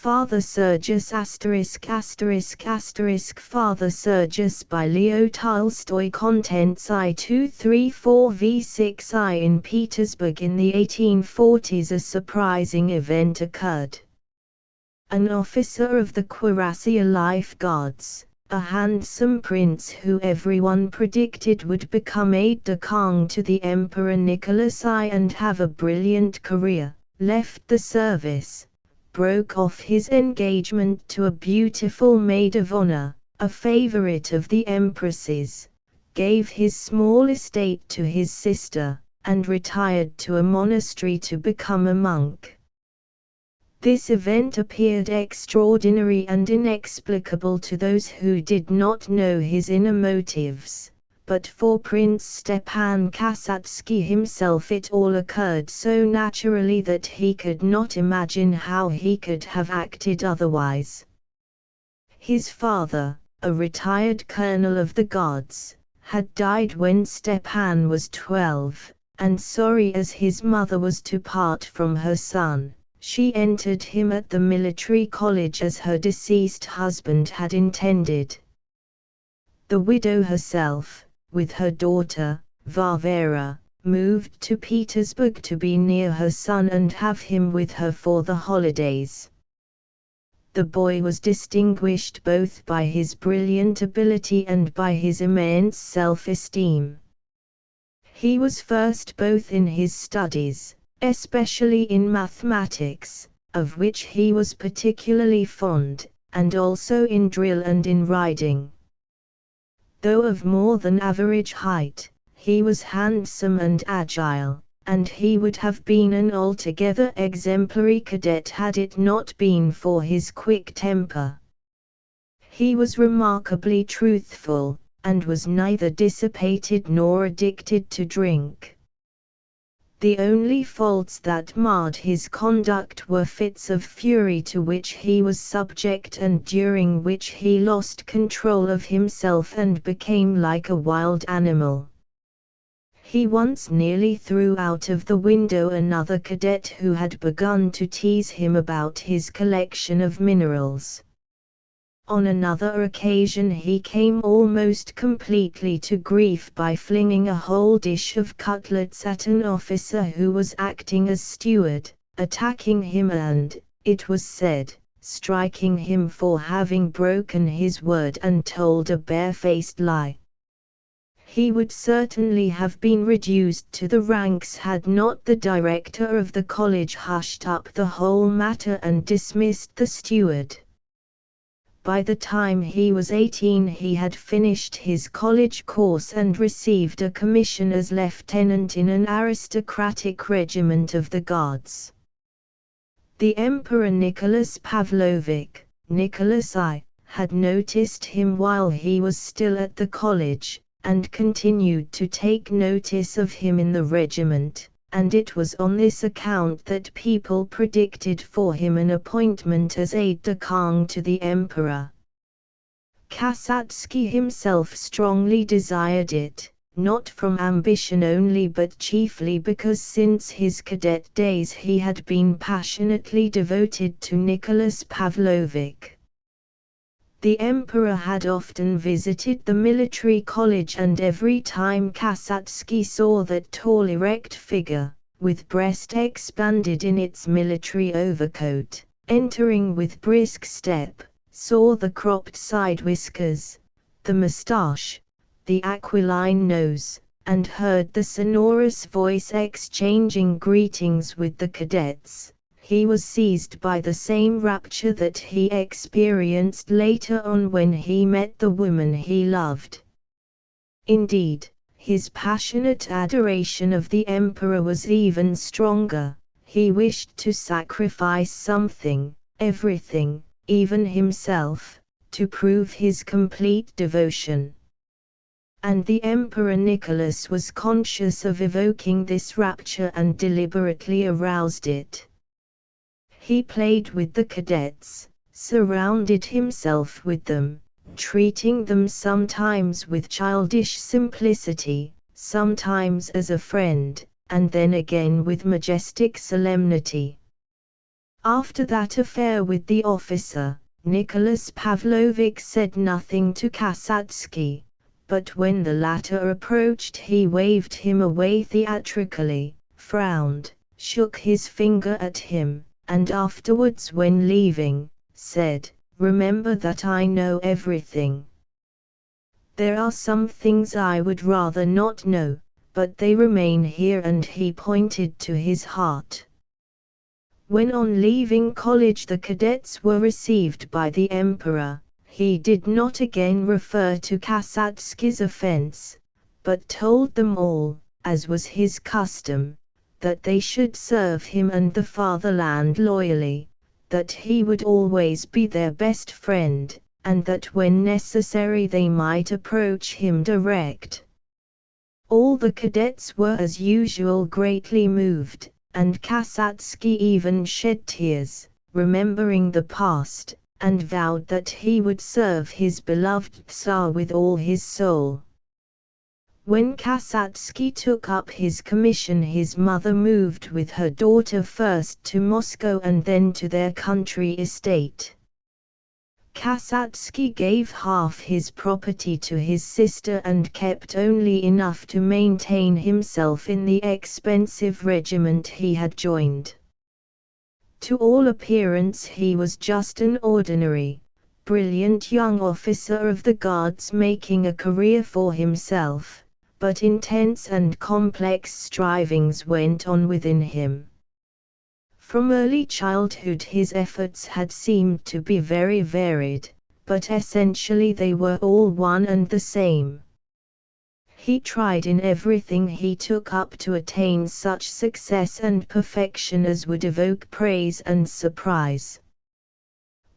Father Sergius ****** Father Sergius by Leo Tolstoy. Contents: I-234v6. In Petersburg in the 1840s a surprising event occurred. An officer of the Cuirassier Life Guards, a handsome prince who everyone predicted would become aide-de-camp to the Emperor Nicholas I and have a brilliant career, left the service, broke off his engagement to a beautiful maid of honor, a favorite of the empress's, gave his small estate to his sister, and retired to a monastery to become a monk. This event appeared extraordinary and inexplicable to those who did not know his inner motives, but for Prince Stepan Kasatsky himself it all occurred so naturally that he could not imagine how he could have acted otherwise. His father, a retired colonel of the Guards, had died when Stepan was 12, and sorry as his mother was to part from her son, she entered him at the military college as her deceased husband had intended. The widow herself, with her daughter, Varvara, moved to Petersburg to be near her son and have him with her for the holidays. The boy was distinguished both by his brilliant ability and by his immense self-esteem. He was first both in his studies, especially in mathematics, of which he was particularly fond, and also in drill and in riding. Though of more than average height, he was handsome and agile, and he would have been an altogether exemplary cadet had it not been for his quick temper. He was remarkably truthful, and was neither dissipated nor addicted to drink. The only faults that marred his conduct were fits of fury to which he was subject and during which he lost control of himself and became like a wild animal. He once nearly threw out of the window another cadet who had begun to tease him about his collection of minerals. On another occasion he came almost completely to grief by flinging a whole dish of cutlets at an officer who was acting as steward, attacking him and, it was said, striking him for having broken his word and told a barefaced lie. He would certainly have been reduced to the ranks had not the director of the college hushed up the whole matter and dismissed the steward. By the time he was 18 he had finished his college course and received a commission as lieutenant in an aristocratic regiment of the Guards. The Emperor Nicholas Pavlovich, Nicholas I, had noticed him while he was still at the college, and continued to take notice of him in the regiment, and it was on this account that people predicted for him an appointment as aide-de-camp to the emperor. Kasatsky himself strongly desired it, not from ambition only but chiefly because since his cadet days he had been passionately devoted to Nicholas Pavlovich. The emperor had often visited the military college and every time Kasatsky saw that tall erect figure, with breast expanded in its military overcoat, entering with brisk step, saw the cropped side whiskers, the moustache, the aquiline nose, and heard the sonorous voice exchanging greetings with the cadets, he was seized by the same rapture that he experienced later on when he met the woman he loved. Indeed, his passionate adoration of the emperor was even stronger. He wished to sacrifice something, everything, even himself, to prove his complete devotion. And the Emperor Nicholas was conscious of evoking this rapture and deliberately aroused it. He played with the cadets, surrounded himself with them, treating them sometimes with childish simplicity, sometimes as a friend, and then again with majestic solemnity. After that affair with the officer, Nicholas Pavlovich said nothing to Kasatsky, but when the latter approached he waved him away theatrically, frowned, shook his finger at him, and afterwards when leaving, said, "Remember that I know everything. There are some things I would rather not know, but they remain here," and he pointed to his heart. When on leaving college the cadets were received by the Emperor, he did not again refer to Kasatsky's offense, but told them all, as was his custom, that they should serve him and the fatherland loyally, that he would always be their best friend, and that when necessary they might approach him direct. All the cadets were as usual greatly moved, and Kasatsky even shed tears, remembering the past, and vowed that he would serve his beloved Tsar with all his soul. When Kasatsky took up his commission, his mother moved with her daughter first to Moscow and then to their country estate. Kasatsky gave half his property to his sister and kept only enough to maintain himself in the expensive regiment he had joined. To all appearance he was just an ordinary, brilliant young officer of the Guards making a career for himself, but intense and complex strivings went on within him. From early childhood his efforts had seemed to be very varied, but essentially they were all one and the same. He tried in everything he took up to attain such success and perfection as would evoke praise and surprise.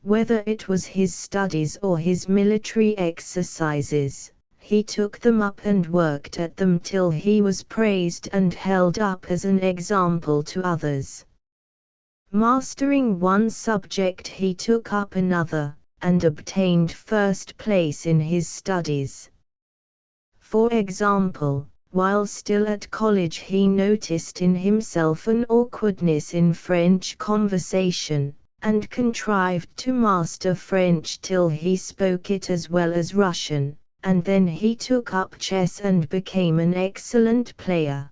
Whether it was his studies or his military exercises, he took them up and worked at them till he was praised and held up as an example to others. Mastering one subject he took up another, and obtained first place in his studies. For example, while still at college he noticed in himself an awkwardness in French conversation, and contrived to master French till he spoke it as well as Russian, and then he took up chess and became an excellent player.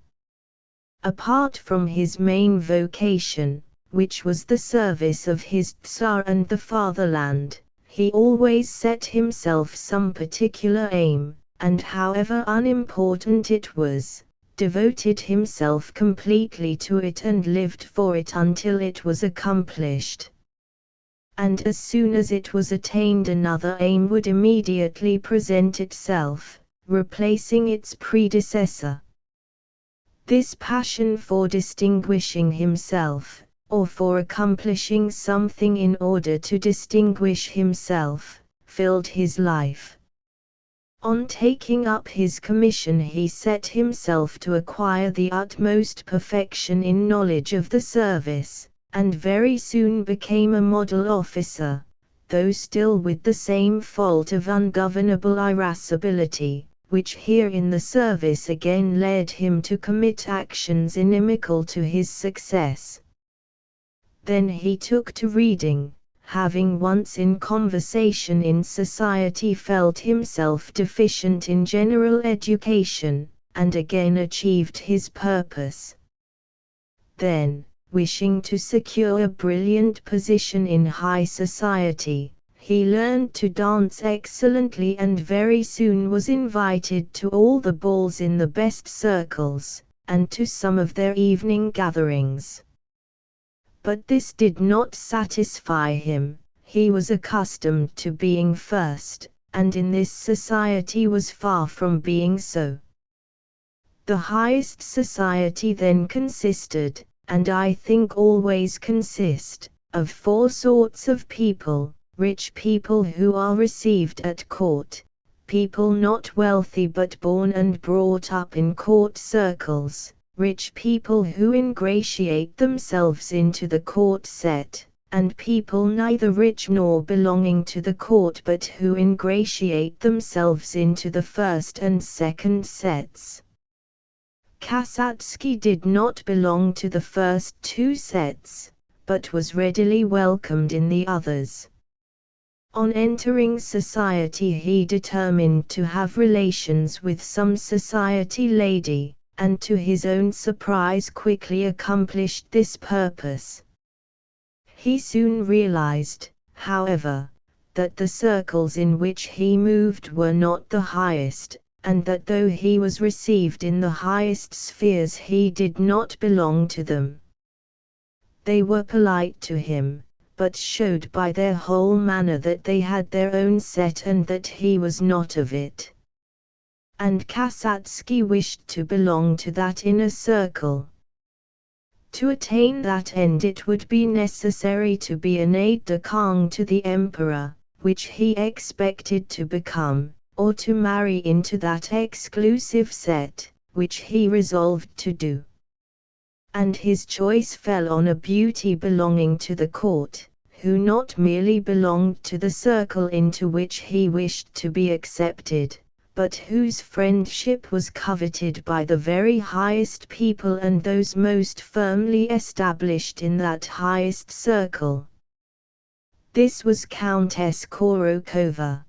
Apart from his main vocation, which was the service of his Tsar and the fatherland, he always set himself some particular aim, and however unimportant it was, devoted himself completely to it and lived for it until it was accomplished. And as soon as it was attained another aim would immediately present itself, replacing its predecessor. This passion for distinguishing himself, or for accomplishing something in order to distinguish himself, filled his life. On taking up his commission he set himself to acquire the utmost perfection in knowledge of the service, and very soon became a model officer, though still with the same fault of ungovernable irascibility, which here in the service again led him to commit actions inimical to his success. Then he took to reading, having once in conversation in society felt himself deficient in general education, and again achieved his purpose. Then, wishing to secure a brilliant position in high society, he learned to dance excellently and very soon was invited to all the balls in the best circles, and to some of their evening gatherings. But this did not satisfy him. He was accustomed to being first, and in this society was far from being so. The highest society then consisted, and I think always consist, of four sorts of people: rich people who are received at court, people not wealthy but born and brought up in court circles, rich people who ingratiate themselves into the court set, and people neither rich nor belonging to the court but who ingratiate themselves into the first and second sets. Kasatsky did not belong to the first two sets, but was readily welcomed in the others. On entering society he determined to have relations with some society lady, and to his own surprise quickly accomplished this purpose. He soon realized, however, that the circles in which he moved were not the highest, and that though he was received in the highest spheres he did not belong to them. They were polite to him, but showed by their whole manner that they had their own set and that he was not of it. And Kasatsky wished to belong to that inner circle. To attain that end it would be necessary to be an aide-de-camp to the emperor, which he expected to become, or to marry into that exclusive set, which he resolved to do. And his choice fell on a beauty belonging to the court, who not merely belonged to the circle into which he wished to be accepted, but whose friendship was coveted by the very highest people and those most firmly established in that highest circle. This was Countess Korokova.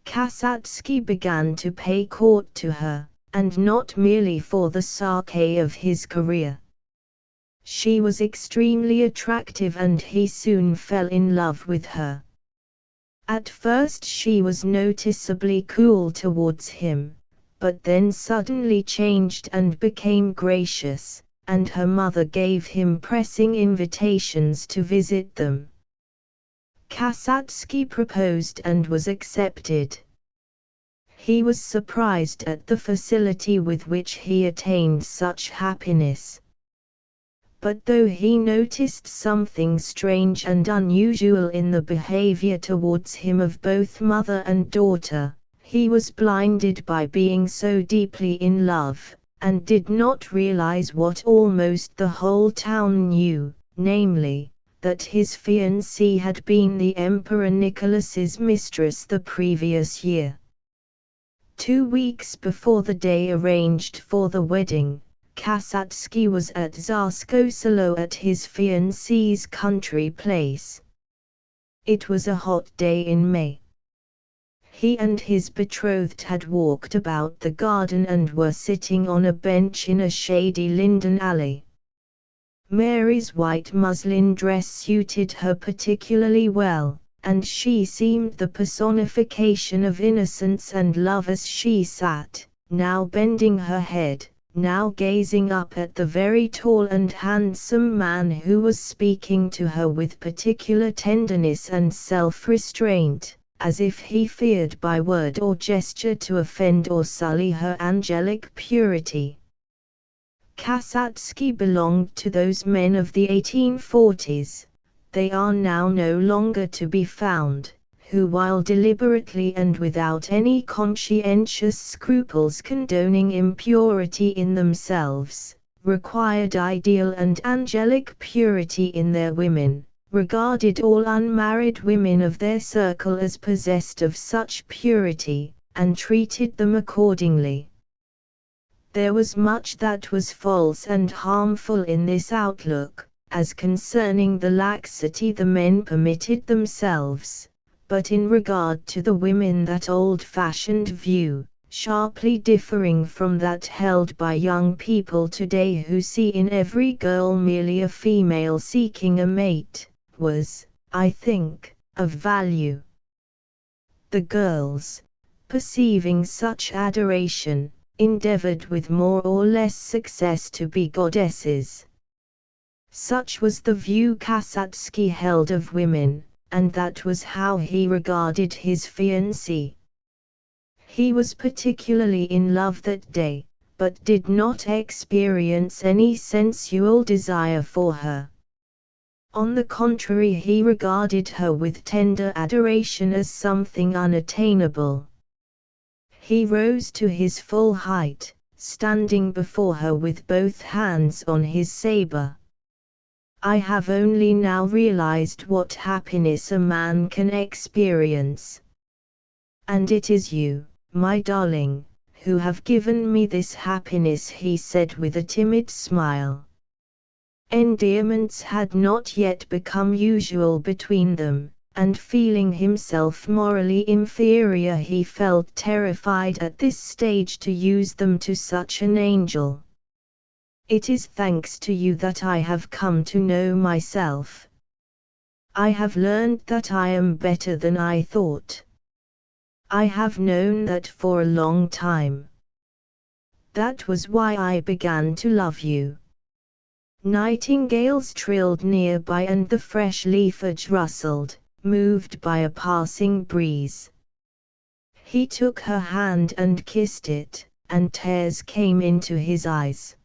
Kasatsky began to pay court to her, and not merely for the sake of his career. She was extremely attractive and he soon fell in love with her. At first she was noticeably cool towards him, but then suddenly changed and became gracious, and her mother gave him pressing invitations to visit them. Kasatsky proposed and was accepted. He was surprised at the facility with which he attained such happiness. But though he noticed something strange and unusual in the behavior towards him of both mother and daughter, he was blinded by being so deeply in love, and did not realize what almost the whole town knew, namely, that his fiancée had been the Emperor Nicholas's mistress the previous year. 2 weeks before the day arranged for the wedding, Kasatsky was at Zarsko Selo at his fiancée's country place. It was a hot day in May. He and his betrothed had walked about the garden and were sitting on a bench in a shady linden alley. Mary's white muslin dress suited her particularly well, and she seemed the personification of innocence and love as she sat, now bending her head, now gazing up at the very tall and handsome man who was speaking to her with particular tenderness and self-restraint, as if he feared by word or gesture to offend or sully her angelic purity. Kasatsky belonged to those men of the 1840s, they are now no longer to be found, who while deliberately and without any conscientious scruples condoning impurity in themselves, required ideal and angelic purity in their women, regarded all unmarried women of their circle as possessed of such purity, and treated them accordingly. There was much that was false and harmful in this outlook, as concerning the laxity the men permitted themselves. But in regard to the women that old-fashioned view, sharply differing from that held by young people today who see in every girl merely a female seeking a mate, was, I think, of value. The girls, perceiving such adoration, endeavored with more or less success to be goddesses. Such was the view Kasatsky held of women, and that was how he regarded his fiancée. He was particularly in love that day, but did not experience any sensual desire for her. On the contrary, he regarded her with tender adoration as something unattainable. He rose to his full height, standing before her with both hands on his saber. I have only now realized what happiness a man can experience. And it is you, my darling, who have given me this happiness, he said with a timid smile. Endearments had not yet become usual between them, and feeling himself morally inferior, he felt terrified at this stage to use them to such an angel. "It is thanks to you that I have come to know myself. I have learned that I am better than I thought. I have known that for a long time. That was why I began to love you." Nightingales trilled nearby and the fresh leafage rustled, moved by a passing breeze. He took her hand and kissed it, and tears came into his eyes.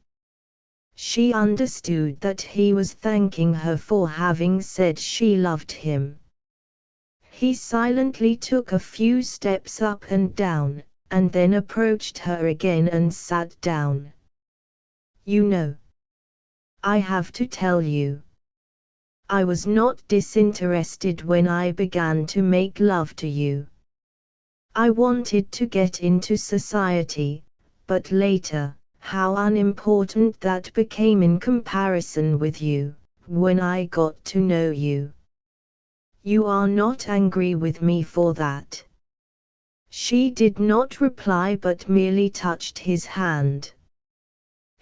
She understood that he was thanking her for having said she loved him. He silently took a few steps up and down, and then approached her again and sat down. "You know, I have to tell you. I was not disinterested when I began to make love to you. I wanted to get into society, but later, how unimportant that became in comparison with you, when I got to know you. You are not angry with me for that?" She did not reply but merely touched his hand.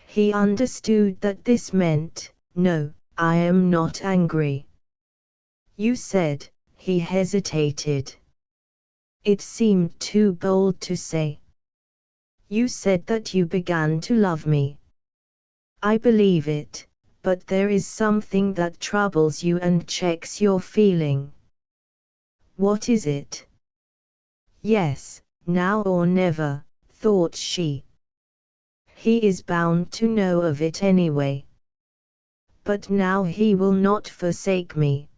He understood that this meant, "No, I am not angry." "You said," he hesitated. It seemed too bold to say. "You said that you began to love me. I believe it, but there is something that troubles you and checks your feeling." "What is it?" "Yes, now or never," thought she. He is bound to know of it anyway. But now he will not forsake me.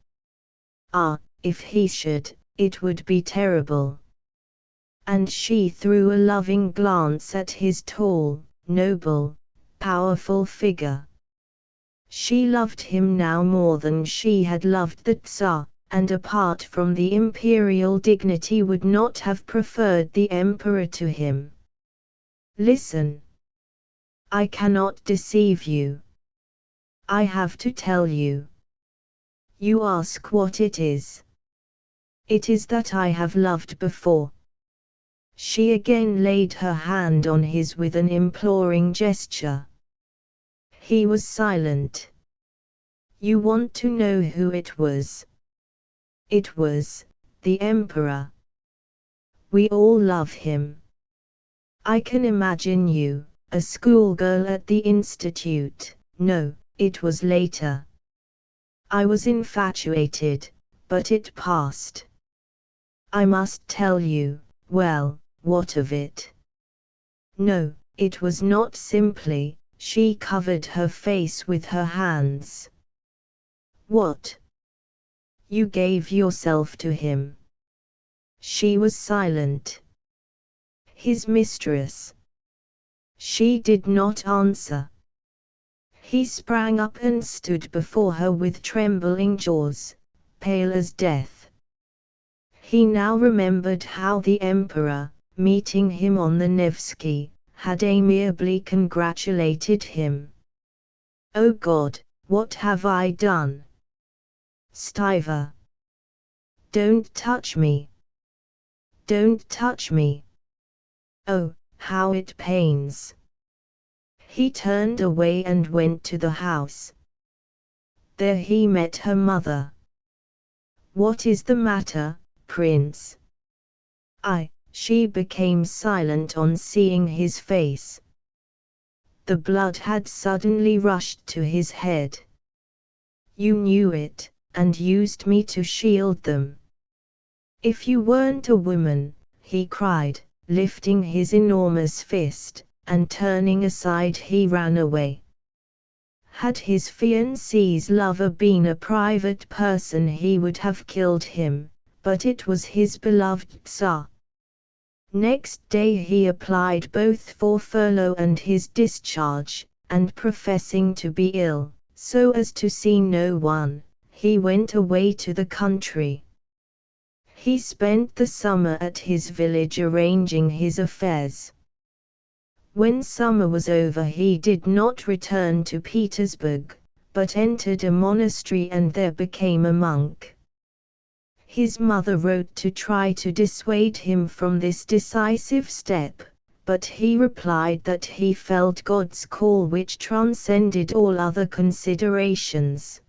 Ah, if he should, it would be terrible. And she threw a loving glance at his tall, noble, powerful figure. She loved him now more than she had loved the Tsar, and apart from the imperial dignity would not have preferred the emperor to him. "Listen. I cannot deceive you. I have to tell you. You ask what it is. It is that I have loved before." She again laid her hand on his with an imploring gesture. He was silent. "You want to know who it was?" "It was the emperor. We all love him. I can imagine you, a schoolgirl at the institute." "No, it was later. I was infatuated, but it passed. I must tell you." "Well, what of it?" "No, it was not simply." She covered her face with her hands. "What?" "You gave yourself to him." She was silent. "His mistress." She did not answer. He sprang up and stood before her with trembling jaws, pale as death. He now remembered how the emperor, meeting him on the Nevsky, had amiably congratulated him. "Oh God, what have I done? Stiver! Don't touch me! Don't touch me! Oh, how it pains!" He turned away and went to the house. There he met her mother. "What is the matter, Prince?" She became silent on seeing his face. The blood had suddenly rushed to his head. "You knew it, and used me to shield them. If you weren't a woman," he cried, lifting his enormous fist, and turning aside he ran away. Had his fiancée's lover been a private person he would have killed him, but it was his beloved Tsar. Next day he applied both for furlough and his discharge, and professing to be ill, so as to see no one, he went away to the country. He spent the summer at his village arranging his affairs. When summer was over he did not return to Petersburg, but entered a monastery and there became a monk. His mother wrote to try to dissuade him from this decisive step, but he replied that he felt God's call which transcended all other considerations.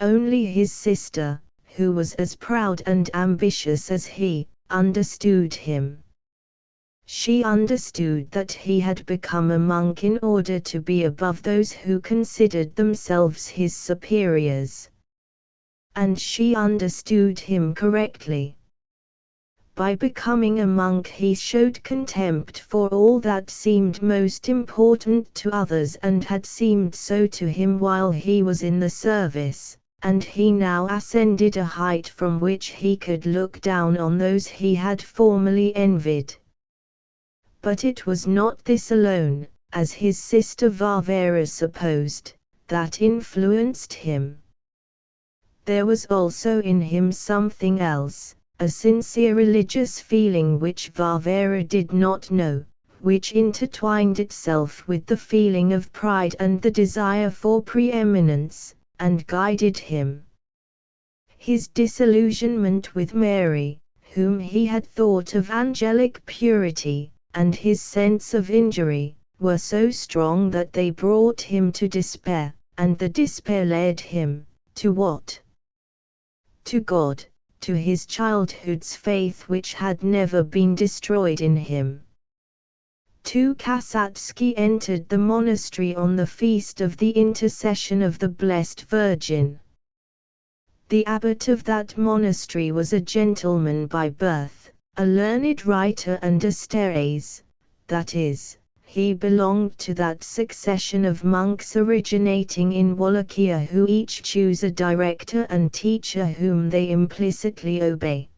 Only his sister, who was as proud and ambitious as he, understood him. She understood that he had become a monk in order to be above those who considered themselves his superiors. And she understood him correctly. By becoming a monk he showed contempt for all that seemed most important to others and had seemed so to him while he was in the service, and he now ascended a height from which he could look down on those he had formerly envied. But it was not this alone, as his sister Varvara supposed, that influenced him. There was also in him something else, a sincere religious feeling which Varvara did not know, which intertwined itself with the feeling of pride and the desire for preeminence, and guided him. His disillusionment with Mary, whom he had thought of angelic purity, and his sense of injury, were so strong that they brought him to despair, and the despair led him, to what? To God, to his childhood's faith which had never been destroyed in him. Kasatsky entered the monastery on the feast of the intercession of the Blessed Virgin. The abbot of that monastery was a gentleman by birth, a learned writer and a steres, that is, he belonged to that succession of monks originating in Wallachia who each choose a director and teacher whom they implicitly obey.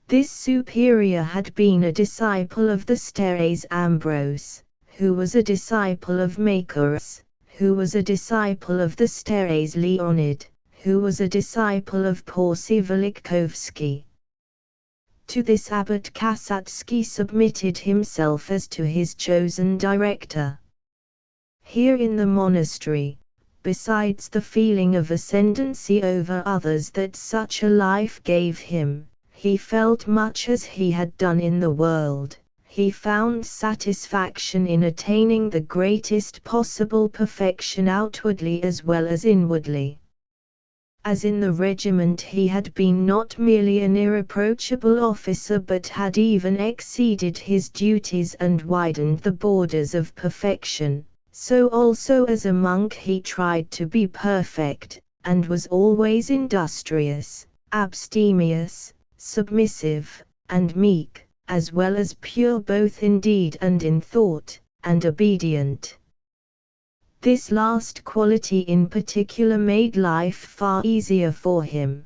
This superior had been a disciple of the steres Ambrose, who was a disciple of Makarus, who was a disciple of the steres Leonid, who was a disciple of Porcy Velikovsky. To this abbot Kasatsky submitted himself as to his chosen director. Here in the monastery, besides the feeling of ascendancy over others that such a life gave him, he felt much as he had done in the world. He found satisfaction in attaining the greatest possible perfection outwardly as well as inwardly. As in the regiment he had been not merely an irreproachable officer but had even exceeded his duties and widened the borders of perfection, so also as a monk he tried to be perfect, and was always industrious, abstemious, submissive, and meek, as well as pure both in deed and in thought, and obedient. This last quality in particular made life far easier for him.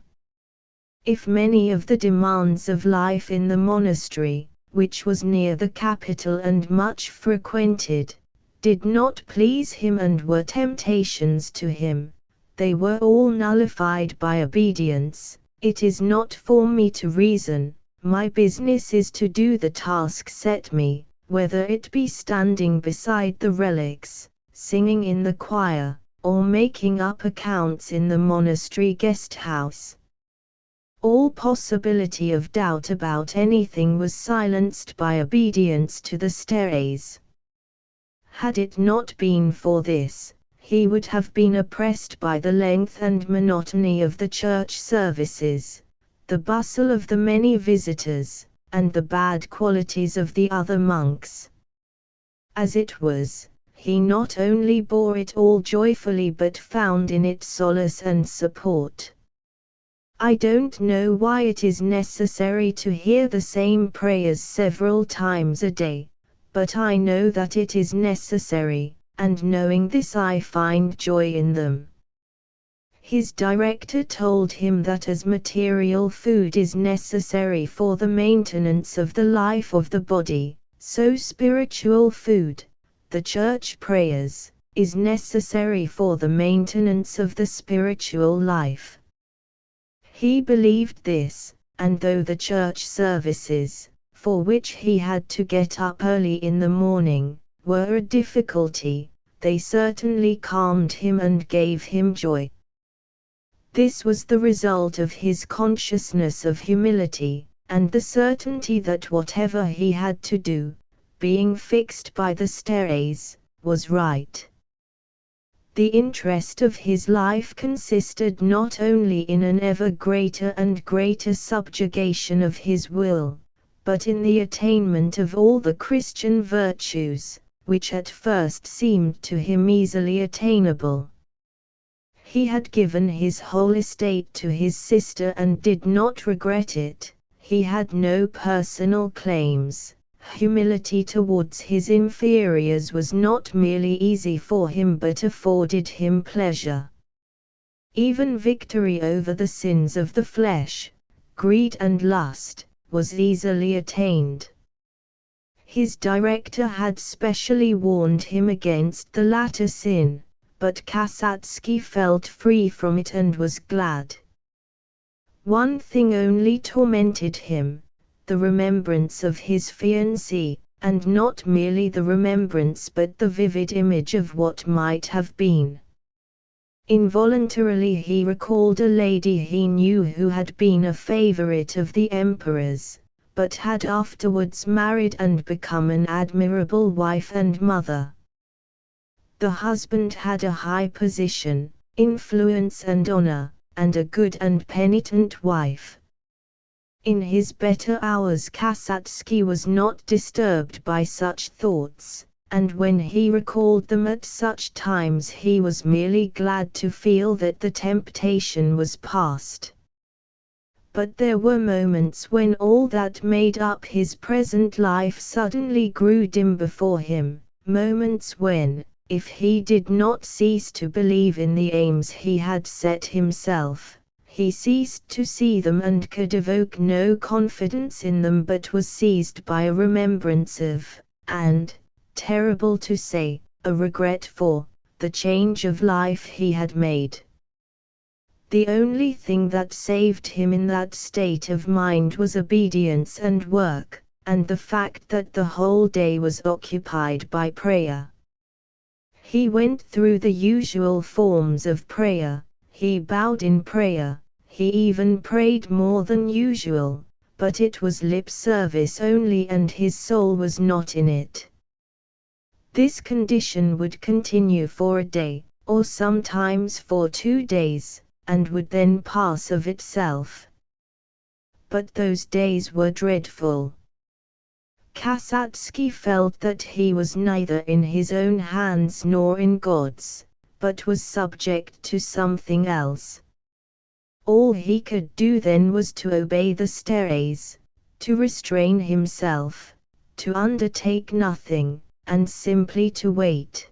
If many of the demands of life in the monastery, which was near the capital and much frequented, did not please him and were temptations to him, they were all nullified by obedience. It is not for me to reason, my business is to do the task set me, whether it be standing beside the relics, singing in the choir, or making up accounts in the monastery guest house. All possibility of doubt about anything was silenced by obedience to the steres. Had it not been for this, he would have been oppressed by the length and monotony of the church services, the bustle of the many visitors, and the bad qualities of the other monks. As it was, he not only bore it all joyfully but found in it solace and support. I don't know why it is necessary to hear the same prayers several times a day, but I know that it is necessary, and knowing this I find joy in them. His director told him that as material food is necessary for the maintenance of the life of the body, so spiritual food, the church prayers, is necessary for the maintenance of the spiritual life. He believed this, and though the church services, for which he had to get up early in the morning, were a difficulty, they certainly calmed him and gave him joy. This was the result of his consciousness of humility, and the certainty that whatever he had to do, being fixed by the steres, was right. The interest of his life consisted not only in an ever greater and greater subjugation of his will, but in the attainment of all the Christian virtues, which at first seemed to him easily attainable. He had given his whole estate to his sister and did not regret it. He had no personal claims. Humility towards his inferiors was not merely easy for him but afforded him pleasure. Even victory over the sins of the flesh, greed and lust, was easily attained. His director had specially warned him against the latter sin, but Kasatsky felt free from it and was glad. One thing only tormented him, the remembrance of his fiancée, and not merely the remembrance but the vivid image of what might have been. Involuntarily he recalled a lady he knew who had been a favorite of the emperor's, but had afterwards married and become an admirable wife and mother. The husband had a high position, influence and honor, and a good and penitent wife. In his better hours Kasatsky was not disturbed by such thoughts, and when he recalled them at such times he was merely glad to feel that the temptation was past. But there were moments when all that made up his present life suddenly grew dim before him, moments when, if he did not cease to believe in the aims he had set himself, he ceased to see them and could evoke no confidence in them but was seized by a remembrance of, and, terrible to say, a regret for, the change of life he had made. The only thing that saved him in that state of mind was obedience and work, and the fact that the whole day was occupied by prayer. He went through the usual forms of prayer, he bowed in prayer, he even prayed more than usual, but it was lip service only and his soul was not in it. This condition would continue for a day, or sometimes for 2 days, and would then pass of itself. But those days were dreadful. Kasatsky felt that he was neither in his own hands nor in God's, but was subject to something else. All he could do then was to obey the steres, to restrain himself, to undertake nothing, and simply to wait.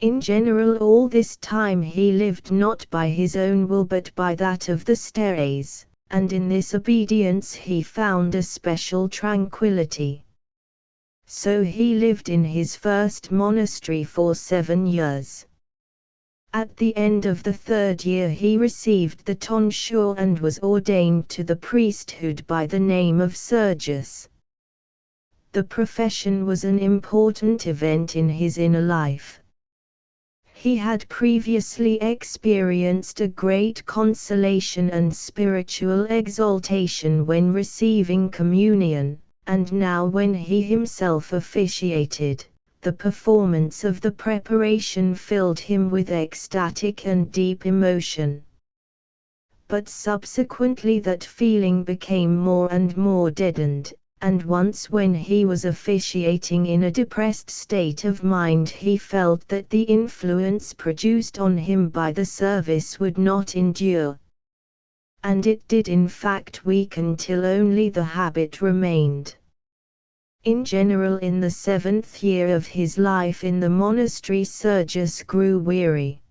In general all this time he lived not by his own will but by that of the steres, and in this obedience he found a special tranquility. So he lived in his first monastery for 7 years. At the end of the 3rd year he received the tonsure and was ordained to the priesthood by the name of Sergius. The profession was an important event in his inner life. He had previously experienced a great consolation and spiritual exaltation when receiving communion, and now when he himself officiated, the performance of the preparation filled him with ecstatic and deep emotion. But subsequently that feeling became more and more deadened, and once when he was officiating in a depressed state of mind he felt that the influence produced on him by the service would not endure. And it did in fact weaken till only the habit remained. In general in the 7th year of his life in the monastery Sergius grew weary.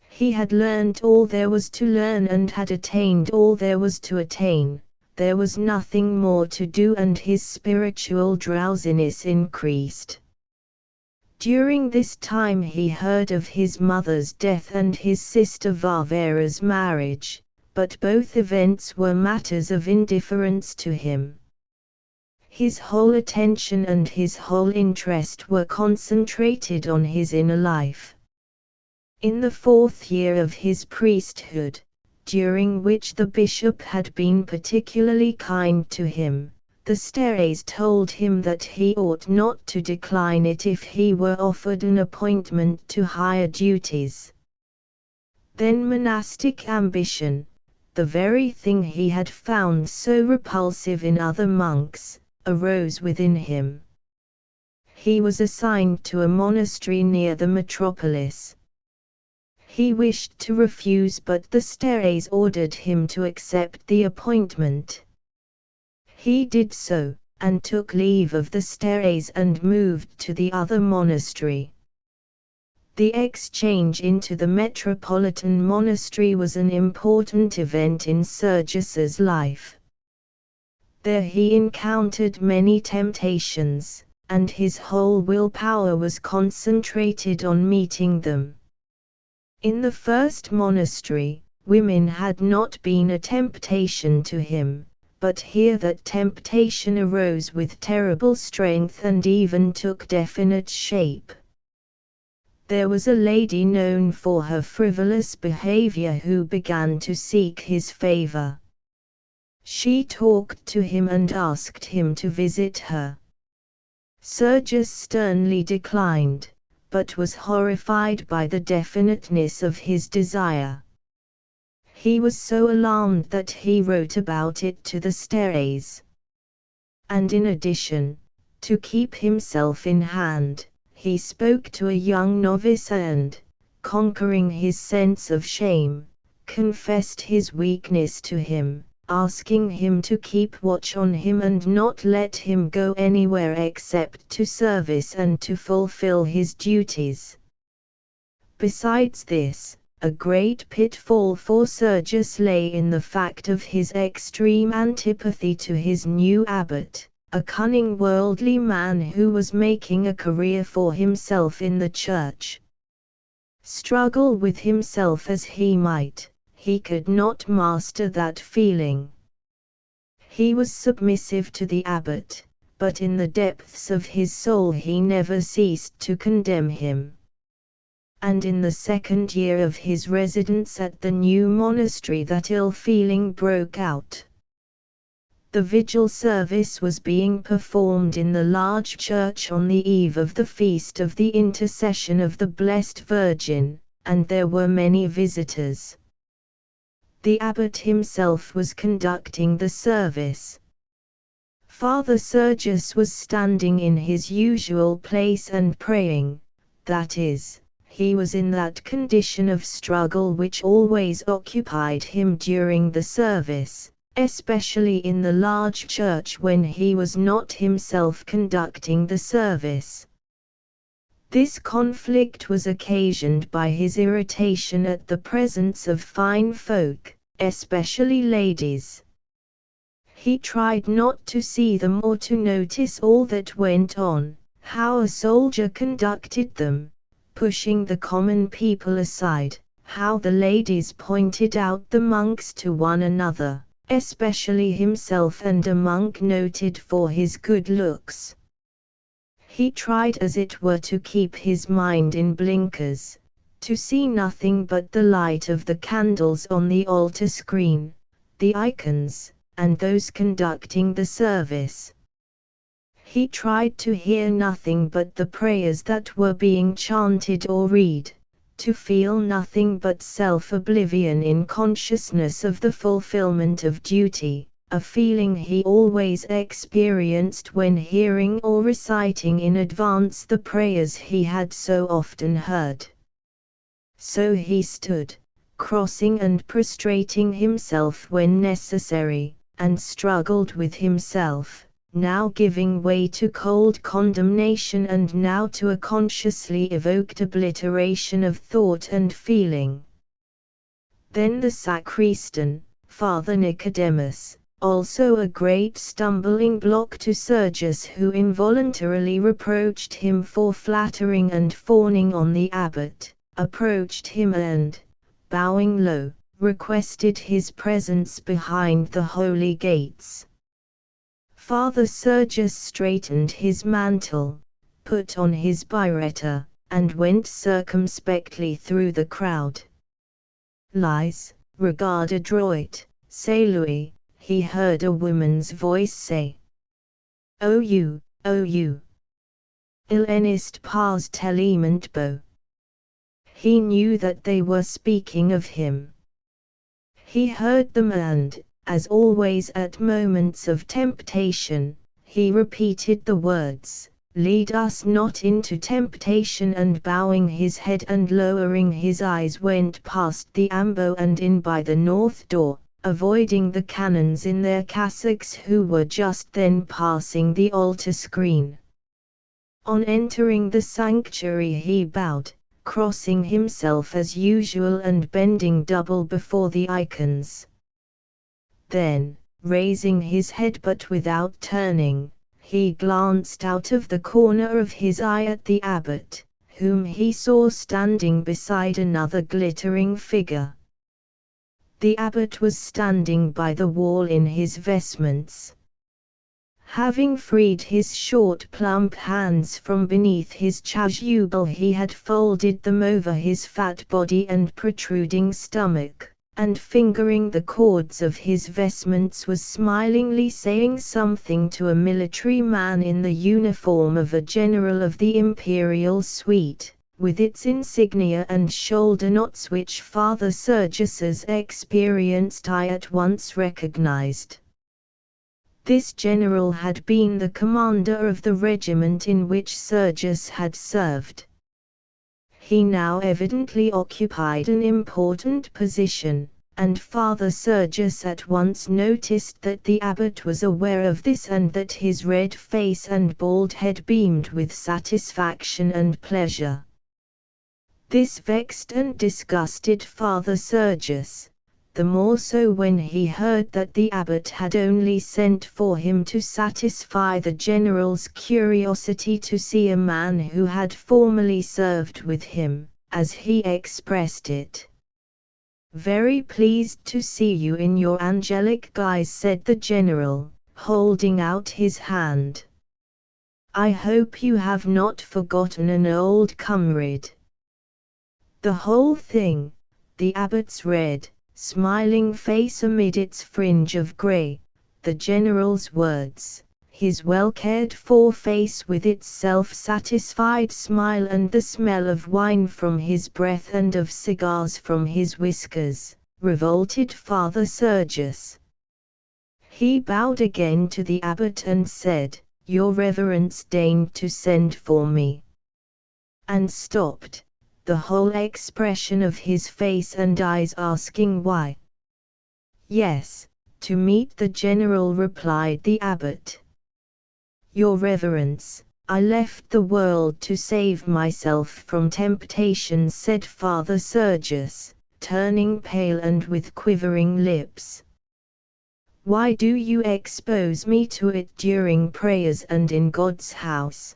He had learned all there was to learn and had attained all there was to attain. There was nothing more to do and his spiritual drowsiness increased. During this time he heard of his mother's death and his sister Varvara's marriage, but both events were matters of indifference to him. His whole attention and his whole interest were concentrated on his inner life. In the 4th year of his priesthood, during which the bishop had been particularly kind to him, the Steres told him that he ought not to decline it if he were offered an appointment to higher duties. Then monastic ambition, the very thing he had found so repulsive in other monks, arose within him. He was assigned to a monastery near the metropolis. He wished to refuse, but the Steres ordered him to accept the appointment. He did so, and took leave of the Steres and moved to the other monastery. The exchange into the metropolitan monastery was an important event in Sergius's life. There he encountered many temptations, and his whole willpower was concentrated on meeting them. In the first monastery, women had not been a temptation to him, but here that temptation arose with terrible strength and even took definite shape. There was a lady known for her frivolous behavior who began to seek his favor. She talked to him and asked him to visit her. Sergius sternly declined, but was horrified by the definiteness of his desire. He was so alarmed that he wrote about it to the Steres. And in addition, to keep himself in hand, he spoke to a young novice and, conquering his sense of shame, confessed his weakness to him, asking him to keep watch on him and not let him go anywhere except to service and to fulfill his duties. Besides this, a great pitfall for Sergius lay in the fact of his extreme antipathy to his new abbot, a cunning worldly man who was making a career for himself in the church. Struggle with himself as he might, he could not master that feeling. He was submissive to the abbot, but in the depths of his soul he never ceased to condemn him. And in the 2nd year of his residence at the new monastery that ill feeling broke out. The vigil service was being performed in the large church on the eve of the feast of the Intercession of the Blessed Virgin, and there were many visitors. The abbot himself was conducting the service. Father Sergius was standing in his usual place and praying, that is, he was in that condition of struggle which always occupied him during the service, especially in the large church when he was not himself conducting the service. This conflict was occasioned by his irritation at the presence of fine folk, especially ladies. He tried not to see them or to notice all that went on, how a soldier conducted them, pushing the common people aside, how the ladies pointed out the monks to one another, especially himself and a monk noted for his good looks. He tried as it were to keep his mind in blinkers, to see nothing but the light of the candles on the altar screen, the icons, and those conducting the service. He tried to hear nothing but the prayers that were being chanted or read, to feel nothing but self-oblivion in consciousness of the fulfillment of duty, a feeling he always experienced when hearing or reciting in advance the prayers he had so often heard. So he stood, crossing and prostrating himself when necessary, and struggled with himself, now giving way to cold condemnation and now to a consciously evoked obliteration of thought and feeling. Then the sacristan, Father Nicodemus, also a great stumbling block to Sergius, who involuntarily reproached him for flattering and fawning on the abbot, approached him and, bowing low, requested his presence behind the holy gates. Father Sergius straightened his mantle, put on his biretta, and went circumspectly through the crowd. Lies, regard adroit, say Louis, he heard a woman's voice say. Oh you, il n'est pas tellement beau. He knew that they were speaking of him. He heard them and, as always at moments of temptation, he repeated the words, "Lead us not into temptation," and bowing his head and lowering his eyes went past the ambo and in by the north door, avoiding the canons in their cassocks who were just then passing the altar screen. On entering the sanctuary he bowed, crossing himself as usual and bending double before the icons. Then, raising his head but without turning, he glanced out of the corner of his eye at the abbot, whom he saw standing beside another glittering figure. The abbot was standing by the wall in his vestments. Having freed his short plump hands from beneath his chasuble, he had folded them over his fat body and protruding stomach, and fingering the cords of his vestments was smilingly saying something to a military man in the uniform of a general of the imperial suite, with its insignia and shoulder knots which Father Sergius's experienced eye at once recognized. This general had been the commander of the regiment in which Sergius had served. He now evidently occupied an important position, and Father Sergius at once noticed that the abbot was aware of this and that his red face and bald head beamed with satisfaction and pleasure. This vexed and disgusted Father Sergius, the more so when he heard that the abbot had only sent for him to satisfy the general's curiosity to see a man who had formerly served with him, as he expressed it. "Very pleased to see you in your angelic guise," said the general, holding out his hand. "I hope you have not forgotten an old comrade." The whole thing, the abbot's red, smiling face amid its fringe of grey, the general's words, his well-cared-for face with its self-satisfied smile and the smell of wine from his breath and of cigars from his whiskers, revolted Father Sergius. He bowed again to the abbot and said, "Your reverence deigned to send for me," and stopped, the whole expression of his face and eyes asking why. "Yes, to meet the general," replied the abbot. "Your reverence, I left the world to save myself from temptation," said Father Sergius, turning pale and with quivering lips. "Why do you expose me to it during prayers and in God's house?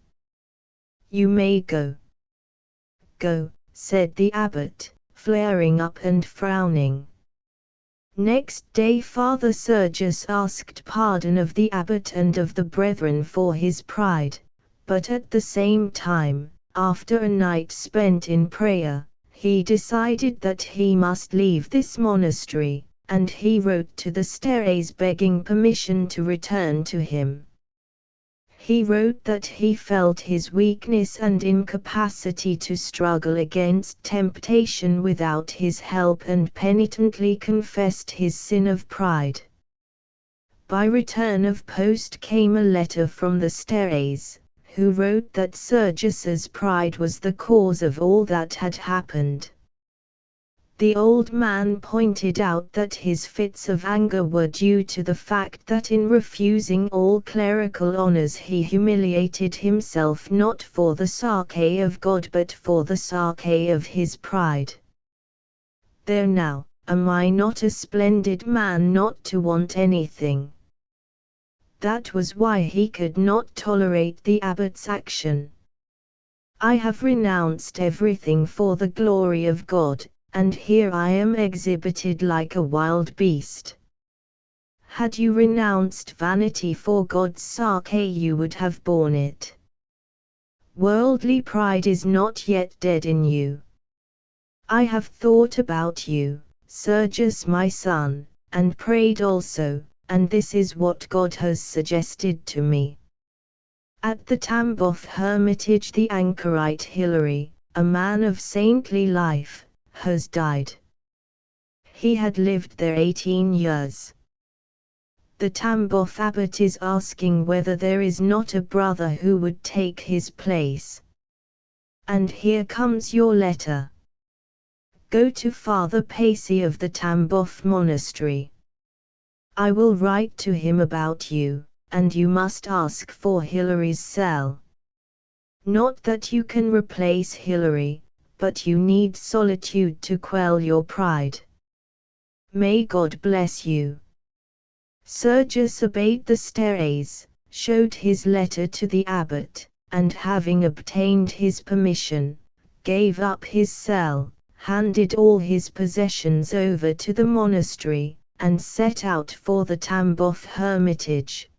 You may go." "Go," said the abbot, flaring up and frowning. Next day Father Sergius asked pardon of the abbot and of the brethren for his pride, but at the same time, after a night spent in prayer, he decided that he must leave this monastery, and he wrote to the Steres begging permission to return to him. He wrote that he felt his weakness and incapacity to struggle against temptation without his help and penitently confessed his sin of pride. By return of post came a letter from the Steres, who wrote that Sergius's pride was the cause of all that had happened. The old man pointed out that his fits of anger were due to the fact that in refusing all clerical honors he humiliated himself not for the sake of God but for the sake of his pride. "There now, am I not a splendid man not to want anything?" That was why he could not tolerate the abbot's action. "I have renounced everything for the glory of God, and here I am exhibited like a wild beast. Had you renounced vanity for God's sake, you would have borne it. Worldly pride is not yet dead in you. I have thought about you, Sergius my son, and prayed also, and this is what God has suggested to me. At the Tambov hermitage the anchorite Hilary, a man of saintly life, has died. He had lived there 18 years. The Tambov abbot is asking whether there is not a brother who would take his place. And here comes your letter. Go to Father Pacey of the Tambov monastery. I will write to him about you, and you must ask for Hilary's cell. Not that you can replace Hilary, but you need solitude to quell your pride. May God bless you. Sergius obeyed the steres, showed his letter to the abbot, and having obtained his permission, gave up his cell, handed all his possessions over to the monastery, and set out for the Tambov hermitage.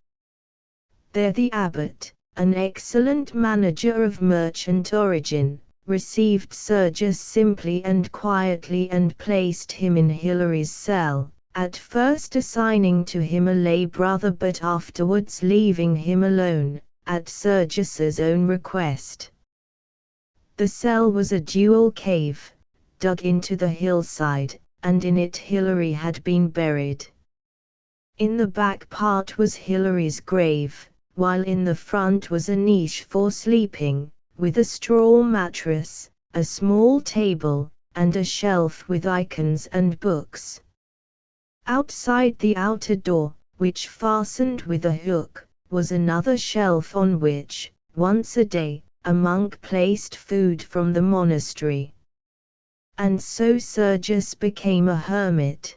There the abbot, an excellent manager of merchant origin, received Sergius simply and quietly and placed him in Hilary's cell, at first assigning to him a lay brother but afterwards leaving him alone, at Sergius's own request. The cell was a dual cave, dug into the hillside, and in it Hilary had been buried. In the back part was Hilary's grave, while in the front was a niche for sleeping, with a straw mattress, a small table, and a shelf with icons and books. Outside the outer door, which fastened with a hook, was another shelf on which, once a day, a monk placed food from the monastery. And so Sergius became a hermit.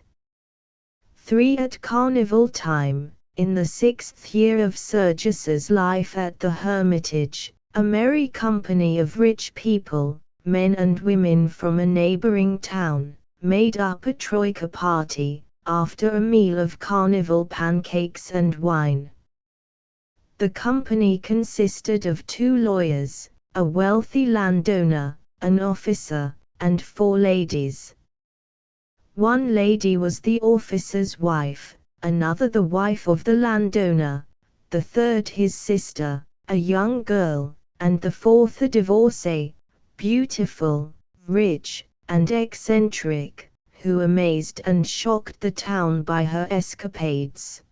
3. At carnival time, in the 6th year of Sergius's life at the hermitage, a merry company of rich people, men and women from a neighboring town, made up a troika party, after a meal of carnival pancakes and wine. The company consisted of 2 lawyers, a wealthy landowner, an officer, and 4 ladies. One lady was the officer's wife, another the wife of the landowner, the third his sister, a young girl, and the 4th a divorcee, beautiful, rich, and eccentric, who amazed and shocked the town by her escapades.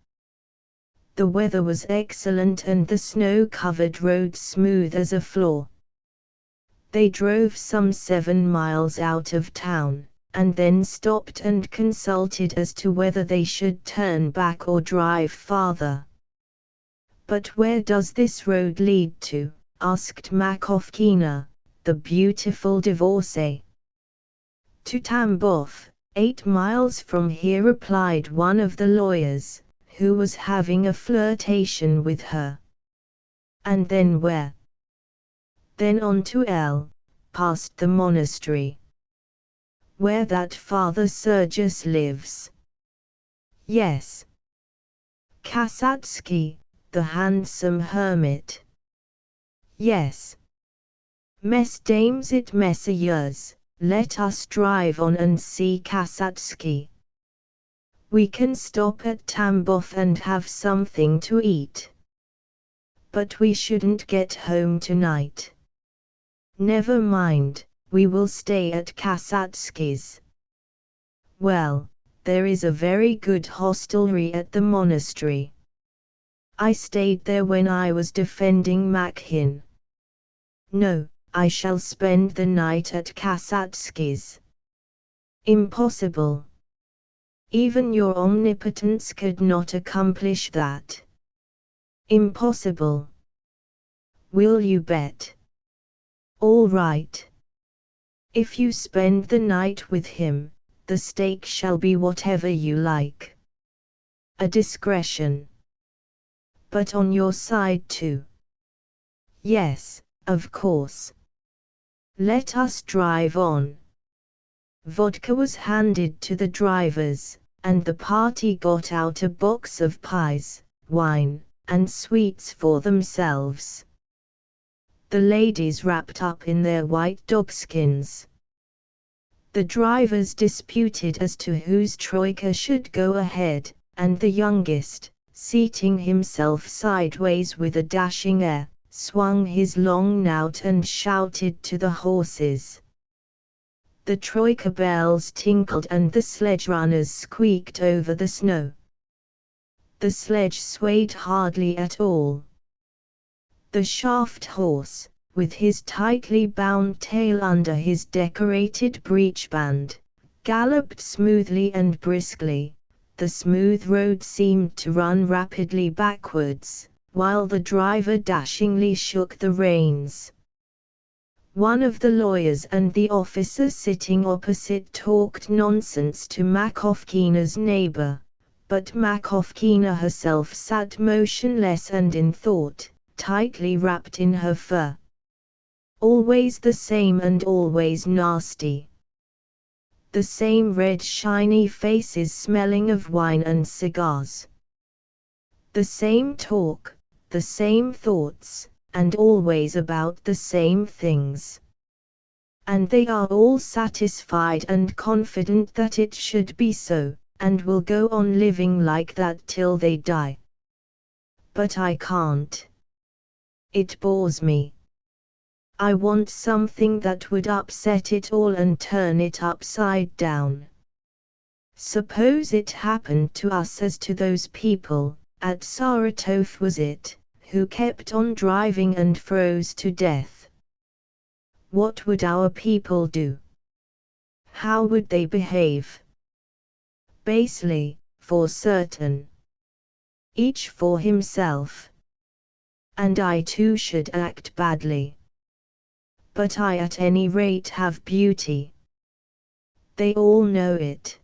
The weather was excellent and the snow-covered road smooth as a floor. They drove some 7 miles out of town, and then stopped and consulted as to whether they should turn back or drive farther. "But where does this road lead to?" asked Makovkina, the beautiful divorcee. "To Tambov, 8 miles from here," replied one of the lawyers, who was having a flirtation with her. "And then where?" "Then on to L, past the monastery." "Where that Father Sergius lives?" "Yes." "Kasatsky, the handsome hermit?" "Yes." "Mesdames et messieurs, let us drive on and see Kasatsky. We can stop at Tambov and have something to eat." "But we shouldn't get home tonight." "Never mind, we will stay at Kasatsky's." "Well, there is a very good hostelry at the monastery. I stayed there when I was defending Makhin." "No, I shall spend the night at Kasatsky's." "Impossible. Even your omnipotence could not accomplish that." "Impossible." "Will you bet?" "All right. If you spend the night with him, the stake shall be whatever you like." "A discretion." "But on your side too." "Yes, of course. Let us drive on." Vodka was handed to the drivers, and the party got out a box of pies, wine, and sweets for themselves. The ladies wrapped up in their white dogskins. The drivers disputed as to whose troika should go ahead, and the youngest, seating himself sideways with a dashing air, swung his long knout and shouted to the horses. The troika bells tinkled and the sledge runners squeaked over the snow. The sledge swayed hardly at all. The shaft horse, with his tightly bound tail under his decorated breechband, galloped smoothly and briskly. The smooth road seemed to run rapidly backwards, while the driver dashingly shook the reins. One of the lawyers and the officer sitting opposite talked nonsense to Makovkina's neighbor, but Makovkina herself sat motionless and in thought, tightly wrapped in her fur. Always the same and always nasty. The same red shiny faces smelling of wine and cigars. The same talk, the same thoughts, and always about the same things. And they are all satisfied and confident that it should be so, and will go on living like that till they die. But I can't. It bores me. I want something that would upset it all and turn it upside down. Suppose it happened to us as to those people, at Saratov was it, who kept on driving and froze to death. What would our people do? How would they behave? Basely, for certain. Each for himself. And I too should act badly. But I at any rate have beauty. They all know it.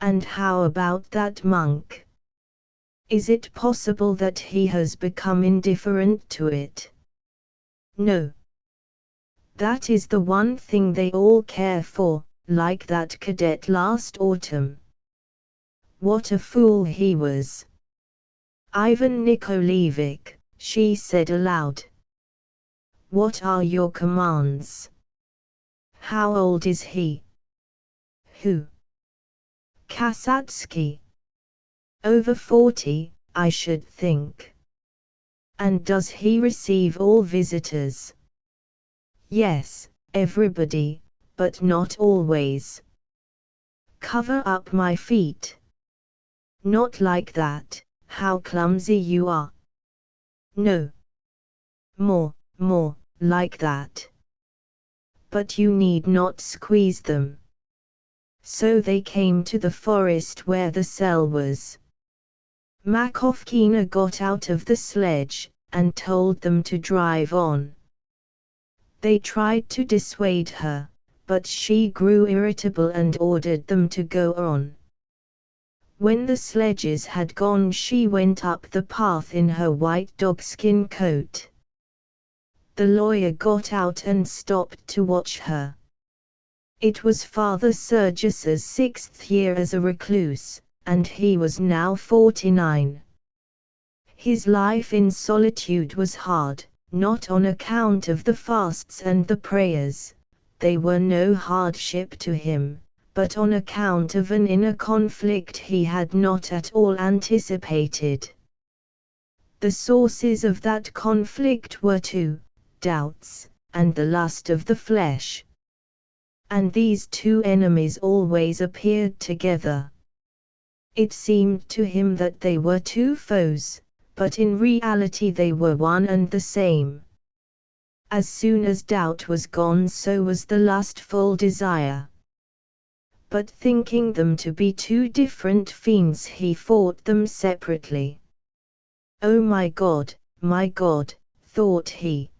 And how about that monk? Is it possible that he has become indifferent to it? No. That is the one thing they all care for, like that cadet last autumn. What a fool he was. Ivan Nikolaevich, she said aloud. What are your commands? How old is he? Who? Kasatsky. Over 40, I should think. And does he receive all visitors? Yes, everybody, but not always. Cover up my feet. Not like that, how clumsy you are. No. More, like that. But you need not squeeze them. So they came to the forest where the cell was. Makovkina got out of the sledge, and told them to drive on. They tried to dissuade her, but she grew irritable and ordered them to go on. When the sledges had gone, she went up the path in her white dogskin coat. The lawyer got out and stopped to watch her. It was Father Sergius's 6th year as a recluse, and he was now 49. His life in solitude was hard, not on account of the fasts and the prayers, they were no hardship to him, but on account of an inner conflict he had not at all anticipated. The sources of that conflict were two, doubts, and the lust of the flesh. And these two enemies always appeared together. It seemed to him that they were two foes, but in reality they were one and the same. As soon as doubt was gone, so was the lustful desire. But thinking them to be two different fiends, he fought them separately. "Oh my God, thought he.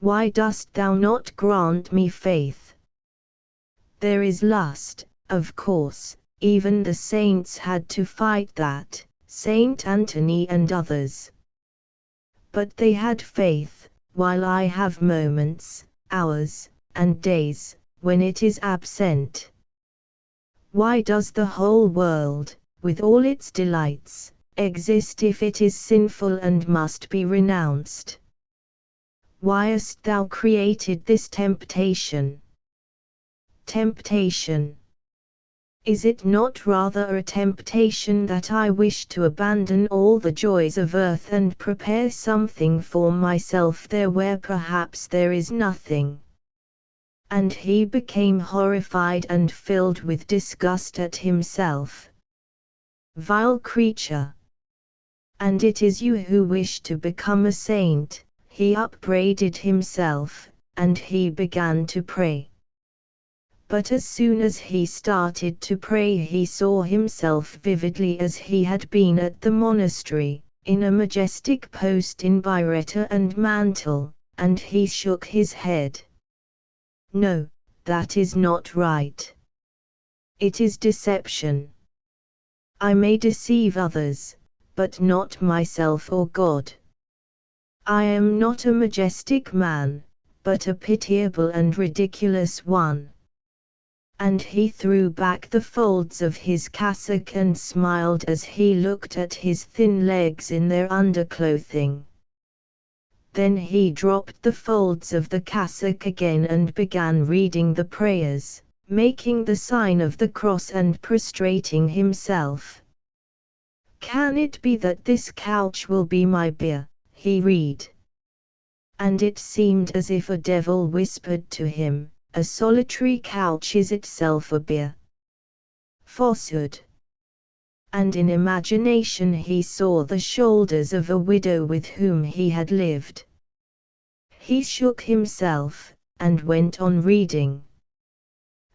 Why dost thou not grant me faith? There is lust, of course, even the saints had to fight that, Saint Anthony and others. But they had faith, while I have moments, hours, and days, when it is absent. Why does the whole world, with all its delights, exist if it is sinful and must be renounced? Why hast thou created this temptation? Temptation. Is it not rather a temptation that I wish to abandon all the joys of earth and prepare something for myself there where perhaps there is nothing? And he became horrified and filled with disgust at himself. Vile creature! And it is you who wish to become a saint. He upbraided himself, and he began to pray. But as soon as he started to pray he saw himself vividly as he had been at the monastery, in a majestic post in biretta and mantle, and he shook his head. No, that is not right. It is deception. I may deceive others, but not myself or God. I am not a majestic man, but a pitiable and ridiculous one. And he threw back the folds of his cassock and smiled as he looked at his thin legs in their underclothing. Then he dropped the folds of the cassock again and began reading the prayers, making the sign of the cross and prostrating himself. Can it be that this couch will be my bier? He read. And it seemed as if a devil whispered to him, a solitary couch is itself a bier. Falsehood. And in imagination he saw the shoulders of a widow with whom he had lived. He shook himself, and went on reading.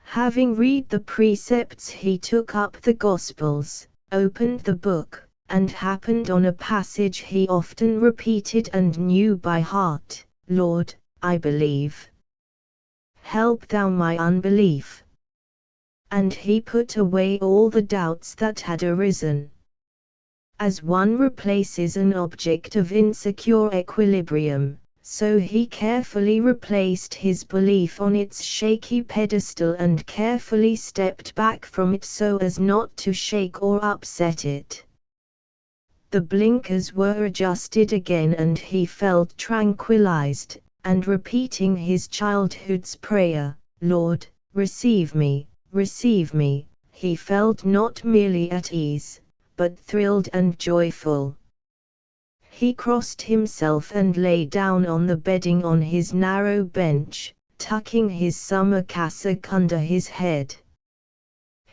Having read the precepts he took up the Gospels, opened the book, and happened on a passage he often repeated and knew by heart, Lord, I believe. Help thou my unbelief. And he put away all the doubts that had arisen. As one replaces an object of insecure equilibrium, so he carefully replaced his belief on its shaky pedestal and carefully stepped back from it so as not to shake or upset it. The blinkers were adjusted again and he felt tranquilized, and repeating his childhood's prayer, Lord, receive me, he felt not merely at ease, but thrilled and joyful. He crossed himself and lay down on the bedding on his narrow bench, tucking his summer cassock under his head.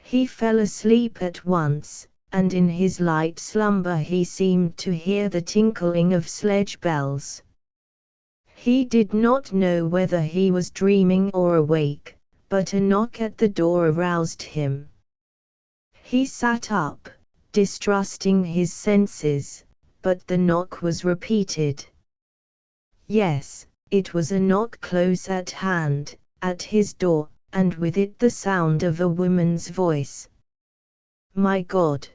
He fell asleep at once, and in his light slumber he seemed to hear the tinkling of sledge bells. He did not know whether he was dreaming or awake, but a knock at the door aroused him. He sat up, distrusting his senses, but the knock was repeated. Yes, it was a knock close at hand, at his door, and with it the sound of a woman's voice. My God!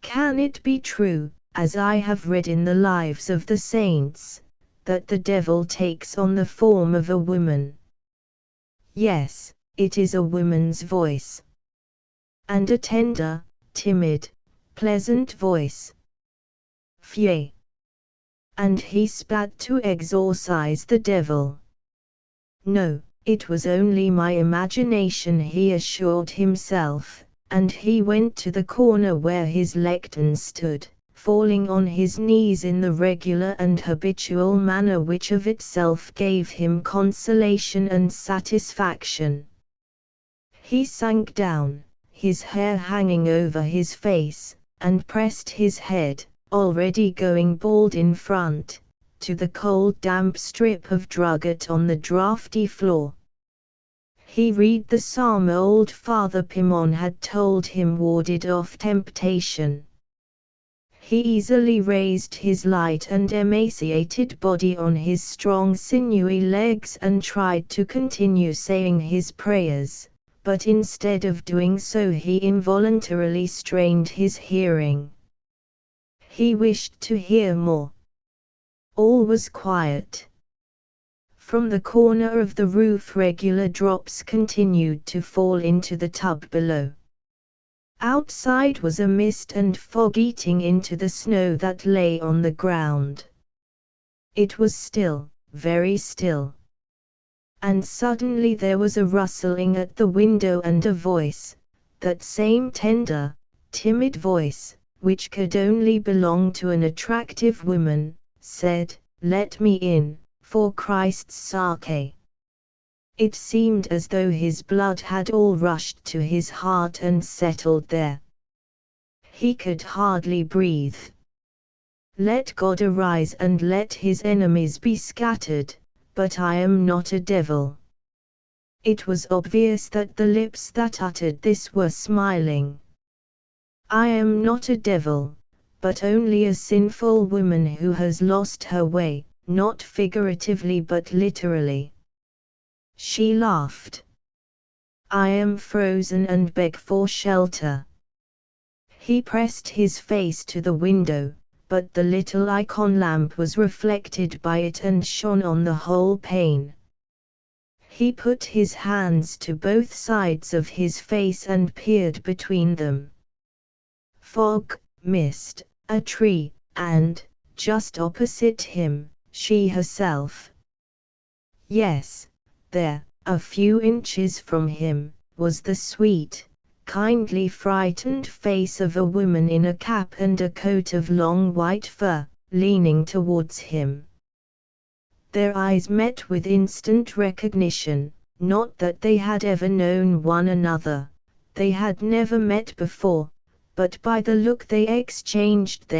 Can it be true, as I have read in the lives of the saints, that the devil takes on the form of a woman? Yes, it is a woman's voice. And a tender, timid, pleasant voice. Phew! And he spat to exorcise the devil. No, it was only my imagination, he assured himself, and he went to the corner where his lectern stood, falling on his knees in the regular and habitual manner which of itself gave him consolation and satisfaction. He sank down, his hair hanging over his face, and pressed his head, already going bald in front, to the cold damp strip of drugget on the draughty floor. He read the psalm old Father Pimon had told him warded off temptation. He easily raised his light and emaciated body on his strong sinewy legs and tried to continue saying his prayers, but instead of doing so he involuntarily strained his hearing. He wished to hear more. All was quiet. From the corner of the roof regular drops continued to fall into the tub below. Outside was a mist and fog eating into the snow that lay on the ground. It was still, very still. And suddenly there was a rustling at the window and a voice, that same tender, timid voice, which could only belong to an attractive woman, said, "Let me in, for Christ's sake." It seemed as though his blood had all rushed to his heart and settled there. He could hardly breathe. "Let God arise and let his enemies be scattered, but I am not a devil." It was obvious that the lips that uttered this were smiling. "I am not a devil, but only a sinful woman who has lost her way, not figuratively but literally." She laughed. "I am frozen and beg for shelter." He pressed his face to the window, but the little icon lamp was reflected by it and shone on the whole pane. He put his hands to both sides of his face and peered between them. Fog, mist, a tree, and, just opposite him, she herself. Yes, there, a few inches from him, was the sweet, kindly frightened face of a woman in a cap and a coat of long white fur, leaning towards him. Their eyes met with instant recognition, not that they had ever known one another, they had never met before, but by the look they exchanged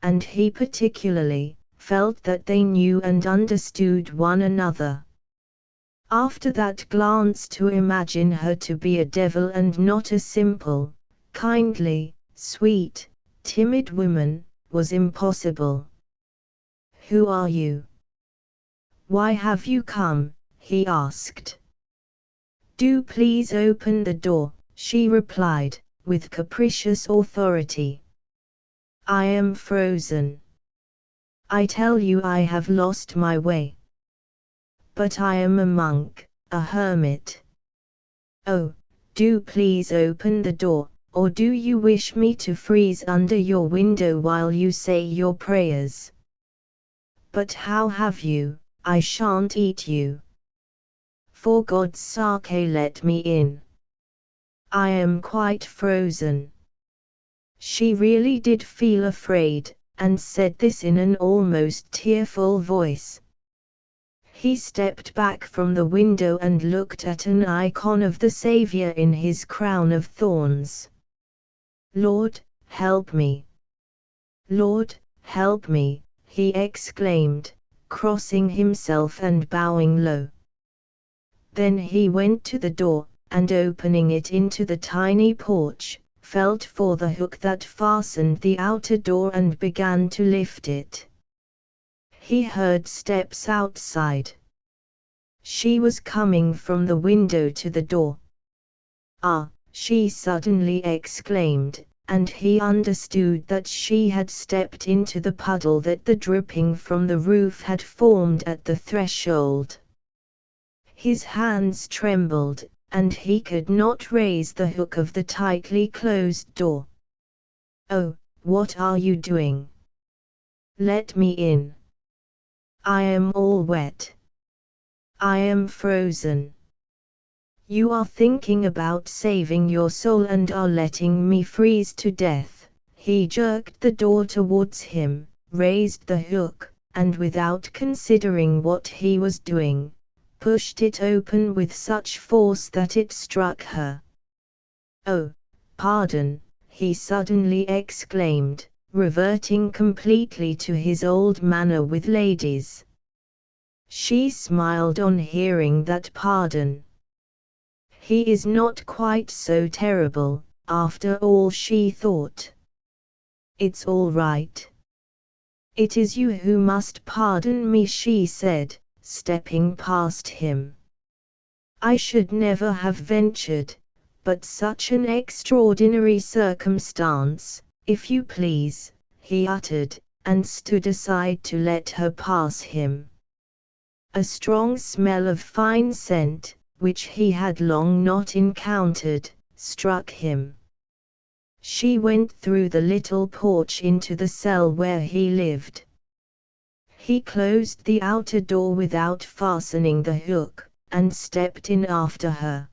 and he particularly, felt that they knew and understood one another. After that glance to imagine her to be a devil and not a simple, kindly, sweet, timid woman, was impossible. "Who are you? Why have you come?" he asked. "Do please open the door," she replied, with capricious authority. "I am frozen. I tell you I have lost my way. But I am a monk, a hermit." "Oh, do please open the door, or do you wish me to freeze under your window while you say your prayers?" "But how have you? I shan't eat you. For God's sake let me in. I am quite frozen." She really did feel afraid, and said this in an almost tearful voice. He stepped back from the window and looked at an icon of the Saviour in his crown of thorns. "Lord, help me! Lord, help me!" he exclaimed, crossing himself and bowing low. Then he went to the door, and opening it into the tiny porch, felt for the hook that fastened the outer door and began to lift it. He heard steps outside. She was coming from the window to the door. "Ah!" she suddenly exclaimed, and he understood that she had stepped into the puddle that the dripping from the roof had formed at the threshold. His hands trembled, and he could not raise the hook of the tightly closed door. "Oh, what are you doing? Let me in. I am all wet. I am frozen. You are thinking about saving your soul and are letting me freeze to death." He jerked the door towards him, raised the hook, and without considering what he was doing, pushed it open with such force that it struck her. "Oh, pardon," he suddenly exclaimed, reverting completely to his old manner with ladies. She smiled on hearing that pardon. He is not quite so terrible, after all, she thought. It's all right. It is you who must pardon me, she said, stepping past him. I should never have ventured, but such an extraordinary circumstance, if you please, he uttered, and stood aside to let her pass him. A strong smell of fine scent, which he had long not encountered, struck him. She went through the little porch into the cell where he lived. He closed the outer door without fastening the hook, and stepped in after her.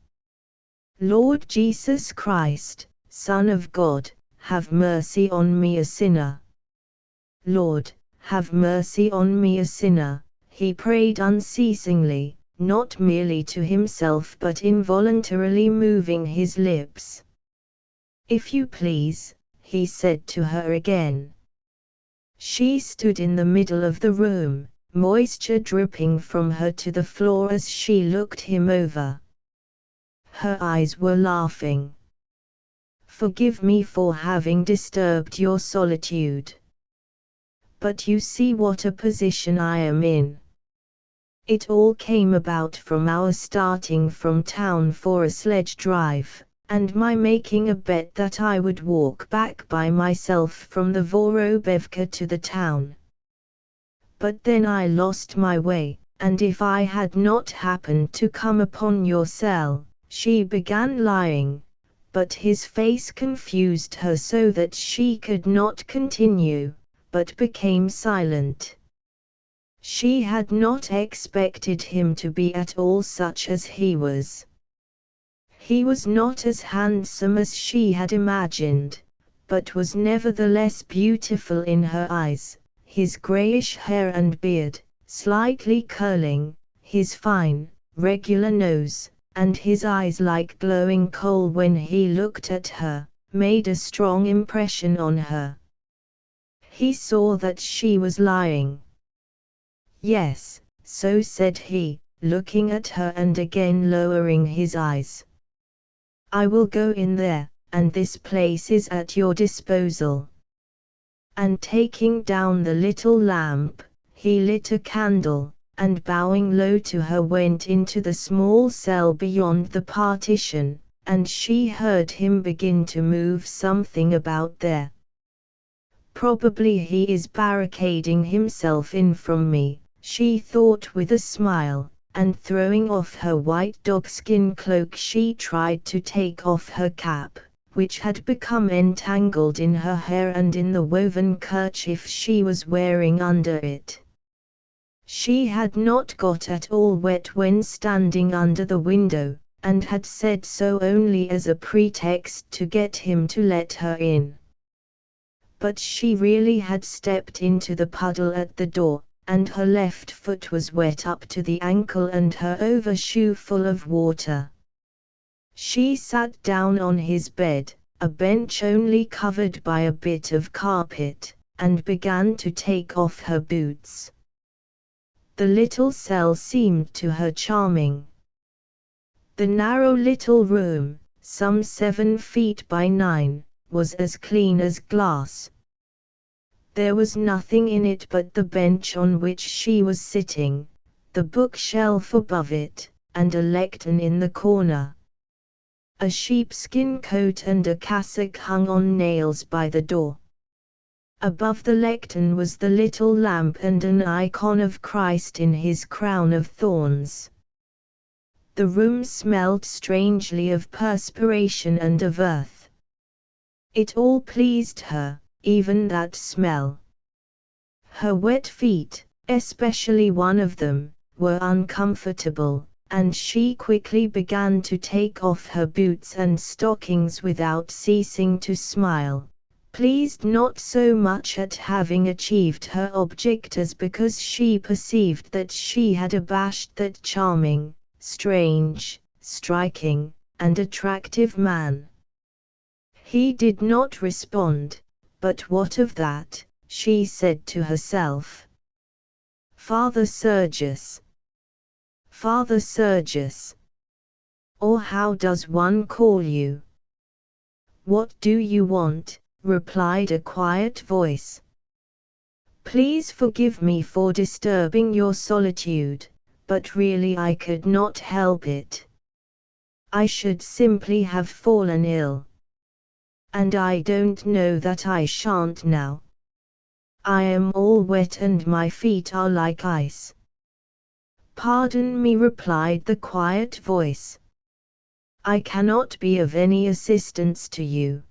"Lord Jesus Christ, Son of God, have mercy on me a sinner. Lord, have mercy on me a sinner," he prayed unceasingly, not merely to himself but involuntarily moving his lips. "If you please," he said to her again. She stood in the middle of the room, moisture dripping from her to the floor as she looked him over. Her eyes were laughing. "Forgive me for having disturbed your solitude. But you see what a position I am in. It all came about from our starting from town for a sledge drive, and my making a bet that I would walk back by myself from the Vorobevka to the town. But then I lost my way, and if I had not happened to come upon your cell," she began lying, but his face confused her so that she could not continue, but became silent. She had not expected him to be at all such as he was. He was not as handsome as she had imagined, but was nevertheless beautiful in her eyes, his grayish hair and beard, slightly curling, his fine, regular nose, and his eyes like glowing coal when he looked at her, made a strong impression on her. He saw that she was lying. "Yes," so said he, looking at her and again lowering his eyes. "I will go in there, and this place is at your disposal." And taking down the little lamp, he lit a candle, and bowing low to her went into the small cell beyond the partition, and she heard him begin to move something about there. "Probably he is barricading himself in from me," she thought with a smile, and throwing off her white dogskin cloak she tried to take off her cap, which had become entangled in her hair and in the woven kerchief she was wearing under it. She had not got at all wet when standing under the window, and had said so only as a pretext to get him to let her in. But she really had stepped into the puddle at the door, and her left foot was wet up to the ankle and her overshoe full of water. She sat down on his bed, a bench only covered by a bit of carpet, and began to take off her boots. The little cell seemed to her charming. The narrow little room, some 7 feet by 9, was as clean as glass. There was nothing in it but the bench on which she was sitting, the bookshelf above it, and a lectern in the corner. A sheepskin coat and a cassock hung on nails by the door. Above the lectern was the little lamp and an icon of Christ in his crown of thorns. The room smelled strangely of perspiration and of earth. It all pleased her, even that smell. Her wet feet, especially one of them, were uncomfortable, and she quickly began to take off her boots and stockings without ceasing to smile, pleased not so much at having achieved her object as because she perceived that she had abashed that charming, strange, striking, and attractive man. He did not respond. But what of that, she said to herself. Father Sergius. Father Sergius. Or how does one call you? What do you want? Replied a quiet voice. Please forgive me for disturbing your solitude, but really I could not help it. I should simply have fallen ill. And I don't know that I shan't now. I am all wet and my feet are like ice. "Pardon me," replied the quiet voice. "I cannot be of any assistance to you.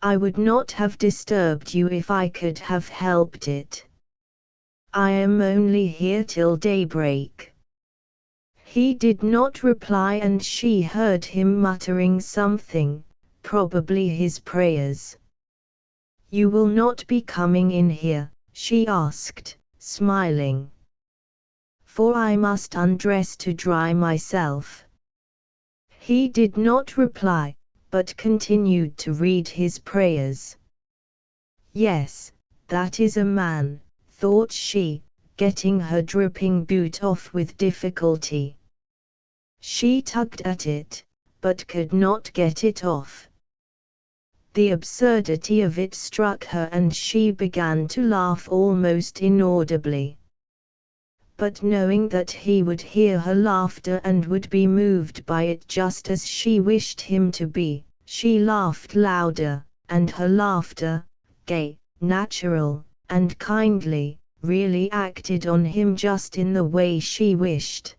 I would not have disturbed you if I could have helped it. I am only here till daybreak." He did not reply, and she heard him muttering something, probably his prayers. "You will not be coming in here?" she asked, smiling. "For I must undress to dry myself." He did not reply, but continued to read his prayers. "Yes, that is a man," thought she, getting her dripping boot off with difficulty. She tugged at it, but could not get it off. The absurdity of it struck her, and she began to laugh almost inaudibly. But knowing that he would hear her laughter and would be moved by it just as she wished him to be, she laughed louder, and her laughter, gay, natural, and kindly, really acted on him just in the way she wished.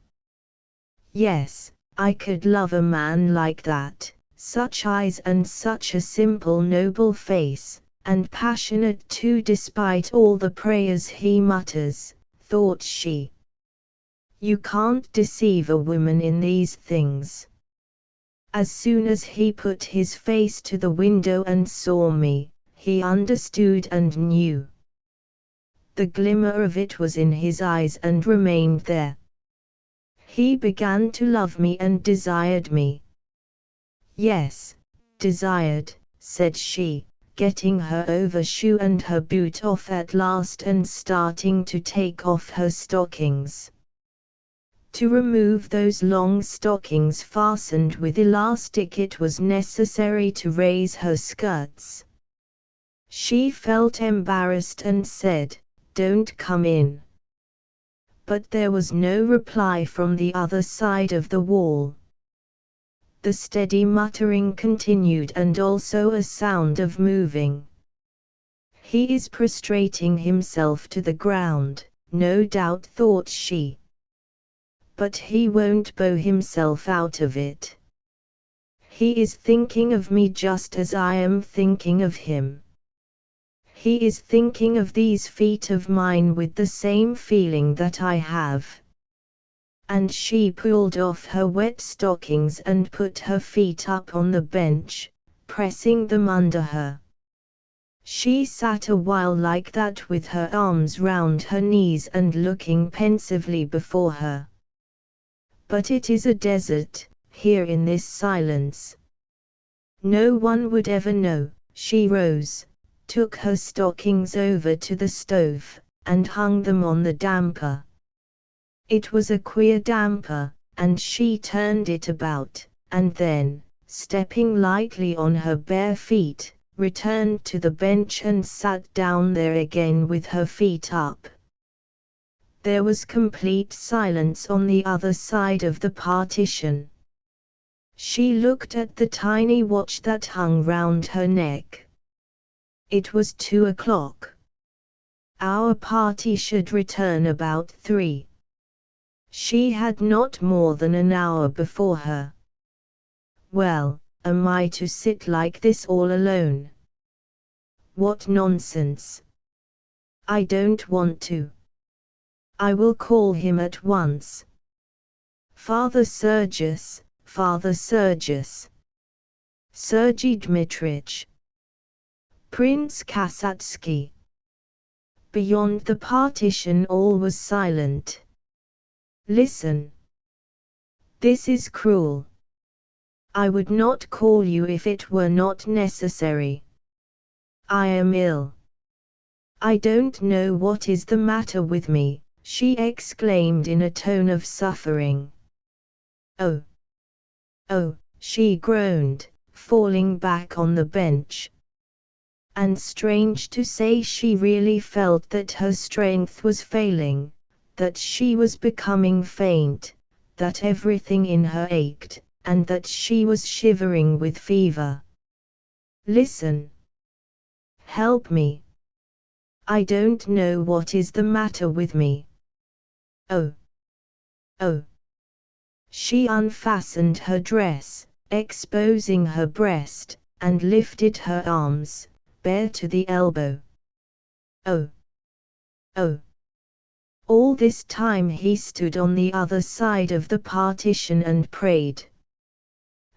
"Yes, I could love a man like that, such eyes and such a simple noble face, and passionate too despite all the prayers he mutters," thought she. "You can't deceive a woman in these things." As soon as he put his face to the window and saw me, he understood and knew. The glimmer of it was in his eyes and remained there. He began to love me and desired me. "Yes, desired," said she, getting her overshoe and her boot off at last and starting to take off her stockings. To remove those long stockings fastened with elastic it was necessary to raise her skirts. She felt embarrassed and said, "Don't come in." But there was no reply from the other side of the wall. The steady muttering continued, and also a sound of moving. "He is prostrating himself to the ground, no doubt," thought she. "But he won't bow himself out of it. He is thinking of me just as I am thinking of him. He is thinking of these feet of mine with the same feeling that I have." And she pulled off her wet stockings and put her feet up on the bench, pressing them under her. She sat a while like that with her arms round her knees and looking pensively before her. But it is a desert, here in this silence. No one would ever know. She rose, took her stockings over to the stove, and hung them on the damper. It was a queer damper, and she turned it about, and then, stepping lightly on her bare feet, returned to the bench and sat down there again with her feet up. There was complete silence on the other side of the partition. She looked at the tiny watch that hung round her neck. It was 2 o'clock. Our party should return about 3. She had not more than an hour before her. "Well, am I to sit like this all alone? What nonsense! I don't want to. I will call him at once. Father Sergius, Father Sergius. Sergei Dmitrich. Prince Kasatsky." Beyond the partition all was silent. "Listen. This is cruel. I would not call you if it were not necessary. I am ill. I don't know what is the matter with me," she exclaimed in a tone of suffering. "Oh! Oh!" she groaned, falling back on the bench. And strange to say she really felt that her strength was failing, that she was becoming faint, that everything in her ached, and that she was shivering with fever. "Listen. Help me. I don't know what is the matter with me. Oh! Oh! She unfastened her dress, exposing her breast, and lifted her arms, bare to the elbow. Oh! Oh! All this time he stood on the other side of the partition and prayed.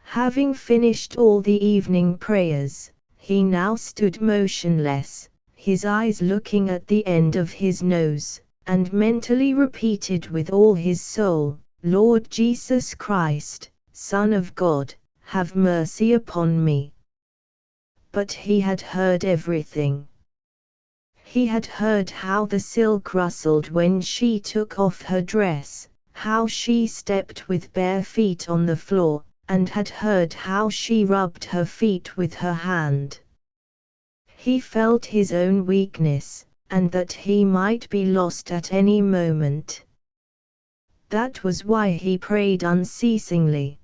Having finished all the evening prayers, he now stood motionless, his eyes looking at the end of his nose, and mentally repeated with all his soul, "Lord Jesus Christ, Son of God, have mercy upon me." But he had heard everything. He had heard how the silk rustled when she took off her dress, how she stepped with bare feet on the floor, and had heard how she rubbed her feet with her hand. He felt his own weakness, and that he might be lost at any moment. That was why he prayed unceasingly.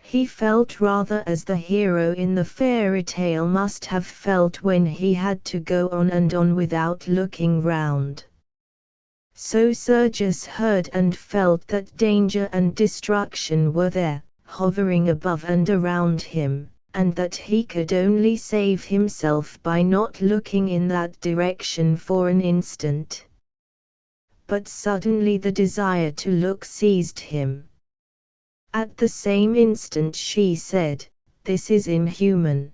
He felt rather as the hero in the fairy tale must have felt when he had to go on and on without looking round. So Sergius heard and felt that danger and destruction were there, hovering above and around him, and that he could only save himself by not looking in that direction for an instant. But suddenly the desire to look seized him. At the same instant she said, "This is inhuman.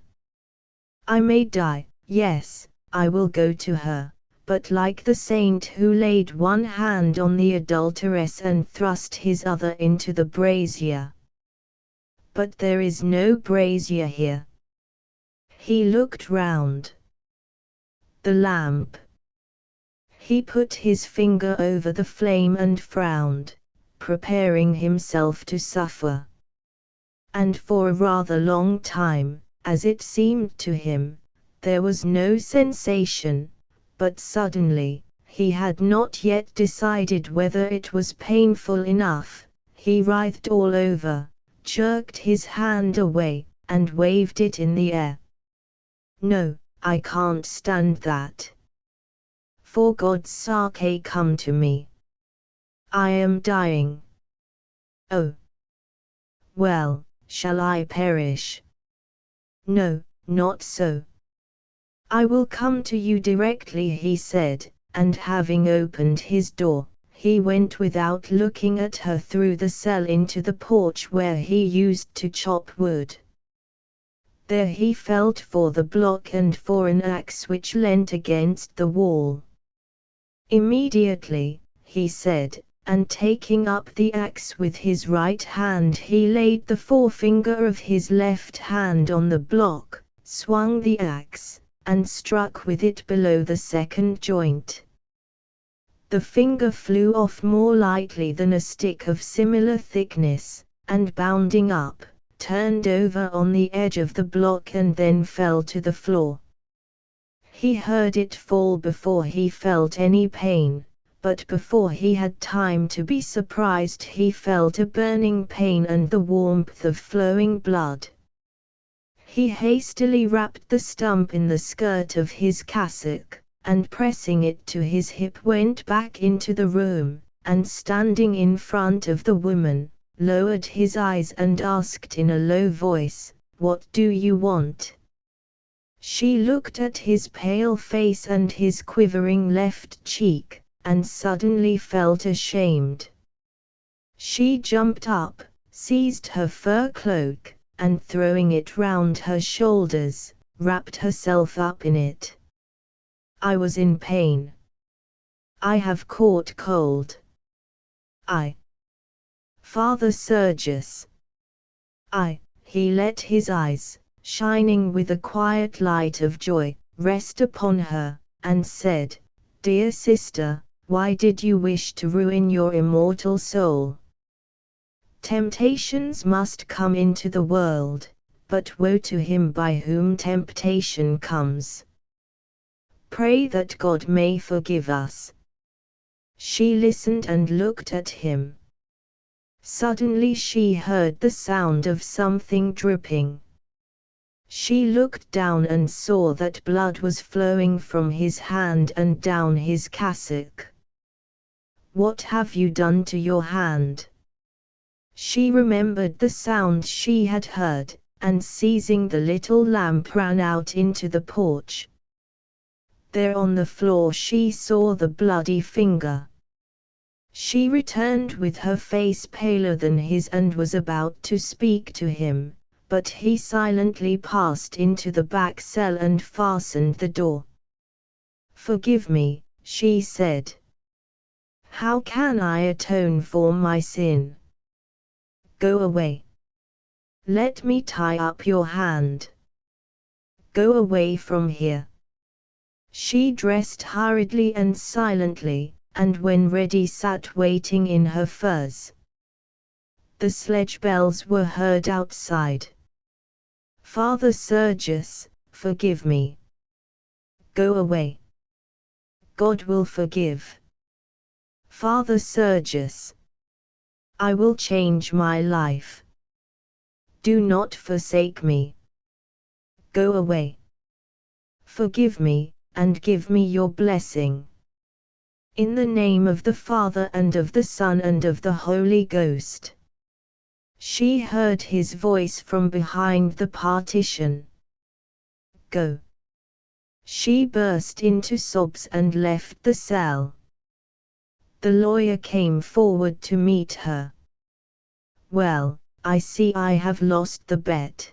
I may die, yes, I will go to her, but like the saint who laid one hand on the adulteress and thrust his other into the brazier. But there is no brazier here." He looked round. The lamp. He put his finger over the flame and frowned, preparing himself to suffer. And for a rather long time, as it seemed to him, there was no sensation, but suddenly, he had not yet decided whether it was painful enough, he writhed all over, jerked his hand away, and waved it in the air. "No, I can't stand that. For God's sake, come to me. I am dying." "Oh! Well, shall I perish?" "No, not so. I will come to you directly," he said, and having opened his door, he went without looking at her through the cell into the porch where he used to chop wood. There he felt for the block and for an axe which leant against the wall. "Immediately," he said, and taking up the axe with his right hand he laid the forefinger of his left hand on the block, swung the axe, and struck with it below the second joint. The finger flew off more lightly than a stick of similar thickness, and bounding up, turned over on the edge of the block and then fell to the floor. He heard it fall before he felt any pain, but before he had time to be surprised he felt a burning pain and the warmth of flowing blood. He hastily wrapped the stump in the skirt of his cassock, and pressing it to his hip went back into the room, and standing in front of the woman, lowered his eyes and asked in a low voice, "What do you want?" She looked at his pale face and his quivering left cheek, and suddenly felt ashamed. She jumped up, seized her fur cloak, and throwing it round her shoulders, wrapped herself up in it. "I was in pain. I have caught cold. Father Sergius." He let his eyes, shining with a quiet light of joy, rest upon her, and said, "Dear sister, why did you wish to ruin your immortal soul? Temptations must come into the world, but woe to him by whom temptation comes. Pray that God may forgive us." She listened and looked at him. Suddenly she heard the sound of something dripping. She looked down and saw that blood was flowing from his hand and down his cassock. What have you done to your hand?" She remembered the sound she had heard, and seizing the little lamp ran out into the porch. There on the floor she saw the bloody finger. She returned with her face paler than his and was about to speak to him, but he silently passed into the back cell and fastened the door. "Forgive me," she said. "How can I atone for my sin? Go away. Let me tie up your hand. Go away from here." She dressed hurriedly and silently, and when ready sat waiting in her furs. The sledge bells were heard outside. "Father Sergius, forgive me. Go away. God will forgive. Father Sergius. I will change my life. Do not forsake me. Go away. Forgive me, and give me your blessing. In the name of the Father and of the Son and of the Holy Ghost." She heard his voice from behind the partition. "Go." She burst into sobs and left the cell. The lawyer came forward to meet her. "Well, I see I have lost the bet.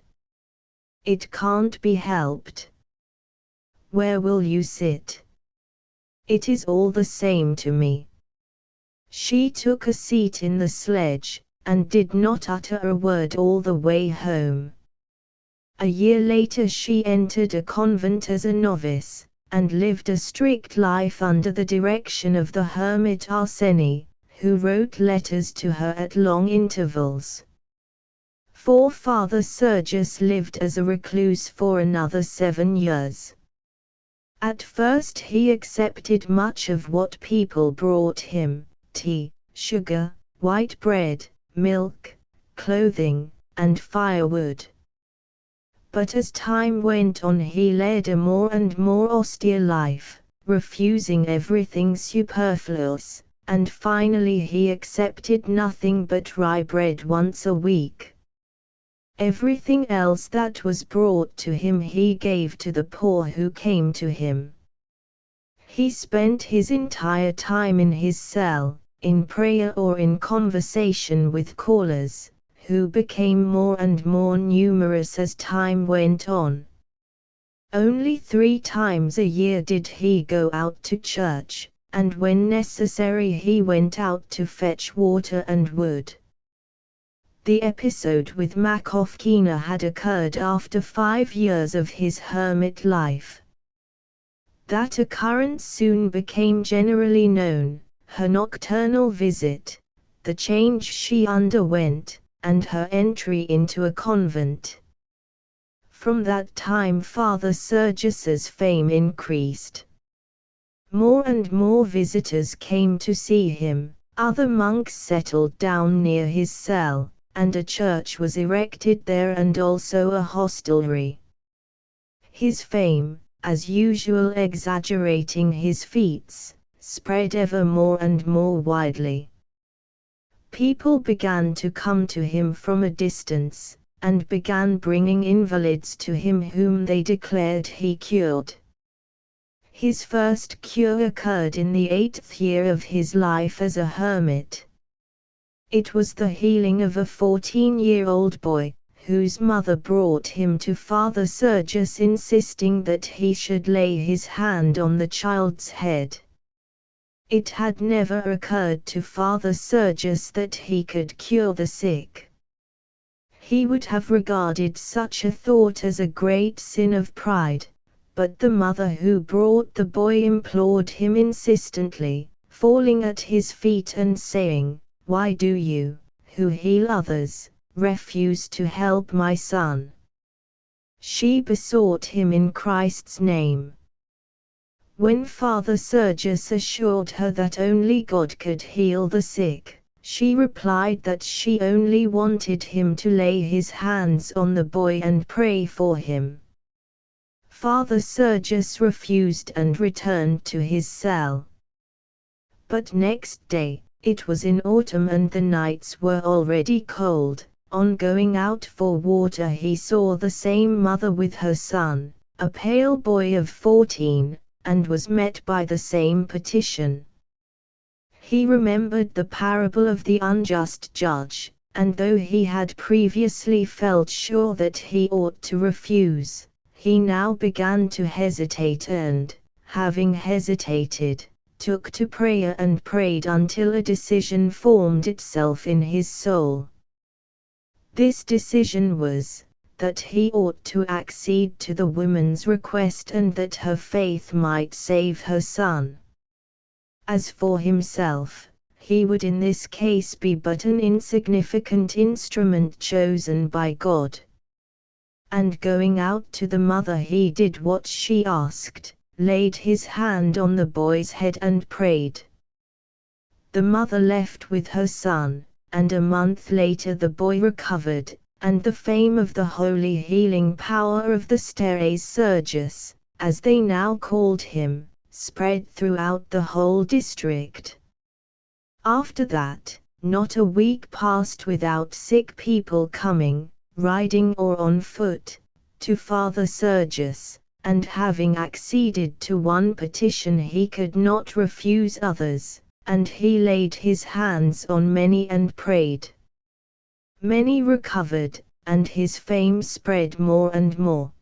It can't be helped. Where will you sit? It is all the same to me." She took a seat in the sledge, and did not utter a word all the way home. A year later she entered a convent as a novice, and lived a strict life under the direction of the hermit Arseny, who wrote letters to her at long intervals. For Father Sergius lived as a recluse for another 7 years. At first he accepted much of what people brought him: tea, sugar, white bread, milk, clothing, and firewood. But as time went on he led a more and more austere life, refusing everything superfluous, and finally he accepted nothing but rye bread once a week. Everything else that was brought to him he gave to the poor who came to him. He spent his entire time in his cell, in prayer or in conversation with callers, who became more and more numerous as time went on. Only 3 times a year did he go out to church, and when necessary he went out to fetch water and wood. The episode with Makovkina had occurred after 5 years of his hermit life. That occurrence soon became generally known: her nocturnal visit, the change she underwent, and her entry into a convent. From that time Father Sergius's fame increased. More and more visitors came to see him, other monks settled down near his cell, and a church was erected there and also a hostelry. His fame, as usual exaggerating his feats, spread ever more and more widely. People began to come to him from a distance, and began bringing invalids to him whom they declared he cured. His first cure occurred in the 8th year of his life as a hermit. It was the healing of a 14-year-old boy, whose mother brought him to Father Sergius insisting that he should lay his hand on the child's head. It had never occurred to Father Sergius that he could cure the sick. He would have regarded such a thought as a great sin of pride, but the mother who brought the boy implored him insistently, falling at his feet and saying, "Why do you, who heal others, refuse to help my son?" She besought him in Christ's name. When Father Sergius assured her that only God could heal the sick, she replied that she only wanted him to lay his hands on the boy and pray for him. Father Sergius refused and returned to his cell. But next day, it was in autumn and the nights were already cold. On going out for water he saw the same mother with her son, a pale boy of 14, and was met by the same petition. He remembered the parable of the unjust judge, and though he had previously felt sure that he ought to refuse, he now began to hesitate and, having hesitated, took to prayer and prayed until a decision formed itself in his soul. This decision was, that he ought to accede to the woman's request and that her faith might save her son. As for himself, he would in this case be but an insignificant instrument chosen by God. And going out to the mother he did what she asked, laid his hand on the boy's head and prayed. The mother left with her son, and a month later the boy recovered, and the fame of the holy healing power of the Sergius, as they now called him, spread throughout the whole district. After that, not a week passed without sick people coming, riding or on foot, to Father Sergius, and having acceded to one petition he could not refuse others, and he laid his hands on many and prayed. Many recovered, and his fame spread more and more.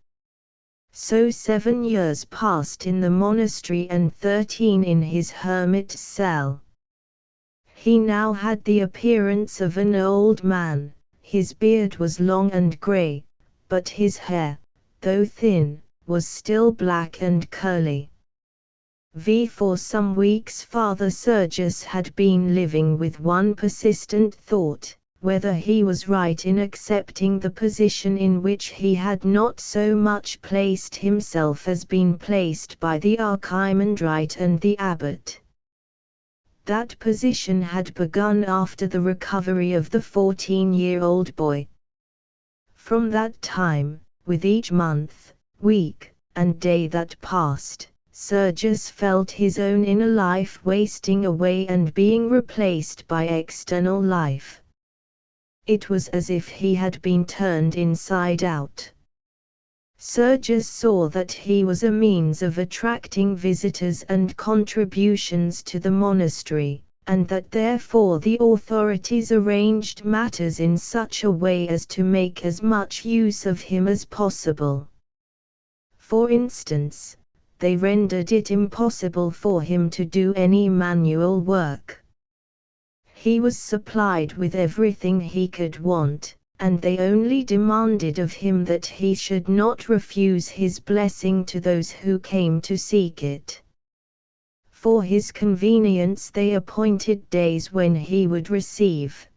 So 7 years passed in the monastery and 13 in his hermit cell. He now had the appearance of an old man, his beard was long and grey, but his hair, though thin, was still black and curly. For some weeks Father Sergius had been living with one persistent thought, whether he was right in accepting the position in which he had not so much placed himself as been placed by the archimandrite and the abbot. That position had begun after the recovery of the 14-year-old boy. From that time, with each month, week, and day that passed, Sergius felt his own inner life wasting away and being replaced by external life. It was as if he had been turned inside out. Sergius saw that he was a means of attracting visitors and contributions to the monastery, and that therefore the authorities arranged matters in such a way as to make as much use of him as possible. For instance, they rendered it impossible for him to do any manual work. He was supplied with everything he could want, and they only demanded of him that he should not refuse his blessing to those who came to seek it. For his convenience they appointed days when he would receive.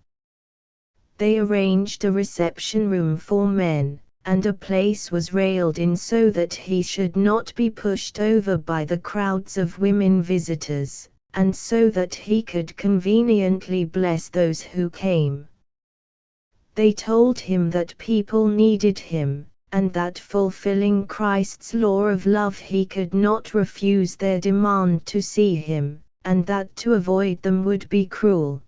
They arranged a reception room for men, and a place was railed in so that he should not be pushed over by the crowds of women visitors, and so that he could conveniently bless those who came. They told him that people needed him, and that fulfilling Christ's law of love he could not refuse their demand to see him, and that to avoid them would be cruel.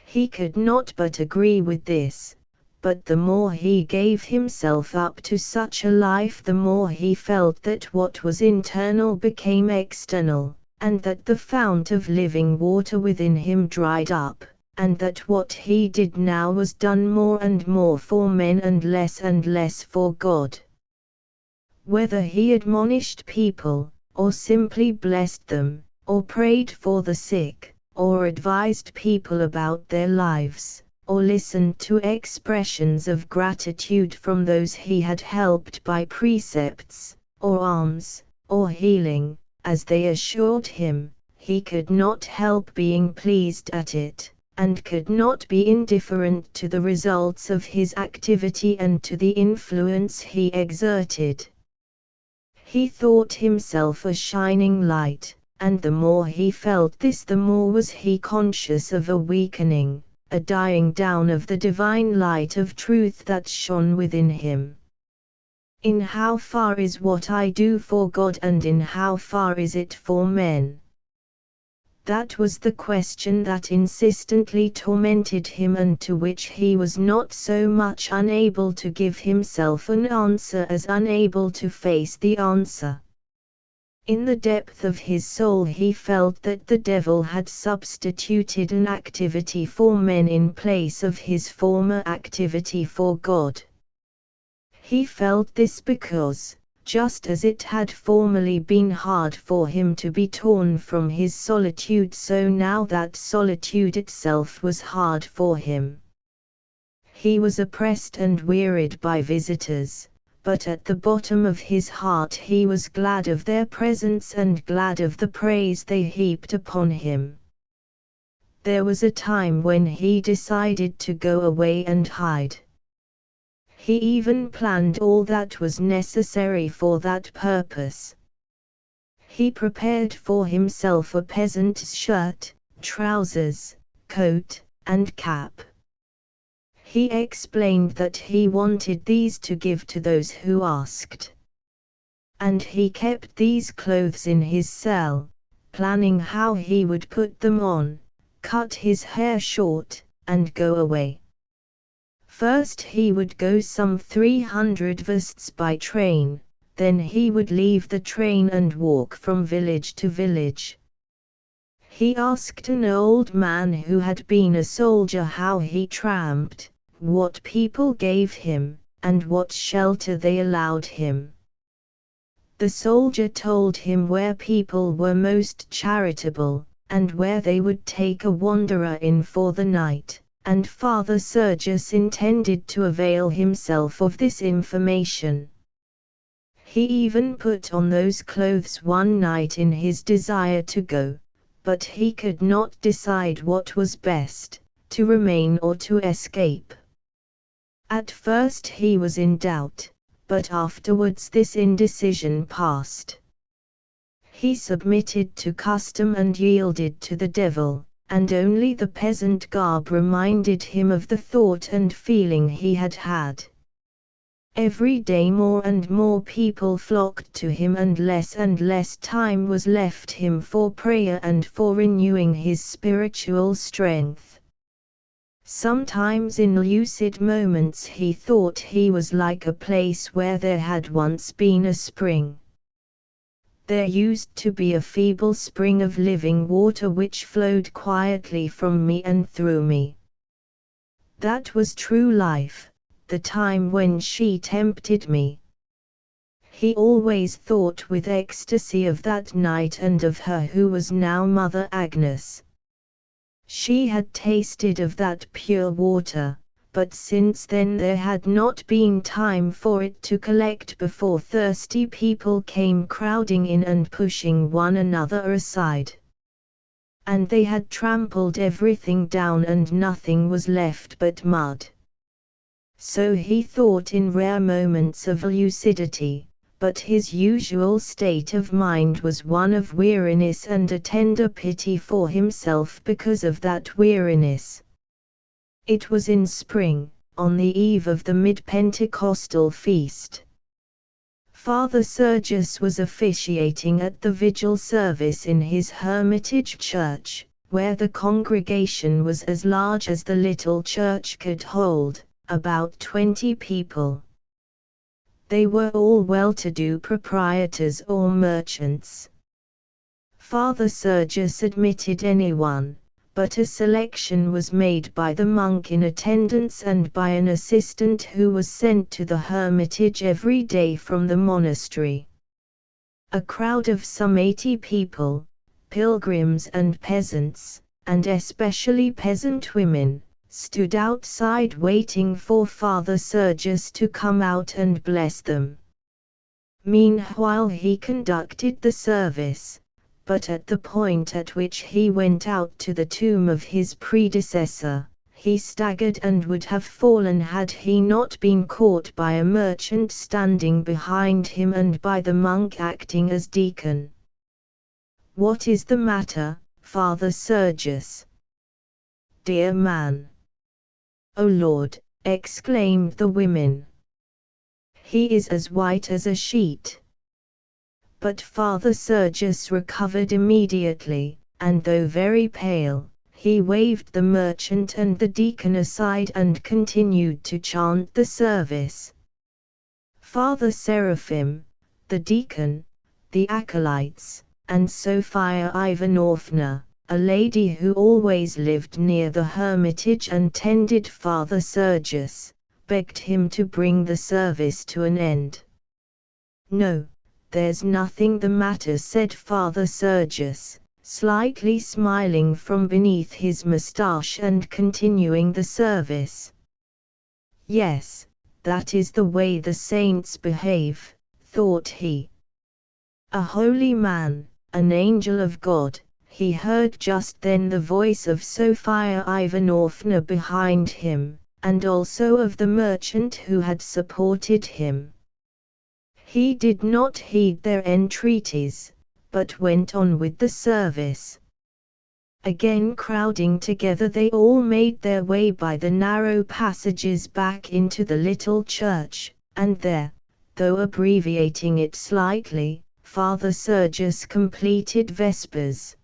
He could not but agree with this, but the more he gave himself up to such a life the more he felt that what was internal became external, and that the fount of living water within him dried up, and that what he did now was done more and more for men and less for God. Whether he admonished people, or simply blessed them, or prayed for the sick, or advised people about their lives, or listened to expressions of gratitude from those he had helped by precepts, or alms, or healing, as they assured him, he could not help being pleased at it, and could not be indifferent to the results of his activity and to the influence he exerted. He thought himself a shining light, and the more he felt this the more was he conscious of a weakening, a dying down of the divine light of truth that shone within him. In how far is what I do for God and in how far is it for men? That was the question that insistently tormented him and to which he was not so much unable to give himself an answer as unable to face the answer. In the depth of his soul he felt that the devil had substituted an activity for men in place of his former activity for God. He felt this because, just as it had formerly been hard for him to be torn from his solitude, so now that solitude itself was hard for him. He was oppressed and wearied by visitors, but at the bottom of his heart he was glad of their presence and glad of the praise they heaped upon him. There was a time when he decided to go away and hide. He even planned all that was necessary for that purpose. He prepared for himself a peasant's shirt, trousers, coat, and cap. He explained that he wanted these to give to those who asked. And he kept these clothes in his cell, planning how he would put them on, cut his hair short, and go away. First he would go some 300 versts by train, then he would leave the train and walk from village to village. He asked an old man who had been a soldier how he tramped, what people gave him, and what shelter they allowed him. The soldier told him where people were most charitable, and where they would take a wanderer in for the night. And Father Sergius intended to avail himself of this information. He even put on those clothes one night in his desire to go, but he could not decide what was best, to remain or to escape. At first he was in doubt, but afterwards this indecision passed. He submitted to custom and yielded to the devil, and only the peasant garb reminded him of the thought and feeling he had had. Every day more and more people flocked to him and less time was left him for prayer and for renewing his spiritual strength. Sometimes in lucid moments he thought he was like a place where there had once been a spring. There used to be a feeble spring of living water which flowed quietly from me and through me. That was true life, the time when she tempted me. He always thought with ecstasy of that night and of her who was now Mother Agnes. She had tasted of that pure water, but since then there had not been time for it to collect before thirsty people came crowding in and pushing one another aside. And they had trampled everything down and nothing was left but mud. So he thought in rare moments of lucidity, but his usual state of mind was one of weariness and a tender pity for himself because of that weariness. It was in spring, on the eve of the mid-Pentecostal feast. Father Sergius was officiating at the vigil service in his hermitage church, where the congregation was as large as the little church could hold, about 20 people. They were all well-to-do proprietors or merchants. Father Sergius admitted anyone, but a selection was made by the monk in attendance and by an assistant who was sent to the hermitage every day from the monastery. A crowd of some 80 people, pilgrims and peasants, and especially peasant women, stood outside waiting for Father Sergius to come out and bless them. Meanwhile he conducted the service, but at the point at which he went out to the tomb of his predecessor, he staggered and would have fallen had he not been caught by a merchant standing behind him and by the monk acting as deacon. "What is the matter, Father Sergius?" "Dear man." "O Lord," exclaimed the women. "He is as white as a sheet." But Father Sergius recovered immediately, and though very pale, he waved the merchant and the deacon aside and continued to chant the service. Father Seraphim, the deacon, the acolytes, and Sophia Ivanovna, a lady who always lived near the hermitage and tended Father Sergius, begged him to bring the service to an end. "No, there's nothing the matter," said Father Sergius, slightly smiling from beneath his moustache and continuing the service. "Yes, that is the way the saints behave," thought he. "A holy man, an angel of God." He heard just then the voice of Sophia Ivanovna behind him, and also of the merchant who had supported him. He did not heed their entreaties, but went on with the service. Again crowding together, they all made their way by the narrow passages back into the little church, and there, though abbreviating it slightly, Father Sergius completed Vespers.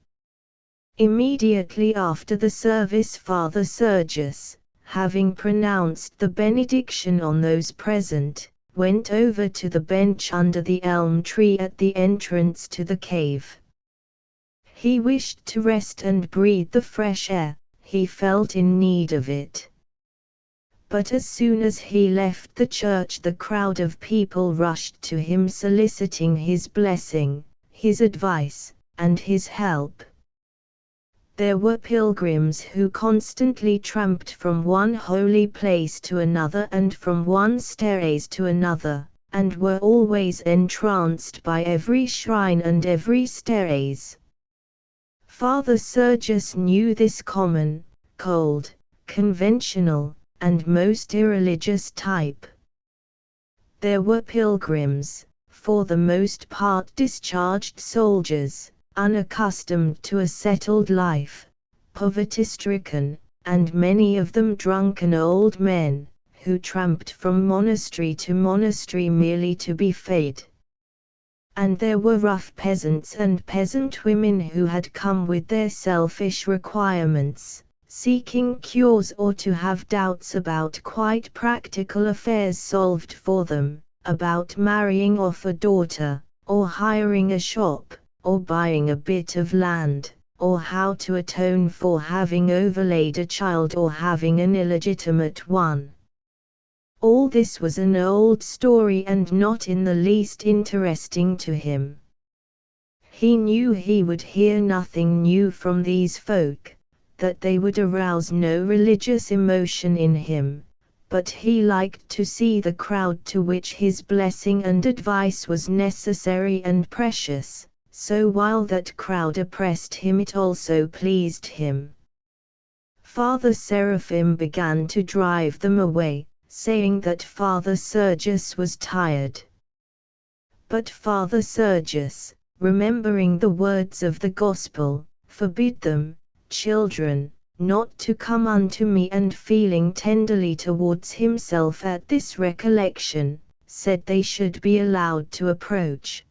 Immediately after the service, Father Sergius, having pronounced the benediction on those present, went over to the bench under the elm tree at the entrance to the cave. He wished to rest and breathe the fresh air, he felt in need of it. But as soon as he left the church, the crowd of people rushed to him soliciting his blessing, his advice, and his help. There were pilgrims who constantly tramped from one holy place to another and from one staircase to another, and were always entranced by every shrine and every staircase. Father Sergius knew this common, cold, conventional, and most irreligious type. There were pilgrims, for the most part discharged soldiers, unaccustomed to a settled life, poverty-stricken, and many of them drunken old men, who tramped from monastery to monastery merely to be fed. And there were rough peasants and peasant women who had come with their selfish requirements, seeking cures or to have doubts about quite practical affairs solved for them, about marrying off a daughter, or hiring a shop, or buying a bit of land, or how to atone for having overlaid a child or having an illegitimate one. All this was an old story and not in the least interesting to him. He knew he would hear nothing new from these folk, that they would arouse no religious emotion in him, but he liked to see the crowd to which his blessing and advice was necessary and precious, so while that crowd oppressed him it also pleased him. Father Seraphim began to drive them away, saying that Father Sergius was tired. But Father Sergius, remembering the words of the Gospel, forbid them, children, not to come unto me, and feeling tenderly towards himself at this recollection, said they should be allowed to approach.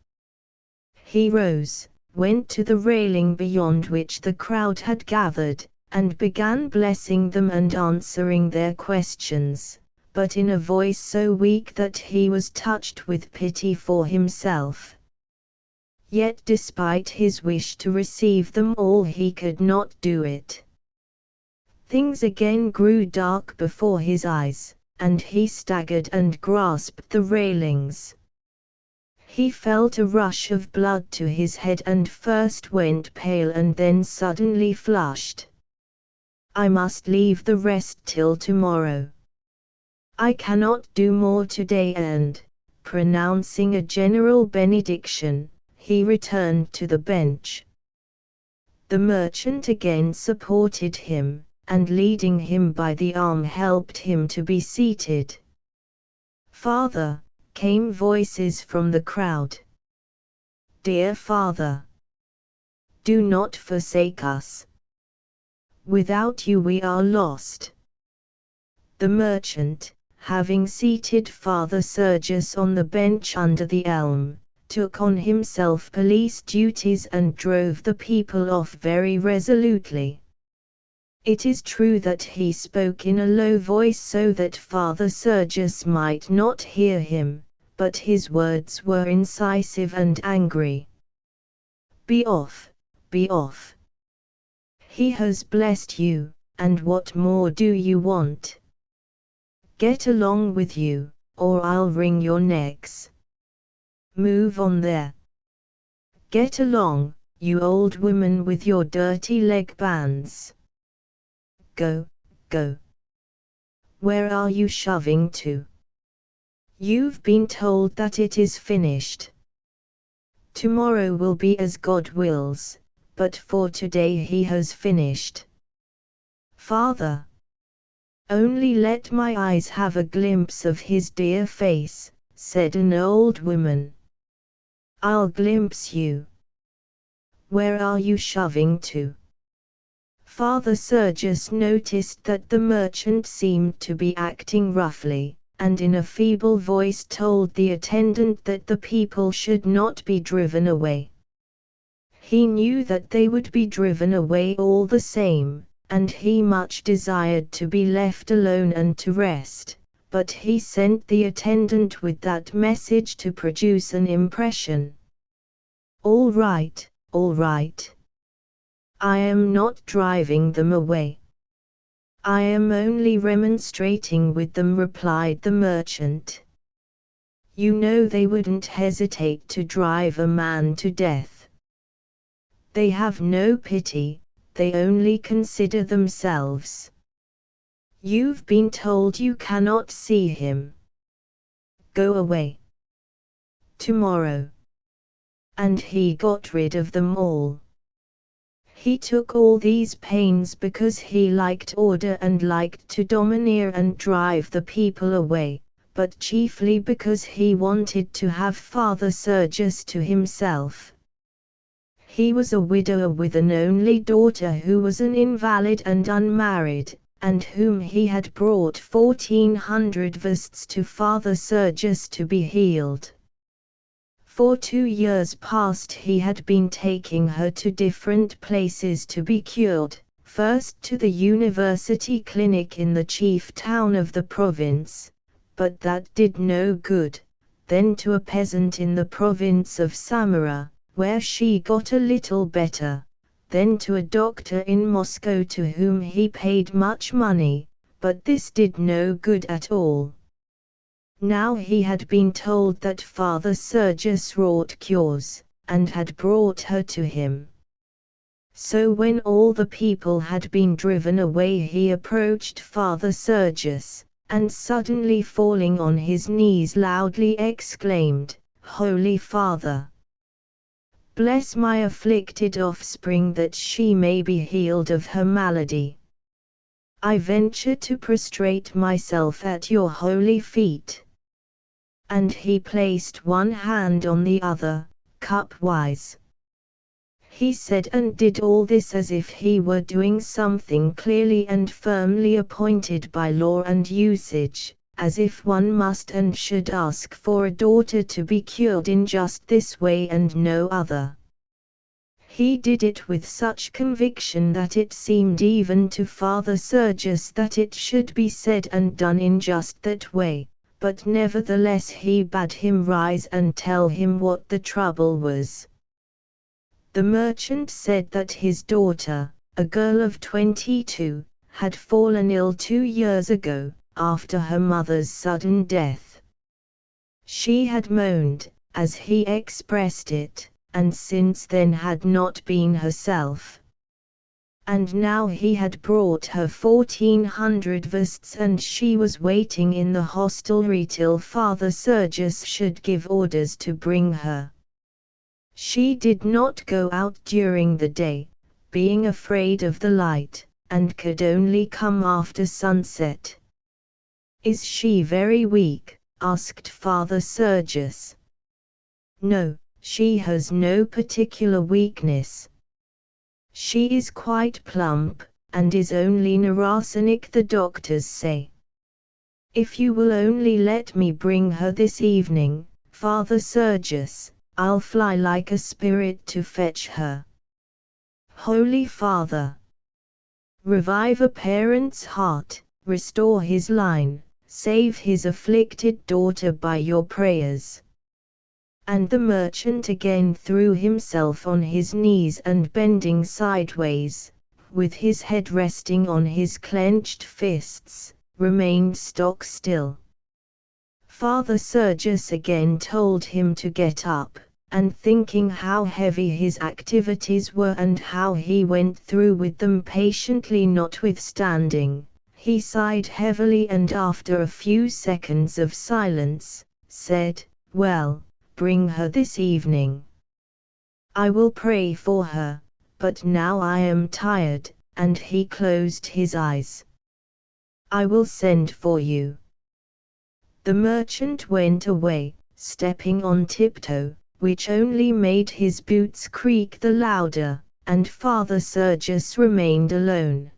He rose, went to the railing beyond which the crowd had gathered, and began blessing them and answering their questions, but in a voice so weak that he was touched with pity for himself. Yet despite his wish to receive them all, he could not do it. Things again grew dark before his eyes, and he staggered and grasped the railings. He felt a rush of blood to his head and first went pale and then suddenly flushed. "I must leave the rest till tomorrow. I cannot do more today," and, pronouncing a general benediction, he returned to the bench. The merchant again supported him, and leading him by the arm helped him to be seated. "Father," came voices from the crowd. "Dear Father, do not forsake us. Without you we are lost." The merchant, having seated Father Sergius on the bench under the elm, took on himself police duties and drove the people off very resolutely. It is true that he spoke in a low voice so that Father Sergius might not hear him, but his words were incisive and angry. "Be off, be off. He has blessed you, and what more do you want? Get along with you, or I'll wring your necks. Move on there. Get along, you old woman with your dirty leg bands. Go, go. Where are you shoving to? You've been told that it is finished. Tomorrow will be as God wills, but for today he has finished. Father, only let my eyes have a glimpse of his dear face," said an old woman. "I'll glimpse you. Where are you shoving to?" Father Sergius noticed that the merchant seemed to be acting roughly, and in a feeble voice told the attendant that the people should not be driven away. He knew that they would be driven away all the same, and he much desired to be left alone and to rest, but he sent the attendant with that message to produce an impression. All right, all right. I am not driving them away. I am only remonstrating with them," replied the merchant. "You know they wouldn't hesitate to drive a man to death. They have no pity, they only consider themselves. You've been told you cannot see him. Go away. Tomorrow." And he got rid of them all. He took all these pains because he liked order and liked to domineer and drive the people away, but chiefly because he wanted to have Father Sergius to himself. He was a widower with an only daughter who was an invalid and unmarried, and whom he had brought 1400 versts to Father Sergius to be healed. For 2 years past he had been taking her to different places to be cured, first to the university clinic in the chief town of the province, but that did no good, then to a peasant in the province of Samara, where she got a little better, then to a doctor in Moscow to whom he paid much money, but this did no good at all. Now he had been told that Father Sergius wrought cures, and had brought her to him. So when all the people had been driven away he approached Father Sergius, and suddenly falling on his knees loudly exclaimed, "Holy Father! Bless my afflicted offspring that she may be healed of her malady. I venture to prostrate myself at your holy feet." And he placed one hand on the other, cup-wise. He said and did all this as if he were doing something clearly and firmly appointed by law and usage, as if one must and should ask for a daughter to be cured in just this way and no other. He did it with such conviction that it seemed even to Father Sergius that it should be said and done in just that way, but nevertheless he bade him rise and tell him what the trouble was. The merchant said that his daughter, a girl of 22, had fallen ill 2 years ago, after her mother's sudden death. She had moaned, as he expressed it, and since then had not been herself. And now he had brought her 1400 versts and she was waiting in the hostelry till Father Sergius should give orders to bring her. She did not go out during the day, being afraid of the light, and could only come after sunset. "Is she very weak?" asked Father Sergius. "No, she has no particular weakness. She is quite plump, and is only neurasthenic, the doctors say. If you will only let me bring her this evening, Father Sergius, I'll fly like a spirit to fetch her. Holy Father, revive a parent's heart, restore his line, save his afflicted daughter by your prayers. And the merchant again threw himself on his knees and bending sideways, with his head resting on his clenched fists, remained stock still. Father Sergius again told him to get up, and thinking how heavy his activities were and how he went through with them patiently notwithstanding, he sighed heavily and after a few seconds of silence, said, "Well, bring her this evening. I will pray for her, but now I am tired," and he closed his eyes. "I will send for you." The merchant went away, stepping on tiptoe, which only made his boots creak the louder, and Father Sergius remained alone.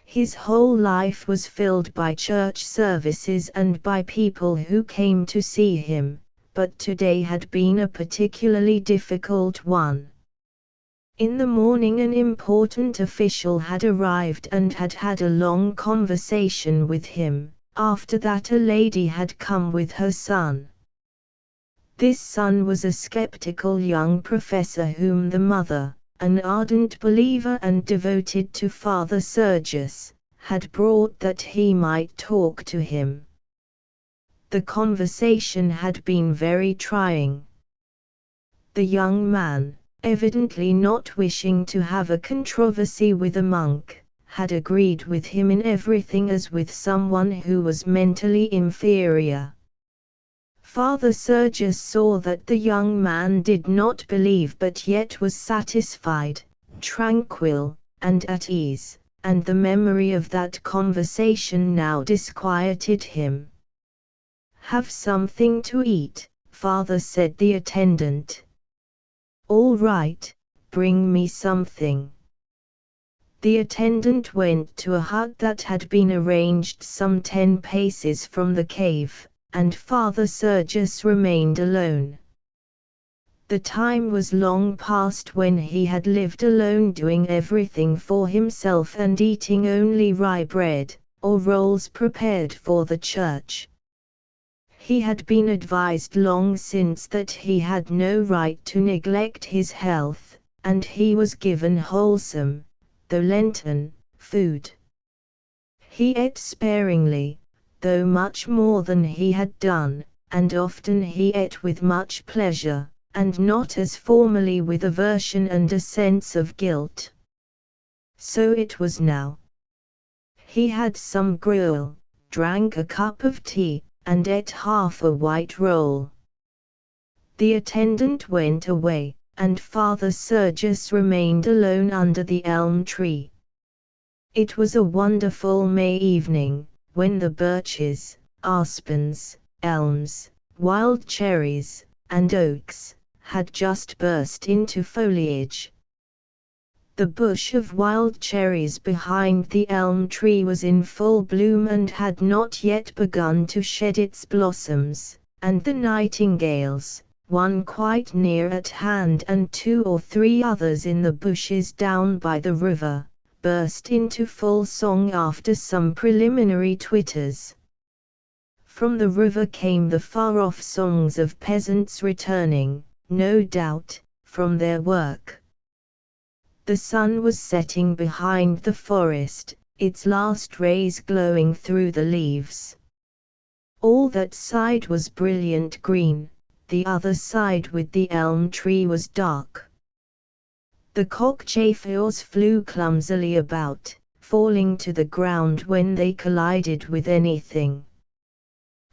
His whole life was filled by church services and by people who came to see him, but today had been a particularly difficult one. In the morning an important official had arrived and had had a long conversation with him. After that a lady had come with her son. This son was a skeptical young professor whom the mother, an ardent believer and devoted to Father Sergius, had brought that he might talk to him. The conversation had been very trying. The young man, evidently not wishing to have a controversy with a monk, had agreed with him in everything as with someone who was mentally inferior. Father Sergius saw that the young man did not believe but yet was satisfied, tranquil, and at ease, and the memory of that conversation now disquieted him. "Have something to eat, Father," said the attendant. "All right, bring me something." The attendant went to a hut that had been arranged some 10 paces from the cave, and Father Sergius remained alone. The time was long past when he had lived alone doing everything for himself and eating only rye bread, or rolls prepared for the church. He had been advised long since that he had no right to neglect his health, and he was given wholesome, though Lenten, food. He ate sparingly, though much more than he had done, and often he ate with much pleasure, and not as formerly with aversion and a sense of guilt. So it was now. He had some gruel, drank a cup of tea, and ate half a white roll. The attendant went away, and Father Sergius remained alone under the elm tree. It was a wonderful May evening, when the birches, aspens, elms, wild cherries, and oaks had just burst into foliage. The bush of wild cherries behind the elm tree was in full bloom and had not yet begun to shed its blossoms, and the nightingales, one quite near at hand and 2 or 3 others in the bushes down by the river, burst into full song after some preliminary twitters. From the river came the far-off songs of peasants returning, no doubt, from their work. The sun was setting behind the forest, its last rays glowing through the leaves. All that side was brilliant green, the other side with the elm tree was dark. The cockchafers flew clumsily about, falling to the ground when they collided with anything.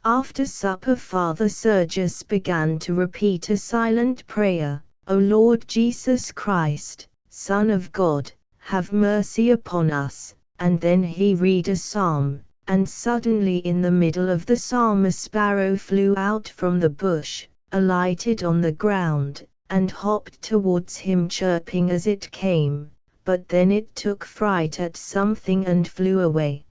After supper Father Sergius began to repeat a silent prayer, "O Lord Jesus Christ, Son of God, have mercy upon us," and then he read a psalm, and suddenly in the middle of the psalm a sparrow flew out from the bush, alighted on the ground, and hopped towards him chirping as it came, but then it took fright at something and flew away.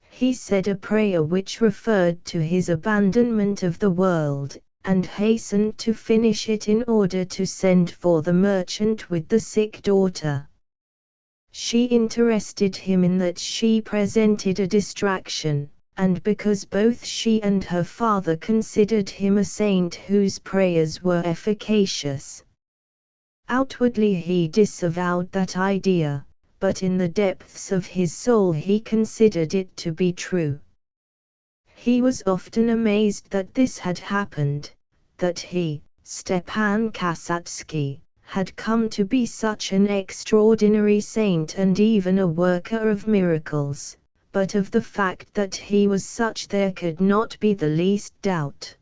He said a prayer which referred to his abandonment of the world, and hastened to finish it in order to send for the merchant with the sick daughter. She interested him in that she presented a distraction, and because both she and her father considered him a saint whose prayers were efficacious. Outwardly he disavowed that idea, but in the depths of his soul he considered it to be true. He was often amazed that this had happened, that he, Stepan Kasatsky, had come to be such an extraordinary saint and even a worker of miracles, but of the fact that he was such there could not be the least doubt.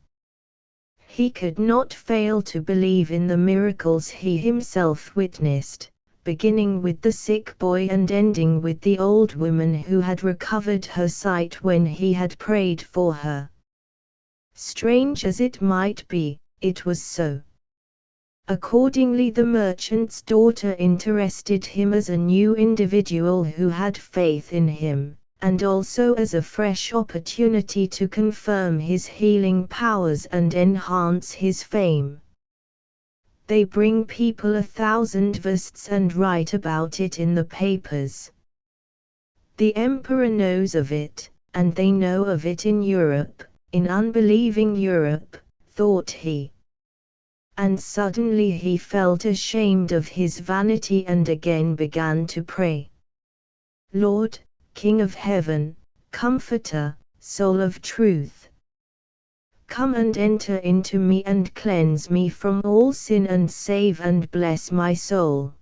He could not fail to believe in the miracles he himself witnessed, beginning with the sick boy and ending with the old woman who had recovered her sight when he had prayed for her. Strange as it might be, it was so. Accordingly, the merchant's daughter interested him as a new individual who had faith in him, and also as a fresh opportunity to confirm his healing powers and enhance his fame. They bring people 1,000 versts and write about it in the papers. The emperor knows of it, and they know of it in Europe, in unbelieving Europe, thought he. And suddenly he felt ashamed of his vanity and again began to pray. Lord, King of Heaven, Comforter, Soul of Truth, come and enter into me and cleanse me from all sin and save and bless my soul.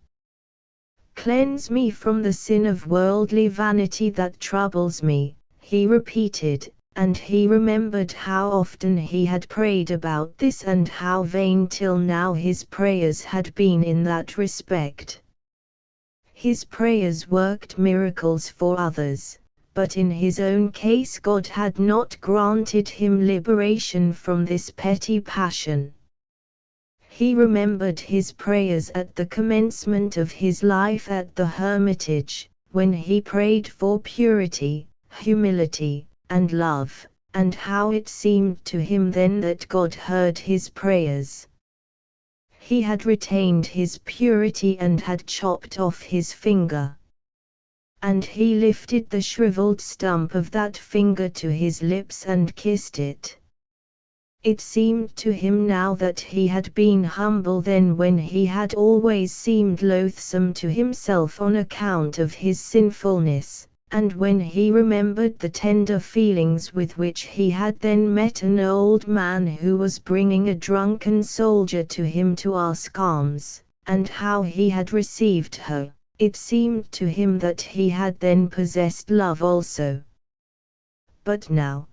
Cleanse me from the sin of worldly vanity that troubles me, he repeated, and he remembered how often he had prayed about this and how vain till now his prayers had been in that respect. His prayers worked miracles for others, but in his own case God had not granted him liberation from this petty passion. He remembered his prayers at the commencement of his life at the hermitage, when he prayed for purity, humility, and love, and how it seemed to him then that God heard his prayers. He had retained his purity and had chopped off his finger. And he lifted the shriveled stump of that finger to his lips and kissed it. It seemed to him now that he had been humble then when he had always seemed loathsome to himself on account of his sinfulness, and when he remembered the tender feelings with which he had then met an old man who was bringing a drunken soldier to him to ask alms, and how he had received her, it seemed to him that he had then possessed love also. But now,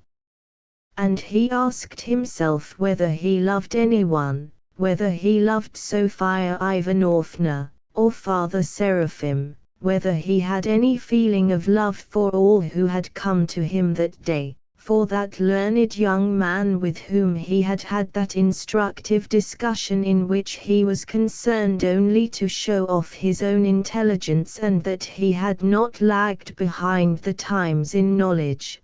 and he asked himself whether he loved anyone, whether he loved Sophia Ivanovna, or Father Seraphim, whether he had any feeling of love for all who had come to him that day, for that learned young man with whom he had had that instructive discussion in which he was concerned only to show off his own intelligence and that he had not lagged behind the times in knowledge.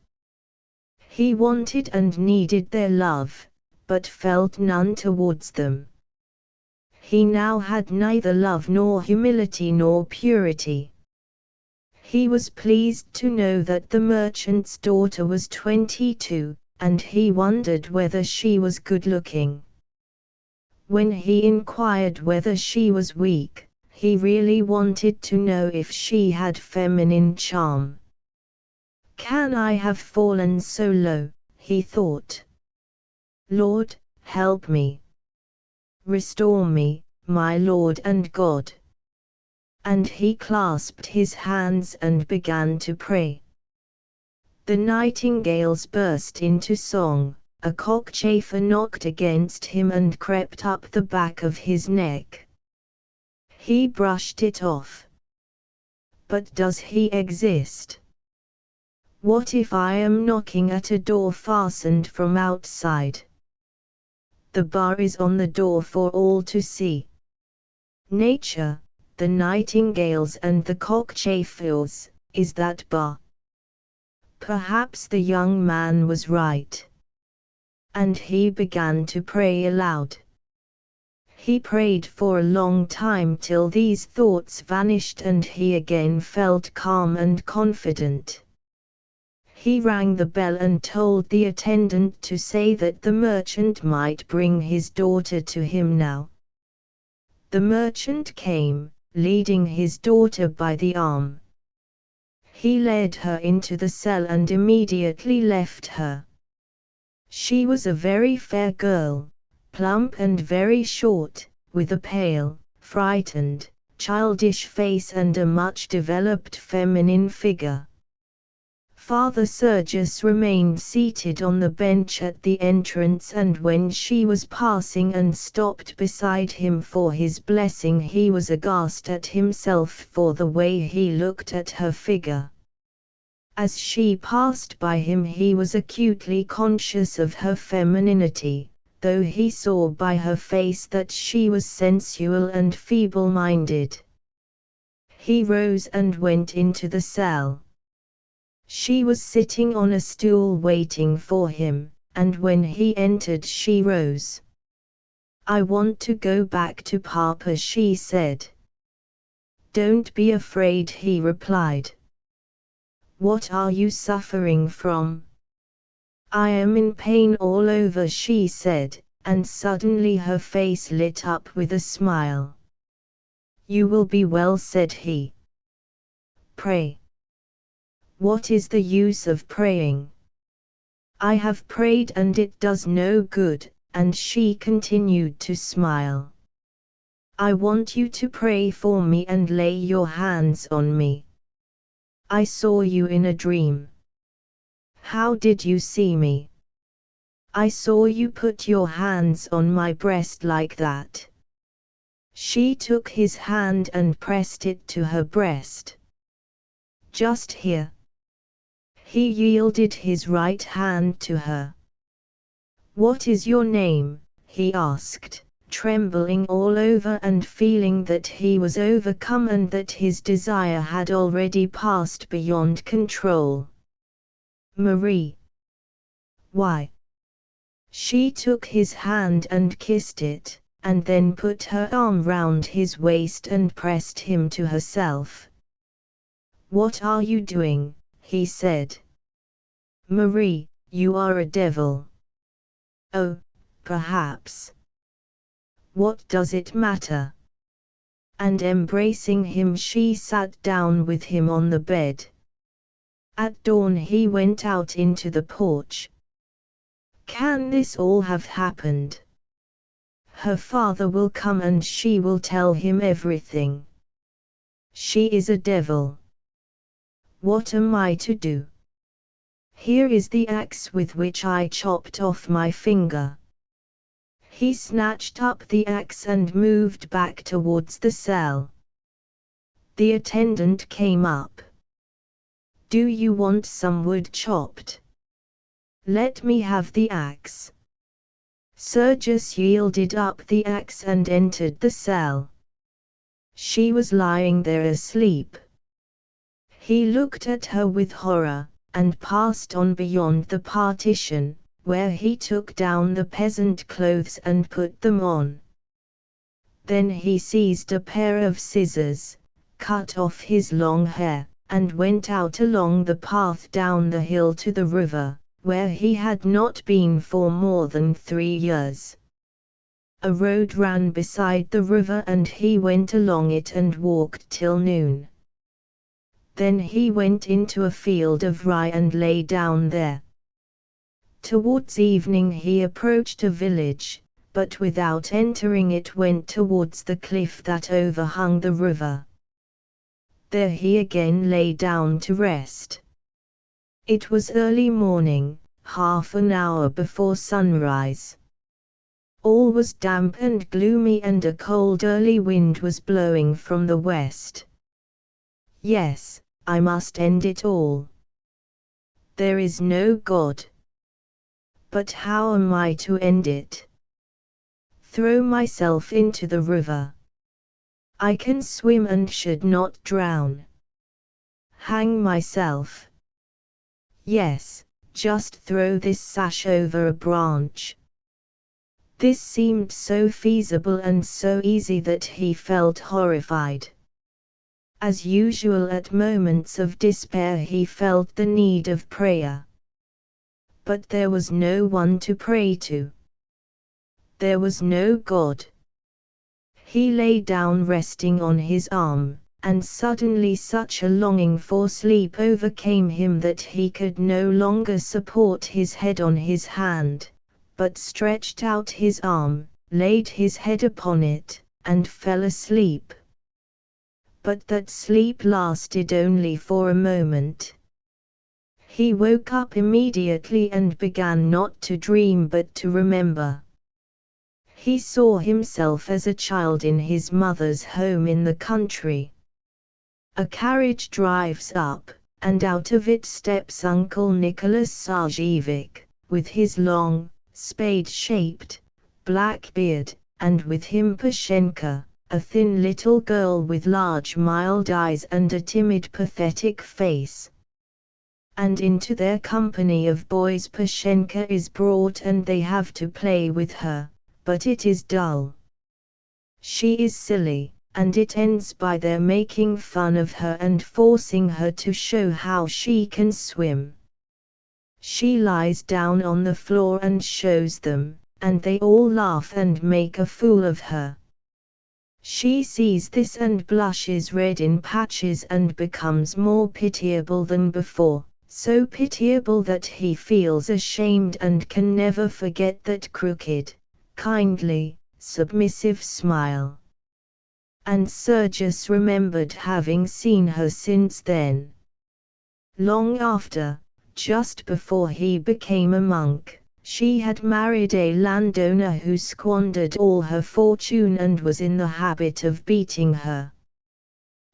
He wanted and needed their love, but felt none towards them. He now had neither love nor humility nor purity. He was pleased to know that the merchant's daughter was 22, and he wondered whether she was good-looking. When he inquired whether she was weak, he really wanted to know if she had feminine charm. Can I have fallen so low, he thought. Lord, help me. Restore me, my Lord and God. And he clasped his hands and began to pray. The nightingales burst into song, a cockchafer knocked against him and crept up the back of his neck. He brushed it off. But does he exist? What if I am knocking at a door fastened from outside? The bar is on the door for all to see. Nature, the nightingales and the cockchafers, is that bar. Perhaps the young man was right. and he began to pray aloud. He prayed for a long time till these thoughts vanished and he again felt calm and confident. He rang the bell and told the attendant to say that the merchant might bring his daughter to him now. The merchant came, leading his daughter by the arm. He led her into the cell and immediately left her. She was a very fair girl, plump and very short, with a pale, frightened, childish face and a much developed feminine figure. Father Sergius remained seated on the bench at the entrance, and when she was passing and stopped beside him for his blessing, he was aghast at himself for the way he looked at her figure. As she passed by him he was acutely conscious of her femininity, though he saw by her face that she was sensual and feeble-minded. He rose and went into the cell. She was sitting on a stool waiting for him, and when he entered she rose. "I want to go back to Papa," she said. "Don't be afraid," he replied. "What are you suffering from?" "I am in pain all over," she said, and suddenly her face lit up with a smile. "You will be well," said he. "Pray." "What is the use of praying?" "I have prayed and it does no good," and she continued to smile. "I want you to pray for me and lay your hands on me. I saw you in a dream." "How did you see me?" "I saw you put your hands on my breast like that." She took his hand and pressed it to her breast. "Just here." He yielded his right hand to her. "What is your name?" he asked, trembling all over and feeling that he was overcome and that his desire had already passed beyond control. "Marie." "Why?" She took his hand and kissed it, and then put her arm round his waist and pressed him to herself. "What are you doing?" he said. "Marie, you are a devil." "Oh, perhaps. What does it matter?" And embracing him she sat down with him on the bed. At dawn he went out into the porch. Can this all have happened? Her father will come and she will tell him everything. She is a devil. What am I to do? Here is the axe with which I chopped off my finger. He snatched up the axe and moved back towards the cell. The attendant came up. "Do you want some wood chopped?" "Let me have the axe." Sergius yielded up the axe and entered the cell. She was lying there asleep. He looked at her with horror, and passed on beyond the partition, where he took down the peasant clothes and put them on. Then he seized a pair of scissors, cut off his long hair, and went out along the path down the hill to the river, where he had not been for more than 3 years. A road ran beside the river and he went along it and walked till noon. Then he went into a field of rye and lay down there. Towards evening he approached a village, but without entering it went towards the cliff that overhung the river. There he again lay down to rest. It was early morning, half an hour before sunrise. All was damp and gloomy and a cold early wind was blowing from the west. Yes, I must end it all. There is no God. But how am I to end it? Throw myself into the river. I can swim and should not drown. Hang myself. Yes, Just throw this sash over a branch. This seemed so feasible and so easy that he felt horrified. As usual at moments of despair he felt the need of prayer. But there was no one to pray to. There was no God. He lay down resting on his arm, and suddenly such a longing for sleep overcame him that he could no longer support his head on his hand, but stretched out his arm, laid his head upon it, and fell asleep. But that sleep lasted only for a moment. He woke up immediately and began not to dream but to remember. He saw himself as a child in his mother's home in the country. A carriage drives up, and out of it steps Uncle Nicholas Sergius, with his long, spade-shaped, black beard, and with him Pashenka, a thin little girl with large mild eyes and a timid pathetic face. And into their company of boys Pashenka is brought and they have to play with her, but it is dull. She is silly, and it ends by their making fun of her and forcing her to show how she can swim. She lies down on the floor and shows them, and they all laugh and make a fool of her. She sees this and blushes red in patches and becomes more pitiable than before, so pitiable that he feels ashamed and can never forget that crooked, kindly, submissive smile. And Sergius remembered having seen her since then. Long after, just before he became a monk, she had married a landowner who squandered all her fortune and was in the habit of beating her.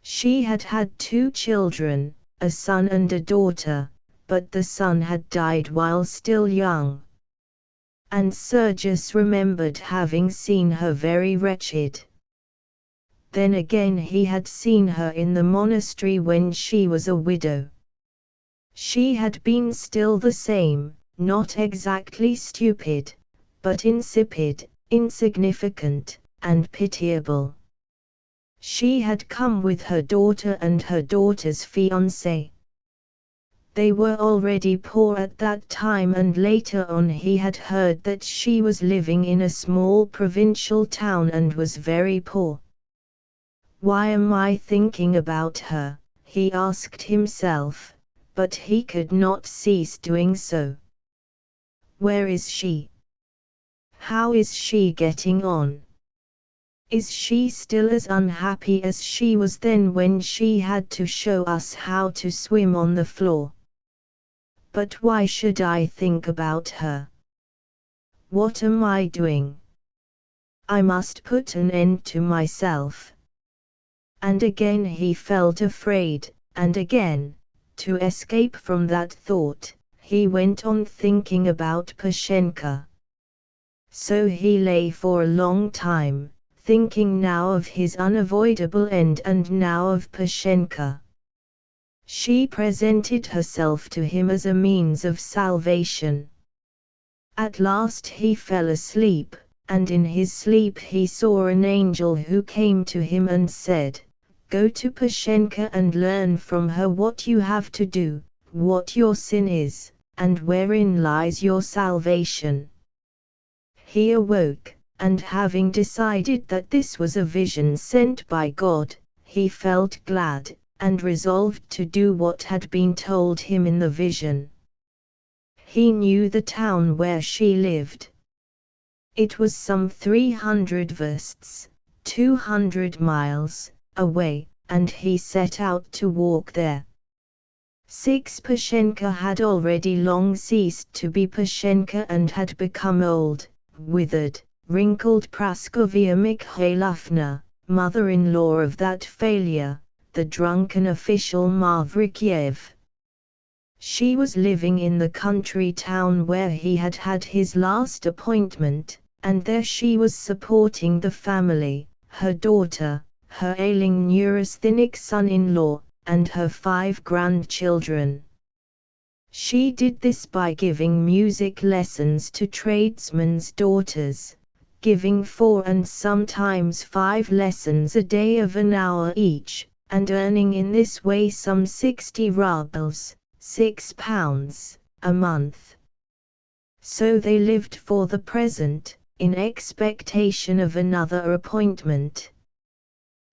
She had had 2 children, a son and a daughter, but the son had died while still young. And Sergius remembered having seen her very wretched. Then again he had seen her in the monastery when she was a widow. She had been still the same, not exactly stupid, but insipid, insignificant, and pitiable. She had come with her daughter and her daughter's fiancé. They were already poor at that time, and later on he had heard that she was living in a small provincial town and was very poor. Why am I thinking about her? He asked himself, but he could not cease doing so. Where is she? How is she getting on? Is she still as unhappy as she was then when she had to show us how to swim on the floor? But why should I think about her? What am I doing? I must put an end to myself. And again he felt afraid, and again, to escape from that thought, he went on thinking about Pashenka. So he lay for a long time, thinking now of his unavoidable end and now of Pashenka. She presented herself to him as a means of salvation. At last he fell asleep, and in his sleep he saw an angel who came to him and said, "Go to Pashenka and learn from her what you have to do, what your sin is, and wherein lies your salvation." He awoke, and having decided that this was a vision sent by God, he felt glad, and resolved to do what had been told him in the vision. He knew the town where she lived. It was some 300 versts, 200 miles, away, and he set out to walk there. Pashenka had already long ceased to be Pashenka and had become old, withered, wrinkled Praskovia Mikhailovna, mother-in-law of that failure, the drunken official Mavrikyev. She was living in the country town where he had had his last appointment, and there she was supporting the family, her daughter, her ailing neurasthenic son-in-law, and her 5 grandchildren. She did this by giving music lessons to tradesmen's daughters, giving 4 and sometimes 5 lessons a day of an hour each, and earning in this way some 60 rubles, £6, a month. So they lived for the present, in expectation of another appointment.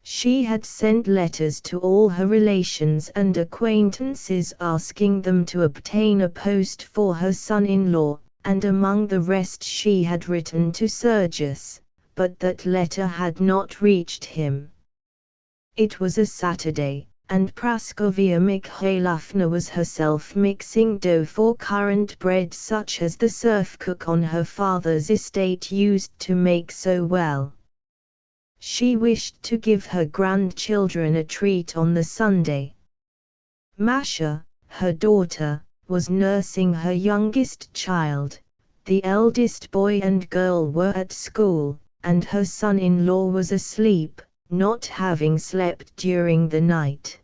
She had sent letters to all her relations and acquaintances asking them to obtain a post for her son-in-law, and among the rest she had written to Sergius, but that letter had not reached him. It was a Saturday, and Praskovia Mikhailovna was herself mixing dough for currant bread such as the serf cook on her father's estate used to make so well. She wished to give her grandchildren a treat on the Sunday. Masha, her daughter, was nursing her youngest child, the eldest boy and girl were at school, and her son-in-law was asleep, not having slept during the night.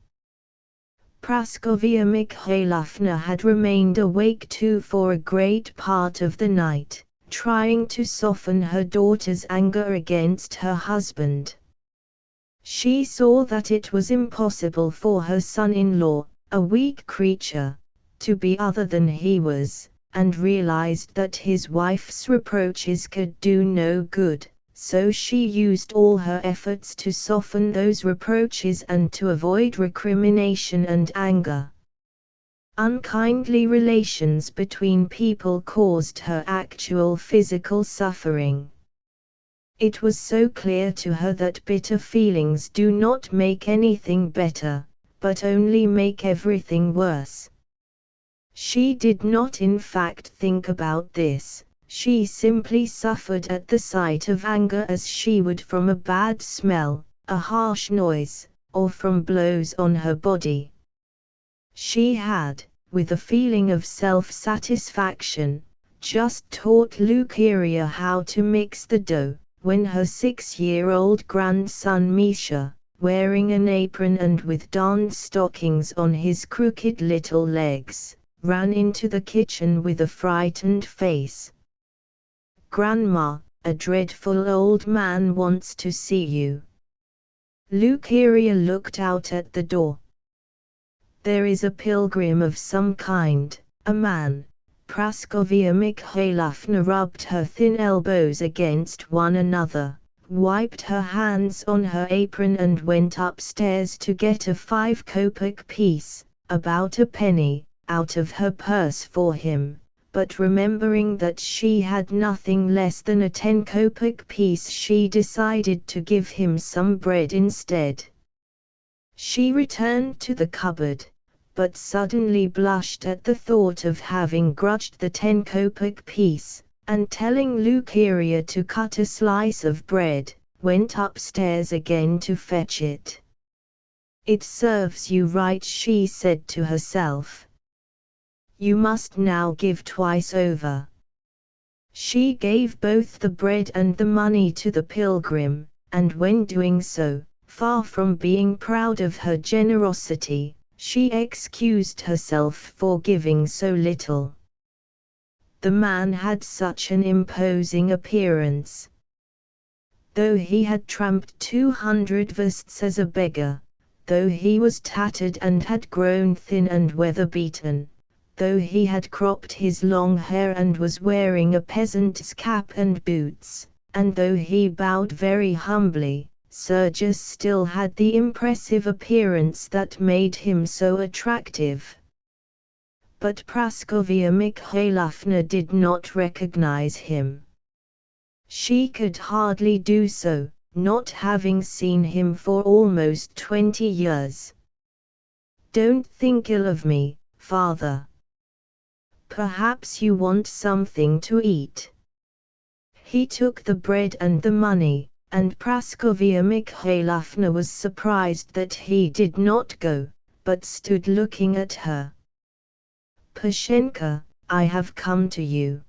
Praskovia Mikhailovna had remained awake too for a great part of the night, trying to soften her daughter's anger against her husband. She saw that it was impossible for her son-in-law, a weak creature, to be other than he was, and realized that his wife's reproaches could do no good, so she used all her efforts to soften those reproaches and to avoid recrimination and anger. Unkindly relations between people caused her actual physical suffering. It was so clear to her that bitter feelings do not make anything better, but only make everything worse. She did not in fact think about this, she simply suffered at the sight of anger as she would from a bad smell, a harsh noise, or from blows on her body. She had, with a feeling of self-satisfaction, just taught Lucaria how to mix the dough, when her 6-year-old grandson Misha, wearing an apron and with darned stockings on his crooked little legs, ran into the kitchen with a frightened face. "Grandma, a dreadful old man wants to see you." Lucaria looked out at the door. "There is a pilgrim of some kind, a man." Praskovia Mikhailovna rubbed her thin elbows against one another, wiped her hands on her apron and went upstairs to get a 5-kopeck piece, about a penny, out of her purse for him, but remembering that she had nothing less than a 10-kopeck piece she decided to give him some bread instead. She returned to the cupboard, but suddenly blushed at the thought of having grudged the 10-kopeck piece, and telling Lucaria to cut a slice of bread, went upstairs again to fetch it. "It serves you right," she said to herself. "You must now give twice over." She gave both the bread and the money to the pilgrim, and when doing so, far from being proud of her generosity, she excused herself for giving so little. The man had such an imposing appearance. Though he had tramped 200 versts as a beggar, though he was tattered and had grown thin and weather-beaten, though he had cropped his long hair and was wearing a peasant's cap and boots, and though he bowed very humbly, Sergius still had the impressive appearance that made him so attractive. But Praskovia Mikhailovna did not recognize him. She could hardly do so, not having seen him for almost 20 years. "Don't think ill of me, father. Perhaps you want something to eat." He took the bread and the money, and Praskovia Mikhailovna was surprised that he did not go, but stood looking at her. "Pashenka, I have come to you.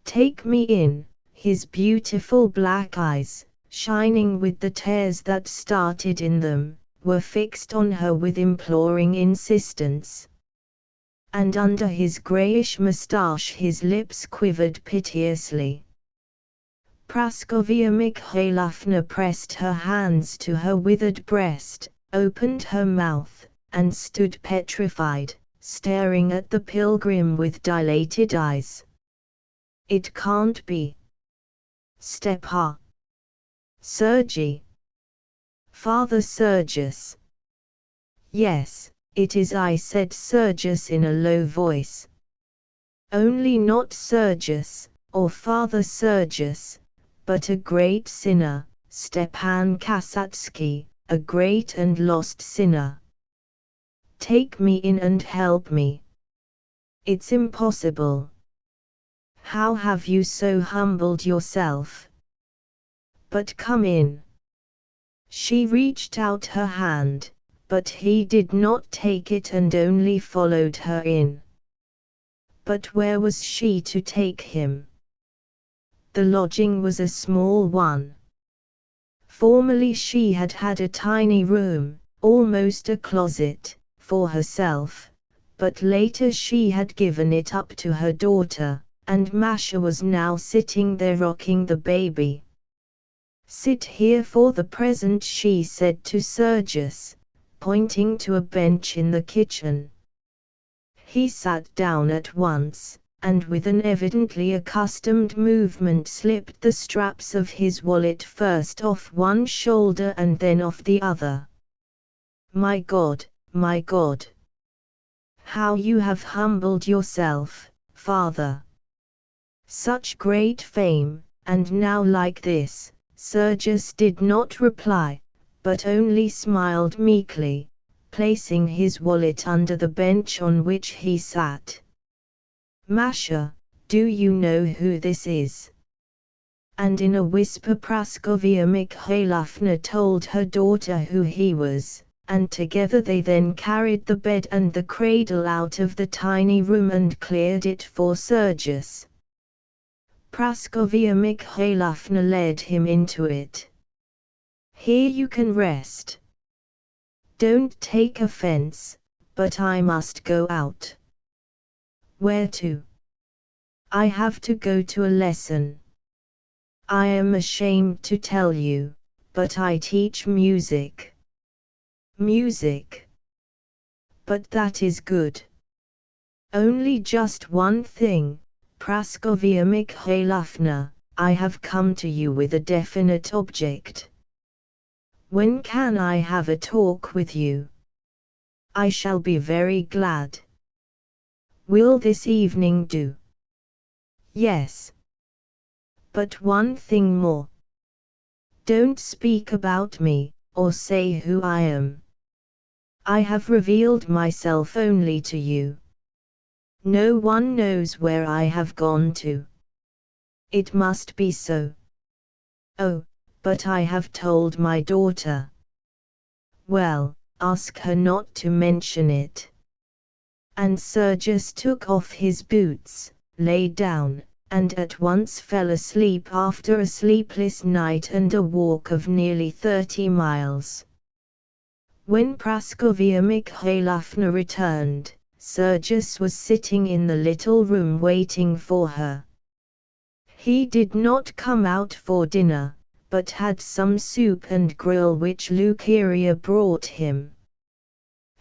Take me in." His beautiful black eyes, shining with the tears that started in them, were fixed on her with imploring insistence. and under his greyish moustache his lips quivered piteously. Praskovia Mikhailovna pressed her hands to her withered breast, opened her mouth, and stood petrified, staring at the pilgrim with dilated eyes. "It can't be. Stepa. Sergi. Father Sergius." "Yes, it is I," said Sergius in a low voice. "Only not Sergius, or Father Sergius, but a great sinner, Stepan Kasatsky, a great and lost sinner. Take me in and help me." "It's impossible. How have you so humbled yourself? But come in." She reached out her hand, but he did not take it and only followed her in. But where was she to take him? The lodging was a small one. Formerly she had had a tiny room, almost a closet, for herself, but later she had given it up to her daughter, and Masha was now sitting there rocking the baby. "Sit here for the present," she said to Sergius, pointing to a bench in the kitchen. He sat down at once, and with an evidently accustomed movement slipped the straps of his wallet first off one shoulder and then off the other. My God, how you have humbled yourself, father! Such great fame, and now like this." Sergius did not reply, but only smiled meekly, placing his wallet under the bench on which he sat. "Masha, do you know who this is?" And in a whisper Praskovia Mikhailovna told her daughter who he was, and together they then carried the bed and the cradle out of the tiny room and cleared it for Sergius. Praskovia Mikhailovna led him into it. "Here you can rest. Don't take offense, but I must go out." "Where to?" "I have to go to a lesson. I am ashamed to tell you, but I teach music." "Music? But that is good." "Only just one thing, Praskovia Mikhailovna, I have come to you with a definite object." "When can I have a talk with you?" "I shall be very glad." "Will this evening do?" "Yes. But one thing more. Don't speak about me, or say who I am. I have revealed myself only to you. No one knows where I have gone to." "It must be so." "Oh, but I have told my daughter." "Well, ask her not to mention it." And Sergius took off his boots, lay down, and at once fell asleep after a sleepless night and a walk of nearly 30 miles. When Praskovia Mikhailovna returned, Sergius was sitting in the little room waiting for her. He did not come out for dinner, but had some soup and grill which Lukeria brought him.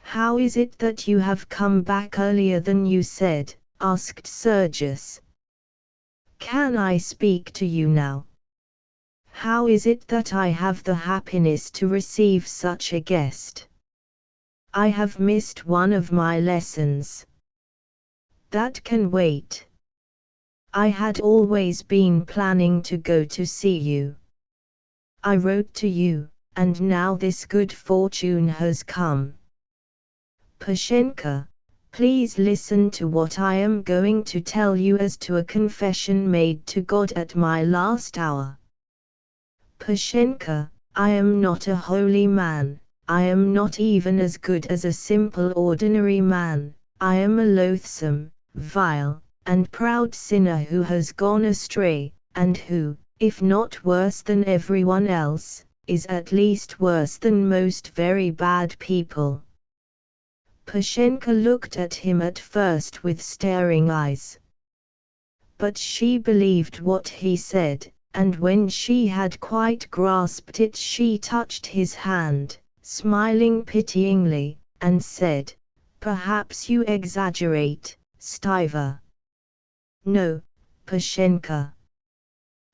"How is it that you have come back earlier than you said?" asked Sergius. "Can I speak to you now? How is it that I have the happiness to receive such a guest? I have missed one of my lessons." "That can wait. I had always been planning to go to see you. I wrote to you, and now this good fortune has come. Pashenka, please listen to what I am going to tell you as to a confession made to God at my last hour. Pashenka, I am not a holy man, I am not even as good as a simple ordinary man, I am a loathsome, vile, and proud sinner who has gone astray, and who, if not worse than everyone else, is at least worse than most very bad people. Pashenka looked at him at first with staring eyes. But she believed what he said, and when she had quite grasped it she touched his hand, smiling pityingly, and said, "Perhaps you exaggerate, Stiver." "No, Pashenka.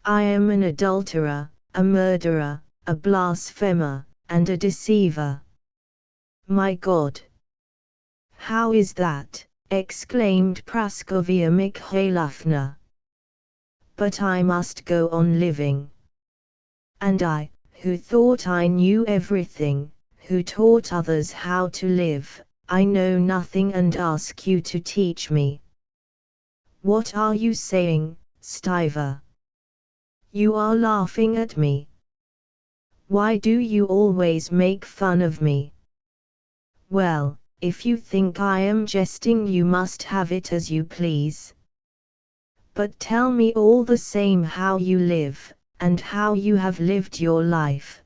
I am an adulterer, a murderer, a blasphemer, and a deceiver." "My God! How is that?" exclaimed Praskovia Mikhailovna. "But I must go on living. And I, who thought I knew everything, who taught others how to live, I know nothing and ask you to teach me." "What are you saying, Stiver? You are laughing at me. Why do you always make fun of me?" "Well, if you think I am jesting you must have it as you please. But tell me all the same how you live, and how you have lived your life."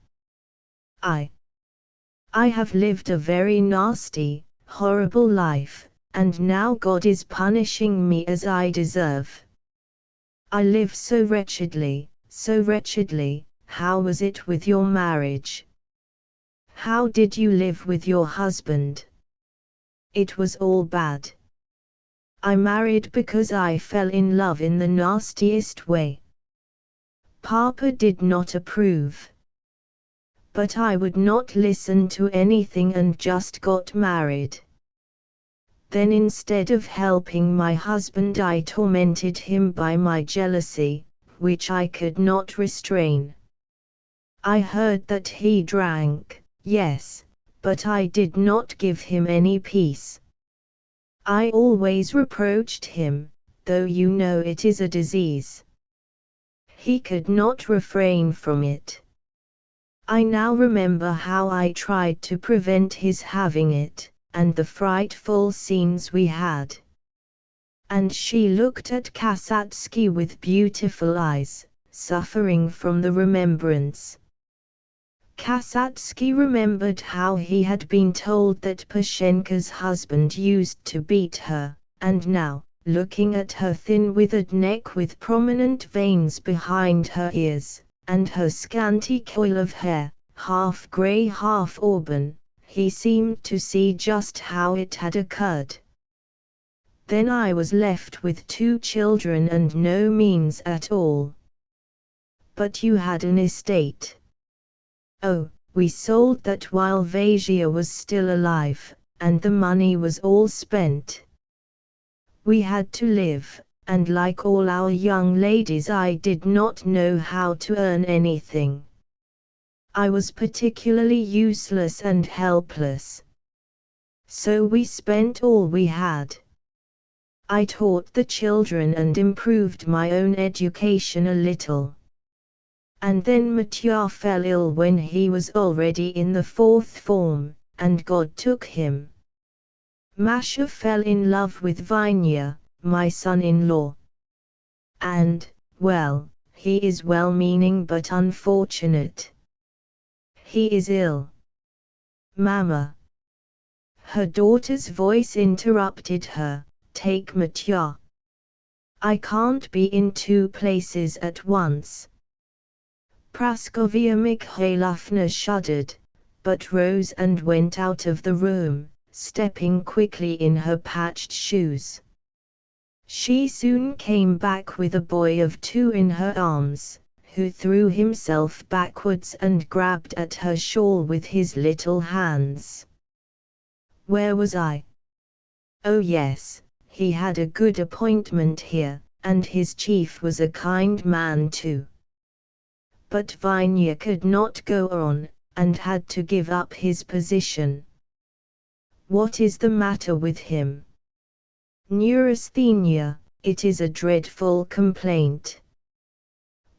I have lived a very nasty, horrible life, and now God is punishing me as I deserve. I live so wretchedly, so wretchedly. How was it with your marriage? How did you live with your husband? It was all bad. I married because I fell in love in the nastiest way. Papa did not approve. But I would not listen to anything and just got married. Then instead of helping my husband I tormented him by my jealousy, which I could not restrain. I heard that he drank, yes, but I did not give him any peace. I always reproached him, though you know it is a disease. He could not refrain from it. I now remember how I tried to prevent his having it, and the frightful scenes we had." And she looked at Kasatsky with beautiful eyes, suffering from the remembrance. Kasatsky remembered how he had been told that Pashenka's husband used to beat her, and now, looking at her thin withered neck with prominent veins behind her ears, and her scanty coil of hair, half grey half auburn, he seemed to see just how it had occurred. "Then I was left with 2 children and no means at all." "But you had an estate." "Oh, we sold that while Vasia was still alive, and the money was all spent. We had to live, and like all our young ladies I did not know how to earn anything. I was particularly useless and helpless. So we spent all we had. I taught the children and improved my own education a little. And then Matya fell ill when he was already in the 4th form, and God took him. Masha fell in love with Vanya, my son-in-law. And, well, he is well-meaning but unfortunate. He is ill. Mama." Her daughter's voice interrupted her. "Take Matya. I can't be in 2 places at once." Praskovia Mikhailovna shuddered, but rose and went out of the room, stepping quickly in her patched shoes. She soon came back with a boy of 2 in her arms, who threw himself backwards and grabbed at her shawl with his little hands. "Where was I? Oh yes, he had a good appointment here, and his chief was a kind man too. But Vanya could not go on, and had to give up his position." "What is the matter with him?" "Neurasthenia, it is a dreadful complaint.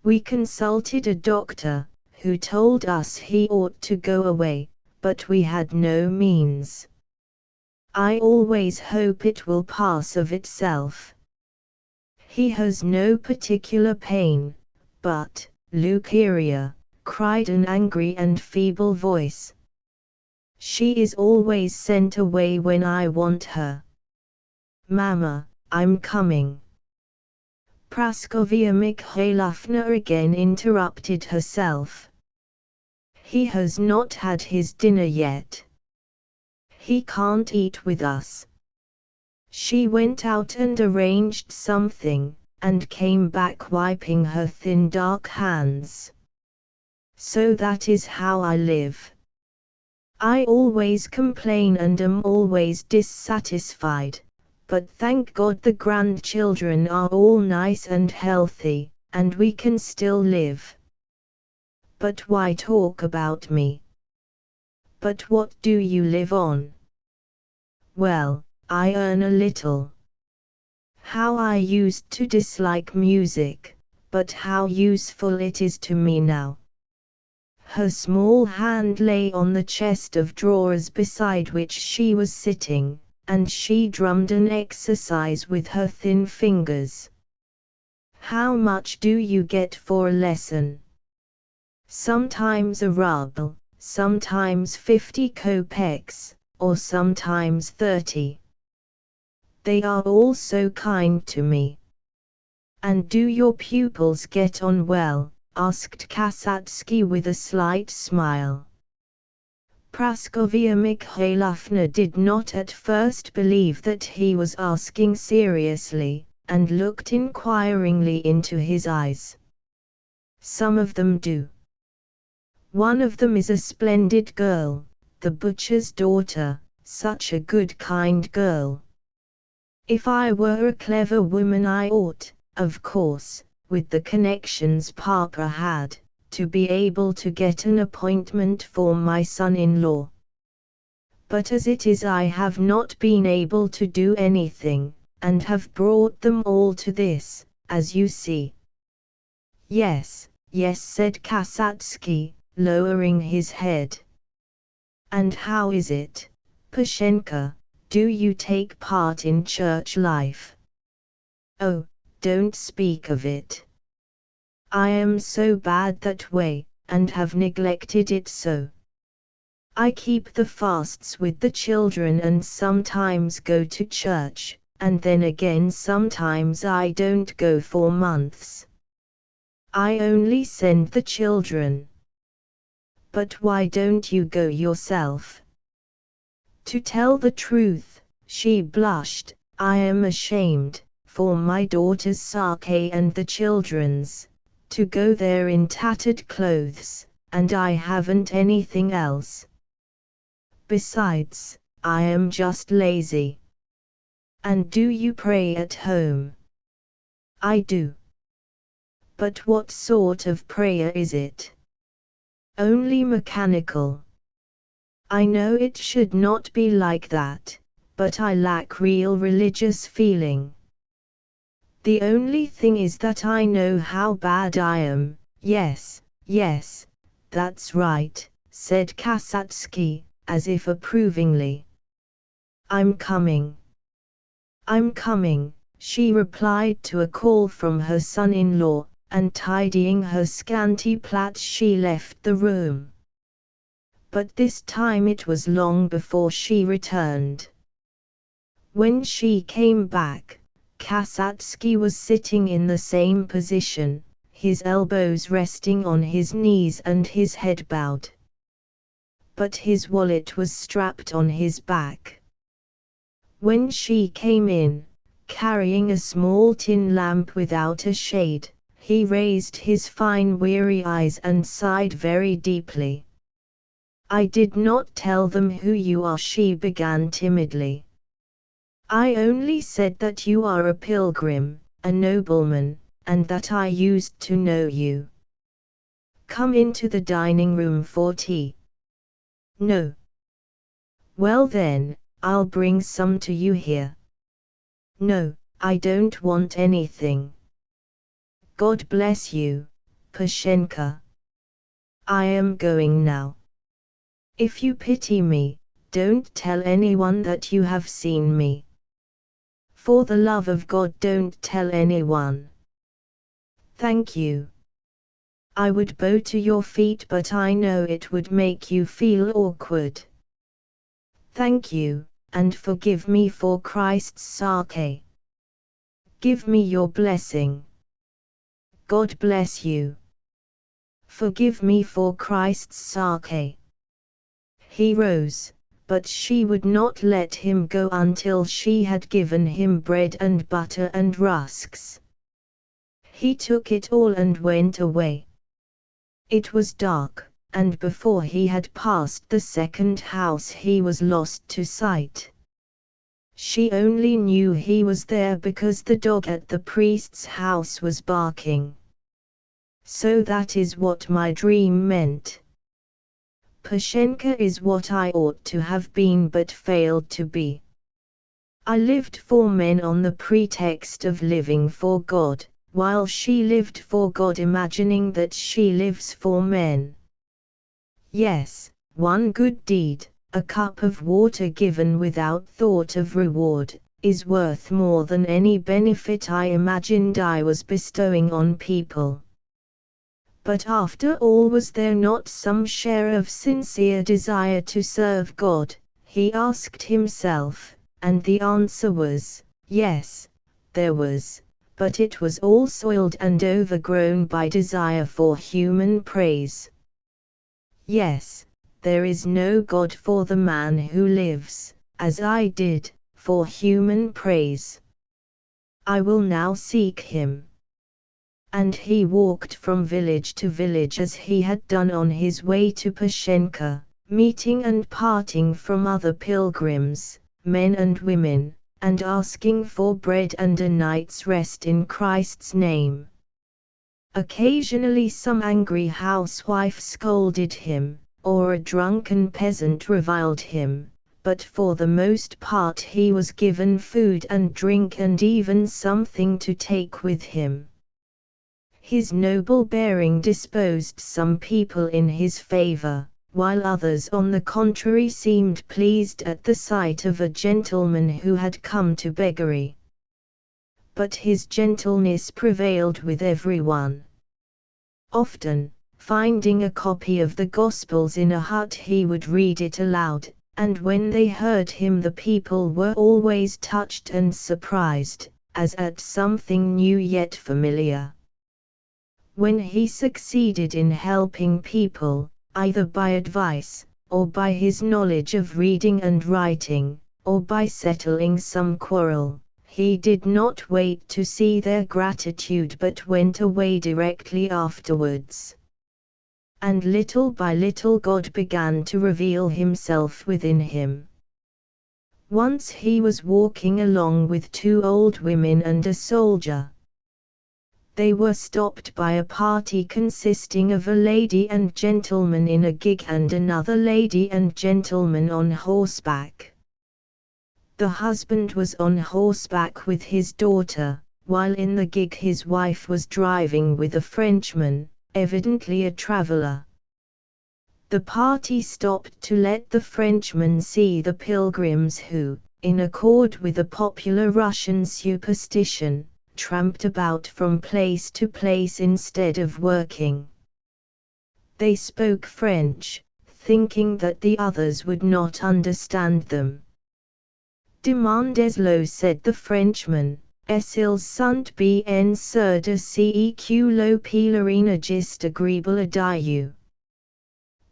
We consulted a doctor, who told us he ought to go away, but we had no means. I always hope it will pass of itself. He has no particular pain, but leukorrhea," cried an angry and feeble voice. She is always sent away when I want her. Mama, I'm coming. Praskovia Mikhailovna again interrupted herself. He has not had his dinner yet. He can't eat with us. She went out and arranged something, and came back wiping her thin dark hands. So that is how I live. I always complain and am always dissatisfied, but thank God the grandchildren are all nice and healthy, and we can still live. But why talk about me? But what do you live on? Well, I earn a little. How I used to dislike music, but how useful it is to me now. Her small hand lay on the chest of drawers beside which she was sitting, and she drummed an exercise with her thin fingers. How much do you get for a lesson? Sometimes a ruble, sometimes 50 kopecks, or sometimes 30. They are all so kind to me. And do your pupils get on well? Asked Kasatsky with a slight smile. Praskovia Mikhailovna did not at first believe that he was asking seriously, and looked inquiringly into his eyes. Some of them do. One of them is a splendid girl, the butcher's daughter, such a good kind girl. If I were a clever woman I ought, of course, with the connections Papa had, to be able to get an appointment for my son-in-law. But as it is I have not been able to do anything, and have brought them all to this, as you see. Yes, yes, said Kasatsky, lowering his head. And how is it, Pashenka, do you take part in church life? Oh, don't speak of it. I am so bad that way, and have neglected it so. I keep the fasts with the children and sometimes go to church, and then again sometimes I don't go for months. I only send the children. But why don't you go yourself? To tell the truth, she blushed, I am ashamed, for my daughter's sake and the children's, to go there in tattered clothes, and I haven't anything else. Besides, I am just lazy. And do you pray at home? I do. But what sort of prayer is it? Only mechanical. I know it should not be like that, but I lack real religious feeling. The only thing is that I know how bad I am. Yes, yes, that's right, said Kasatsky, as if approvingly. I'm coming. I'm coming, she replied to a call from her son-in-law, and tidying her scanty plaits she left the room. But this time it was long before she returned. When she came back, Kasatsky was sitting in the same position, his elbows resting on his knees and his head bowed. But his wallet was strapped on his back. When she came in, carrying a small tin lamp without a shade, he raised his fine weary eyes and sighed very deeply. I did not tell them who you are, she began timidly. I only said that you are a pilgrim, a nobleman, and that I used to know you. Come into the dining room for tea. No. Well then, I'll bring some to you here. No, I don't want anything. God bless you, Pashenka. I am going now. If you pity me, don't tell anyone that you have seen me. For the love of God, don't tell anyone. Thank you. I would bow to your feet, but I know it would make you feel awkward. Thank you, and forgive me for Christ's sake. Give me your blessing. God bless you. Forgive me for Christ's sake. He rose, but she would not let him go until she had given him bread and butter and rusks. He took it all and went away. It was dark, and before he had passed the second house he was lost to sight. She only knew he was there because the dog at the priest's house was barking. So that is what my dream meant. Pashenka is what I ought to have been but failed to be. I lived for men on the pretext of living for God, while she lived for God imagining that she lives for men. Yes, one good deed, a cup of water given without thought of reward, is worth more than any benefit I imagined I was bestowing on people. But after all, was there not some share of sincere desire to serve God, he asked himself, and the answer was, yes, there was, but it was all soiled and overgrown by desire for human praise. Yes, there is no God for the man who lives, as I did, for human praise. I will now seek him. And he walked from village to village as he had done on his way to Pashenka, meeting and parting from other pilgrims, men and women, and asking for bread and a night's rest in Christ's name. Occasionally some angry housewife scolded him, or a drunken peasant reviled him, but for the most part he was given food and drink and even something to take with him. His noble bearing disposed some people in his favor, while others on the contrary seemed pleased at the sight of a gentleman who had come to beggary. But his gentleness prevailed with everyone. Often, finding a copy of the Gospels in a hut, he would read it aloud, and when they heard him the people were always touched and surprised, as at something new yet familiar. When he succeeded in helping people, either by advice, or by his knowledge of reading and writing, or by settling some quarrel, he did not wait to see their gratitude but went away directly afterwards. And little by little God began to reveal himself within him. Once he was walking along with two old women and a soldier. They were stopped by a party consisting of a lady and gentleman in a gig and another lady and gentleman on horseback. The husband was on horseback with his daughter, while in the gig his wife was driving with a Frenchman, evidently a traveler. The party stopped to let the Frenchman see the pilgrims who, in accord with a popular Russian superstition, tramped about from place to place instead of working. They spoke French, thinking that the others would not understand them. Demandez-le, said the Frenchman, est-ils sont bien sûrs de ce que le pèlerinage agréable à Dieu?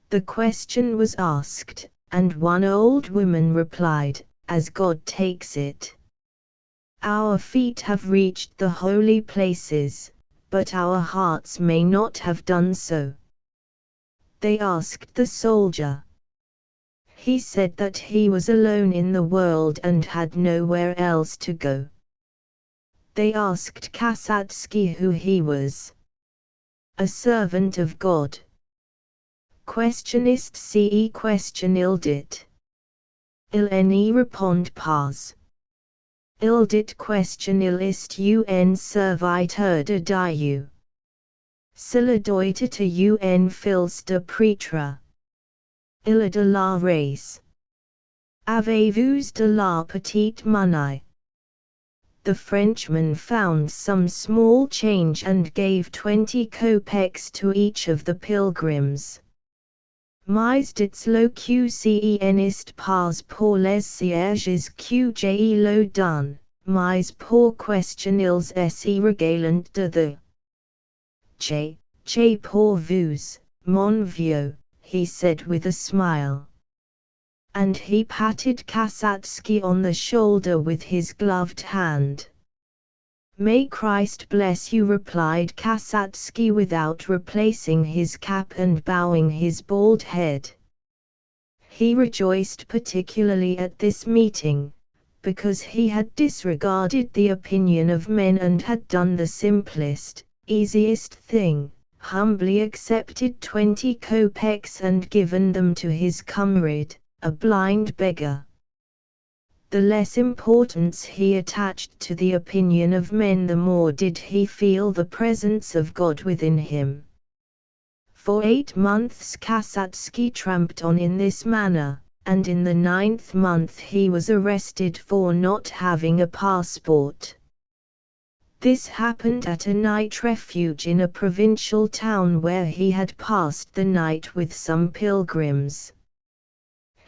The question was asked, and one old woman replied, as God takes it. Our feet have reached the holy places, but our hearts may not have done so. They asked the soldier. He said that he was alone in the world and had nowhere else to go. They asked Kasatsky who he was. A servant of God. Questionist ce question il dit. Il n'y répond pas. Il dit question il est un serviteur de Dieu. Cela doit être un fils de prêtre. Il a de la race. Avez-vous de la petite monnaie? The Frenchman found some small change and gave 20 kopecks to each of the pilgrims. Mais dites-le QCen ist pas pour les sièges QJE lo done, mais pour question ils se régalant de the. Che pour vous, mon vieux, he said with a smile. And he patted Kasatsky on the shoulder with his gloved hand. May Christ bless you, replied Kasatsky without replacing his cap and bowing his bald head. He rejoiced particularly at this meeting, because he had disregarded the opinion of men and had done the simplest, easiest thing, humbly accepted 20 kopecks and given them to his comrade, a blind beggar. The less importance he attached to the opinion of men, the more did he feel the presence of God within him. For 8 months Kasatsky tramped on in this manner, and in the 9th month he was arrested for not having a passport. This happened at a night refuge in a provincial town where he had passed the night with some pilgrims.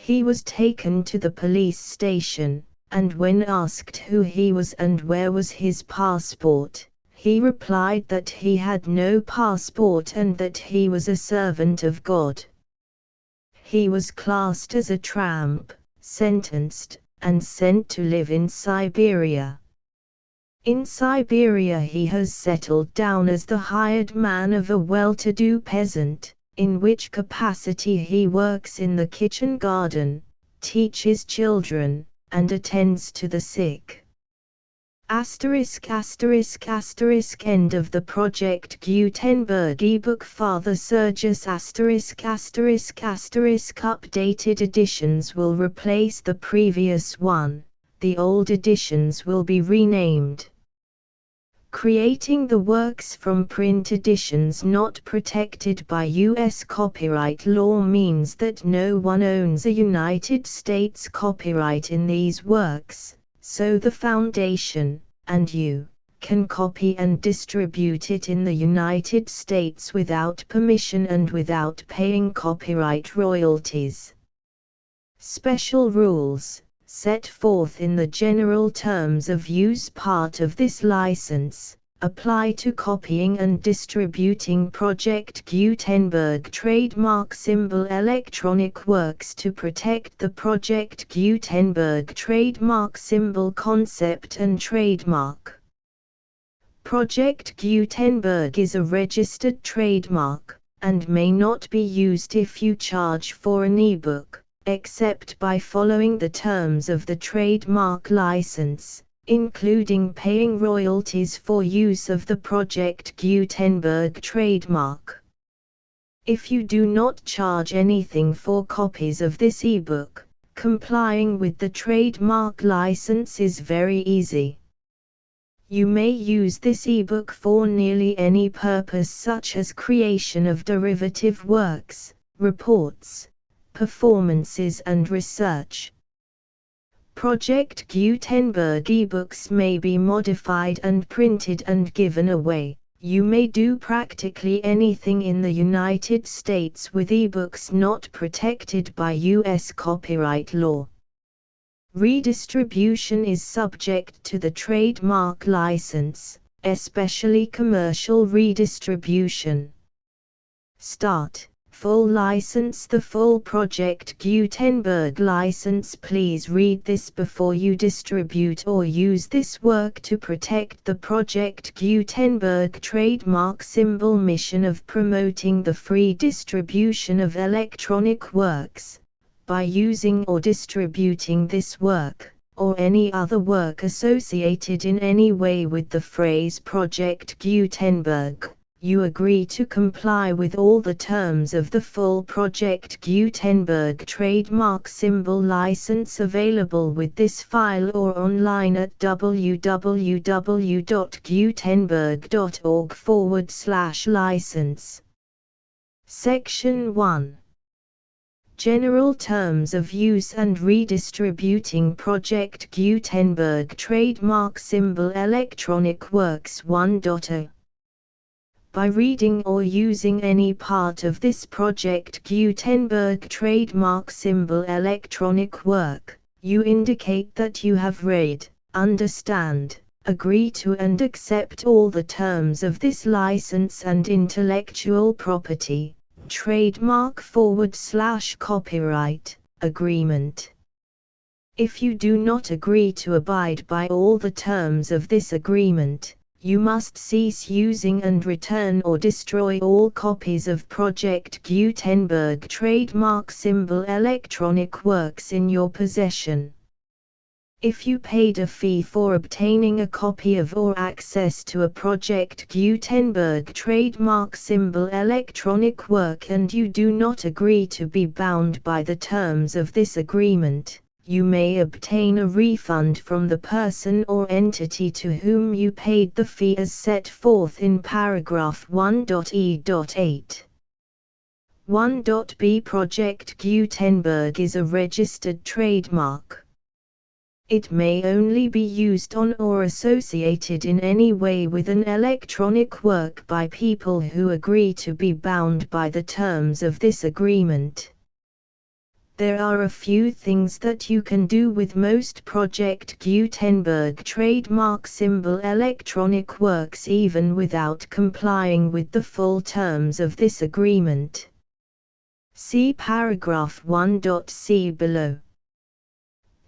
He was taken to the police station, and when asked who he was and where was his passport, he replied that he had no passport and that he was a servant of God. He was classed as a tramp, sentenced, and sent to live in Siberia. In Siberia he has settled down as the hired man of a well-to-do peasant, in which capacity he works in the kitchen garden, teaches children, and attends to the sick. Asterisk asterisk asterisk end of the Project Gutenberg ebook. Father Sergius asterisk asterisk asterisk updated editions will replace the previous one, the old editions will be renamed. Creating the works from print editions not protected by U.S. copyright law means that no one owns a United States copyright in these works, so the Foundation, and you, can copy and distribute it in the United States without permission and without paying copyright royalties. Special rules, set forth in the general terms of use part of this license, apply to copying and distributing Project Gutenberg trademark symbol electronic works to protect the Project Gutenberg trademark symbol concept and trademark. Project Gutenberg is a registered trademark, and may not be used if you charge for an ebook, except by following the terms of the trademark license, including paying royalties for use of the Project Gutenberg trademark. If you do not charge anything for copies of this ebook, complying with the trademark license is very easy. You may use this ebook for nearly any purpose, such as creation of derivative works, reports, performances and research. Project Gutenberg ebooks may be modified and printed and given away. You may do practically anything in the United States with ebooks not protected by U.S. copyright law. Redistribution is subject to the trademark license, especially commercial redistribution. Start. Full license. The full Project Gutenberg license. Please read this before you distribute or use this work to protect the Project Gutenberg trademark symbol mission of promoting the free distribution of electronic works. By using or distributing this work, or any other work associated in any way with the phrase Project Gutenberg, you agree to comply with all the terms of the full Project Gutenberg trademark symbol license available with this file or online at www.gutenberg.org/license. Section 1. General Terms of Use and Redistributing Project Gutenberg Trademark Symbol Electronic Works 1.0 By reading or using any part of this Project Gutenberg trademark symbol electronic work, you indicate that you have read, understand, agree to and accept all the terms of this license and intellectual property, trademark/copyright, agreement. If you do not agree to abide by all the terms of this agreement, you must cease using and return or destroy all copies of Project Gutenberg trademark symbol electronic works in your possession. If you paid a fee for obtaining a copy of or access to a Project Gutenberg trademark symbol electronic work and you do not agree to be bound by the terms of this agreement, you may obtain a refund from the person or entity to whom you paid the fee as set forth in paragraph 1.e.8. 1.b Project Gutenberg is a registered trademark. It may only be used on or associated in any way with an electronic work by people who agree to be bound by the terms of this agreement. There are a few things that you can do with most Project Gutenberg trademark symbol electronic works even without complying with the full terms of this agreement. See paragraph 1.c below.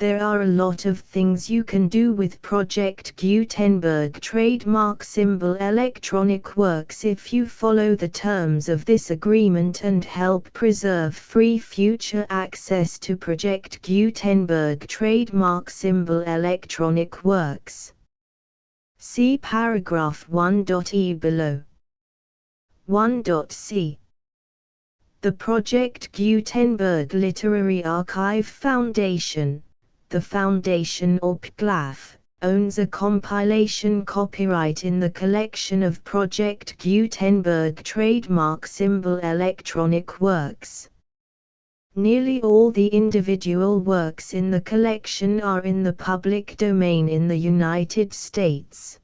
There are a lot of things you can do with Project Gutenberg trademark symbol electronic works if you follow the terms of this agreement and help preserve free future access to Project Gutenberg trademark symbol electronic works. See paragraph 1.e below. 1.c The Project Gutenberg Literary Archive Foundation, the Foundation or PGLAF, owns a compilation copyright in the collection of Project Gutenberg trademark symbol electronic works. Nearly all the individual works in the collection are in the public domain in the United States.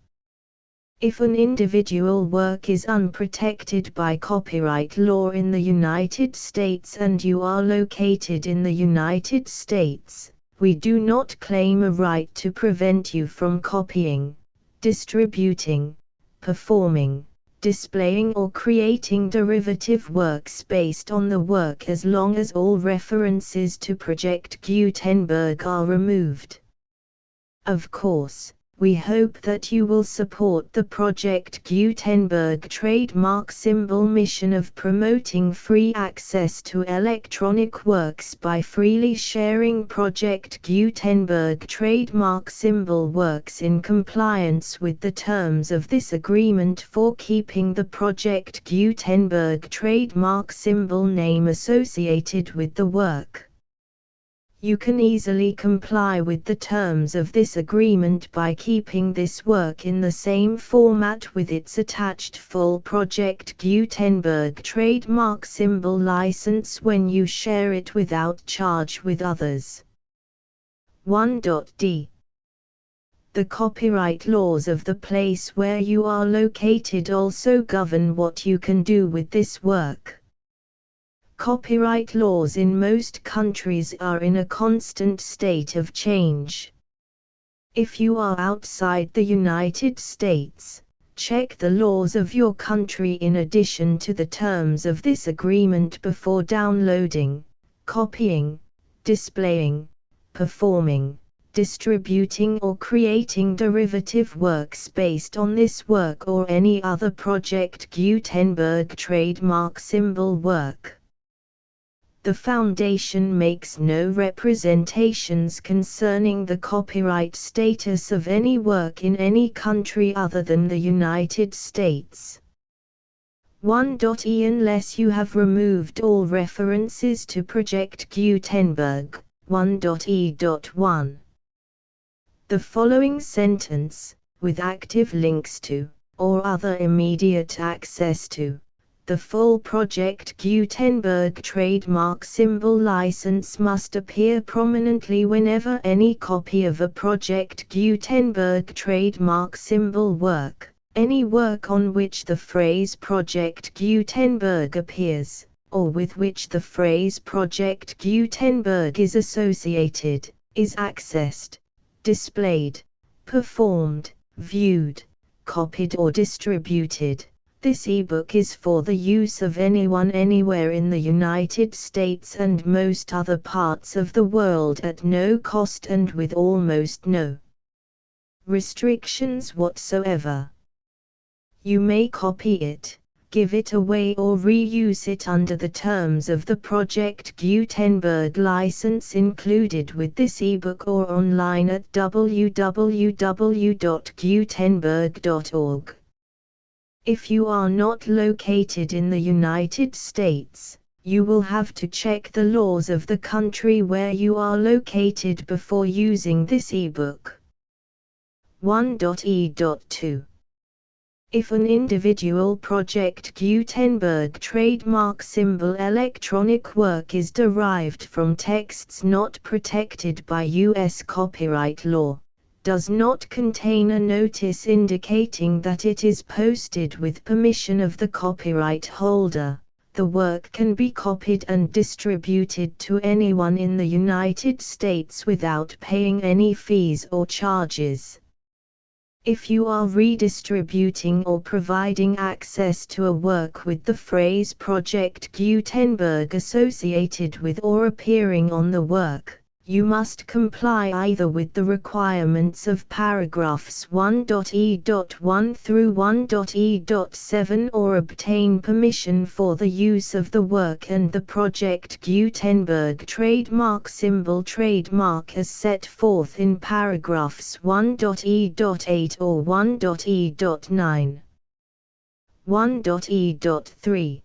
If an individual work is unprotected by copyright law in the United States and you are located in the United States, we do not claim a right to prevent you from copying, distributing, performing, displaying or creating derivative works based on the work as long as all references to Project Gutenberg are removed. Of course, we hope that you will support the Project Gutenberg trademark symbol mission of promoting free access to electronic works by freely sharing Project Gutenberg trademark symbol works in compliance with the terms of this agreement for keeping the Project Gutenberg trademark symbol name associated with the work. You can easily comply with the terms of this agreement by keeping this work in the same format with its attached full Project Gutenberg trademark symbol license when you share it without charge with others. 1.d The copyright laws of the place where you are located also govern what you can do with this work. Copyright laws in most countries are in a constant state of change. If you are outside the United States, check the laws of your country in addition to the terms of this agreement before downloading, copying, displaying, performing, distributing or creating derivative works based on this work or any other Project Gutenberg trademark symbol work. The Foundation makes no representations concerning the copyright status of any work in any country other than the United States. 1.e Unless you have removed all references to Project Gutenberg, 1.e.1. The following sentence, with active links to, or other immediate access to, the full Project Gutenberg trademark symbol license must appear prominently whenever any copy of a Project Gutenberg trademark symbol work, Any work on which the phrase Project Gutenberg appears, or with which the phrase Project Gutenberg is associated, is accessed, displayed, performed, viewed, copied or distributed. This ebook is for the use of anyone anywhere in the United States and most other parts of the world at no cost and with almost no restrictions whatsoever. You may copy it, give it away or reuse it under the terms of the Project Gutenberg license included with this ebook or online at www.gutenberg.org. If you are not located in the United States, you will have to check the laws of the country where you are located before using this ebook. 1.e.2 If an individual Project Gutenberg trademark symbol electronic work is derived from texts not protected by U.S. copyright law, does not contain a notice indicating that it is posted with permission of the copyright holder, the work can be copied and distributed to anyone in the United States without paying any fees or charges. If you are redistributing or providing access to a work with the phrase Project Gutenberg associated with or appearing on the work, you must comply either with the requirements of paragraphs 1.e.1 through 1.e.7 or obtain permission for the use of the work and the Project Gutenberg trademark symbol trademark as set forth in paragraphs 1.e.8 or 1.e.9. 1.e.3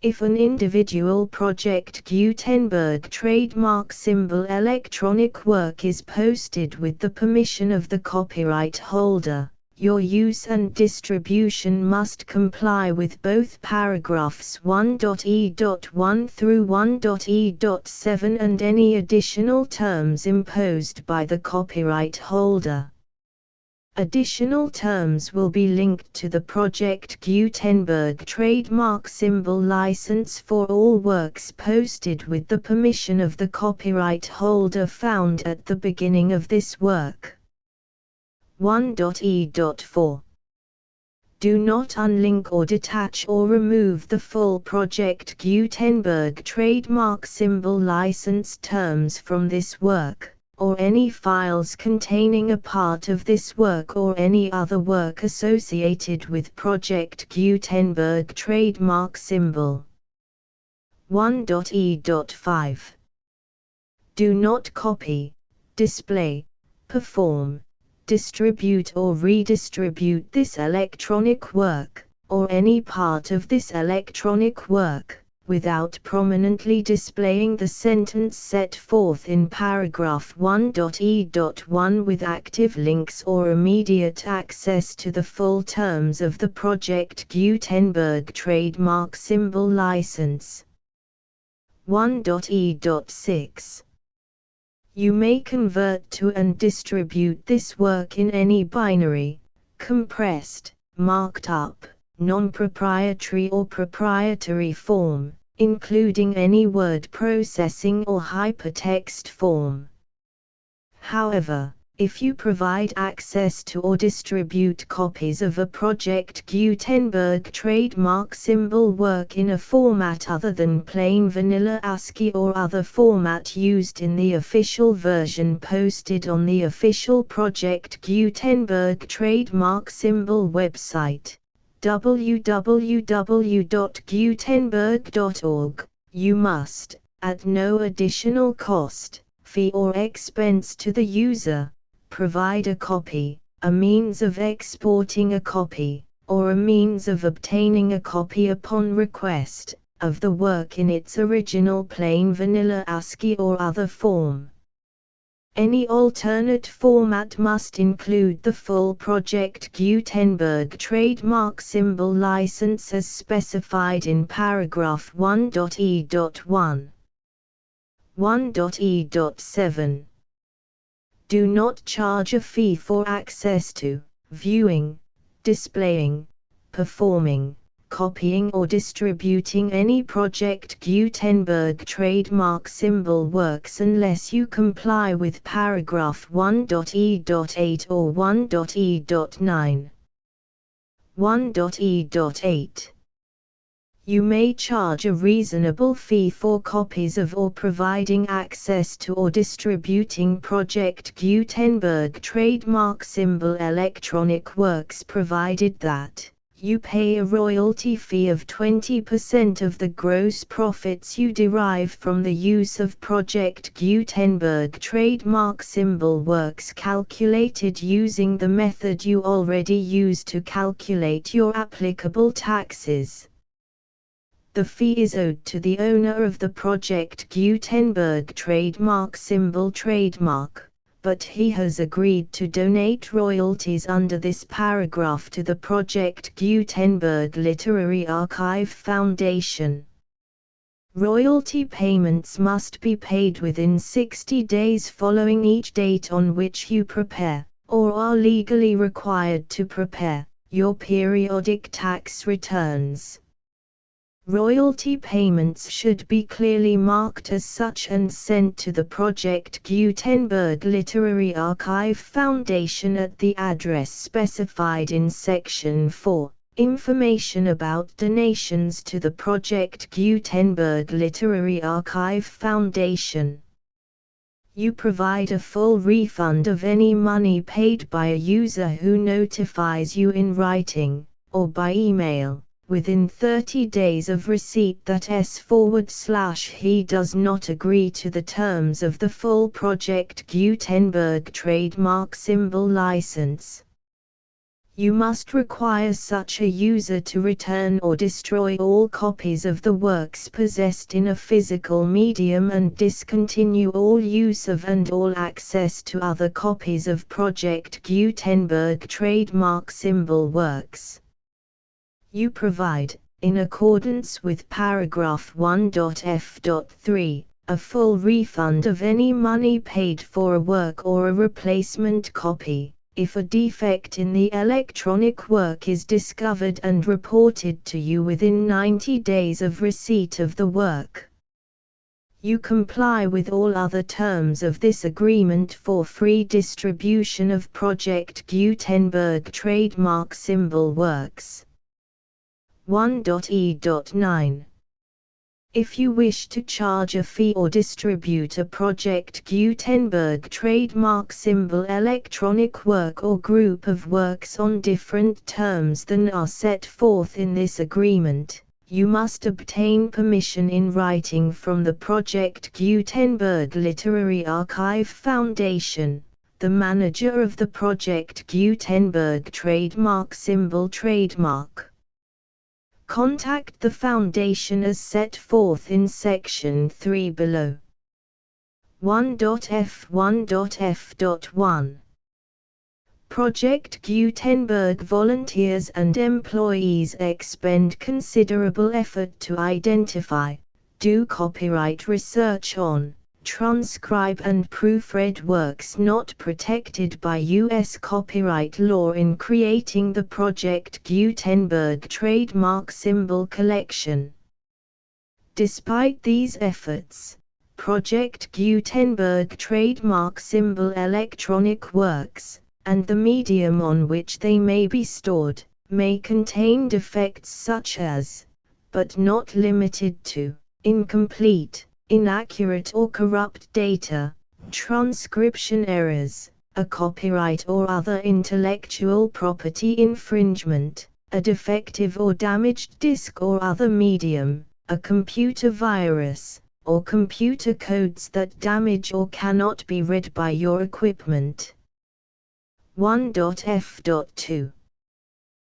If an individual Project Gutenberg trademark symbol electronic work is posted with the permission of the copyright holder, your use and distribution must comply with both paragraphs 1.e.1 through 1.e.7 and any additional terms imposed by the copyright holder. Additional terms will be linked to the Project Gutenberg trademark symbol license for all works posted with the permission of the copyright holder found at the beginning of this work. 1.e.4 Do not unlink or detach or remove the full Project Gutenberg trademark symbol license terms from this work, or any files containing a part of this work or any other work associated with Project Gutenberg trademark symbol. 1.e.5 Do not copy, display, perform, distribute or redistribute this electronic work, or any part of this electronic work, without prominently displaying the sentence set forth in paragraph 1.e.1 with active links or immediate access to the full terms of the Project Gutenberg trademark symbol license. 1.e.6 You may convert to and distribute this work in any binary, compressed, marked up, non-proprietary or proprietary form, including any word processing or hypertext form. However, if you provide access to or distribute copies of a Project Gutenberg trademark symbol work in a format other than plain vanilla ASCII or other format used in the official version posted on the official Project Gutenberg trademark symbol website, www.gutenberg.org, you must, at no additional cost, fee or expense to the user, provide a copy, a means of exporting a copy, or a means of obtaining a copy upon request, of the work in its original plain vanilla ASCII or other form. Any alternate format must include the full Project Gutenberg trademark symbol license as specified in paragraph 1.e.1. 1.e.7 Do not charge a fee for access to, viewing, displaying, performing, copying or distributing any Project Gutenberg trademark symbol works unless you comply with paragraph 1.e.8 or 1.e.9. 1.e.8. You may charge a reasonable fee for copies of or providing access to or distributing Project Gutenberg trademark symbol electronic works provided that you pay a royalty fee of 20% of the gross profits you derive from the use of Project Gutenberg trademark symbol works calculated using the method you already use to calculate your applicable taxes. The fee is owed to the owner of the Project Gutenberg trademark symbol trademark, but he has agreed to donate royalties under this paragraph to the Project Gutenberg Literary Archive Foundation. Royalty payments must be paid within 60 days following each date on which you prepare, or are legally required to prepare, your periodic tax returns. Royalty payments should be clearly marked as such and sent to the Project Gutenberg Literary Archive Foundation at the address specified in Section 4. Information about donations to the Project Gutenberg Literary Archive Foundation. You provide a full refund of any money paid by a user who notifies you in writing, or by email, within 30 days of receipt that he does not agree to the terms of the full Project Gutenberg trademark symbol license. You must require such a user to return or destroy all copies of the works possessed in a physical medium and discontinue all use of and all access to other copies of Project Gutenberg trademark symbol works. You provide, in accordance with paragraph 1.f.3, a full refund of any money paid for a work or a replacement copy, if a defect in the electronic work is discovered and reported to you within 90 days of receipt of the work. You comply with all other terms of this agreement for free distribution of Project Gutenberg trademark symbol works. 1.e.9. If you wish to charge a fee or distribute a Project Gutenberg trademark symbol electronic work or group of works on different terms than are set forth in this agreement, you must obtain permission in writing from the Project Gutenberg Literary Archive Foundation, the manager of the Project Gutenberg trademark symbol trademark. Contact the Foundation as set forth in Section 3 below. 1.f1.f.1. Project Gutenberg volunteers and employees expend considerable effort to identify, do copyright research on, transcribe and proofread works not protected by U.S. copyright law in creating the Project Gutenberg trademark symbol collection. Despite these efforts, Project Gutenberg trademark symbol electronic works, and the medium on which they may be stored, may contain defects such as, but not limited to, incomplete, inaccurate or corrupt data, transcription errors, a copyright or other intellectual property infringement, a defective or damaged disk or other medium, a computer virus, or computer codes that damage or cannot be read by your equipment. 1.f.2.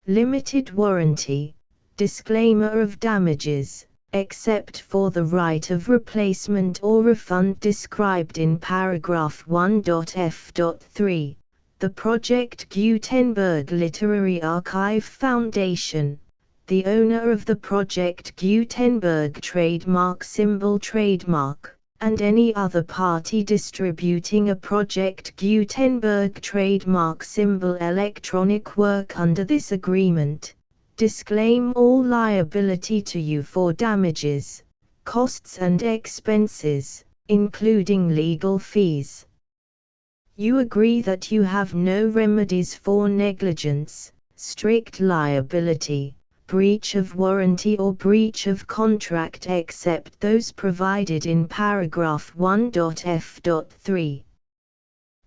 Limited warranty, disclaimer of damages, except for the right of replacement or refund described in paragraph 1.f.3, the Project Gutenberg Literary Archive Foundation, the owner of the Project Gutenberg trademark symbol trademark, and any other party distributing a Project Gutenberg trademark symbol electronic work under this agreement, disclaim all liability to you for damages, costs and expenses, including legal fees. You agree that you have no remedies for negligence, strict liability, breach of warranty or breach of contract except those provided in paragraph 1.f.3.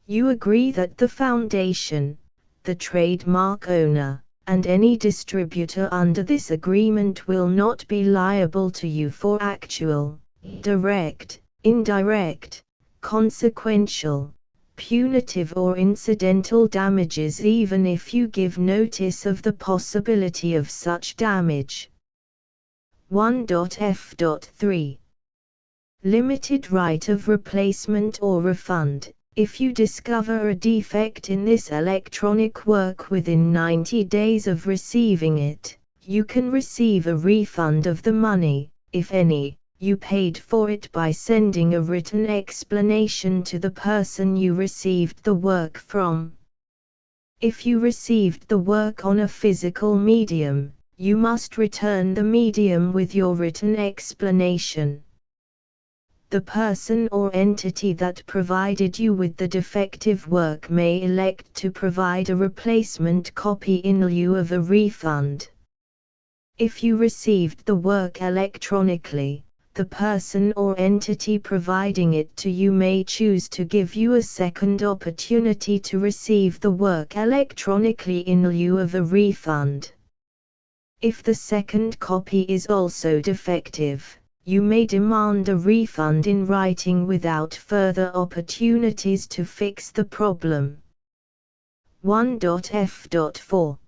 You agree that the Foundation, the trademark owner, and any distributor under this agreement will not be liable to you for actual, direct, indirect, consequential, punitive or incidental damages even if you give notice of the possibility of such damage. 1.f.3. Limited right of replacement or refund. If you discover a defect in this electronic work within 90 days of receiving it, you can receive a refund of the money, if any, you paid for it by sending a written explanation to the person you received the work from. If you received the work on a physical medium, you must return the medium with your written explanation. The person or entity that provided you with the defective work may elect to provide a replacement copy in lieu of a refund. If you received the work electronically, the person or entity providing it to you may choose to give you a second opportunity to receive the work electronically in lieu of a refund. If the second copy is also defective, you may demand a refund in writing without further opportunities to fix the problem. 1.f.4.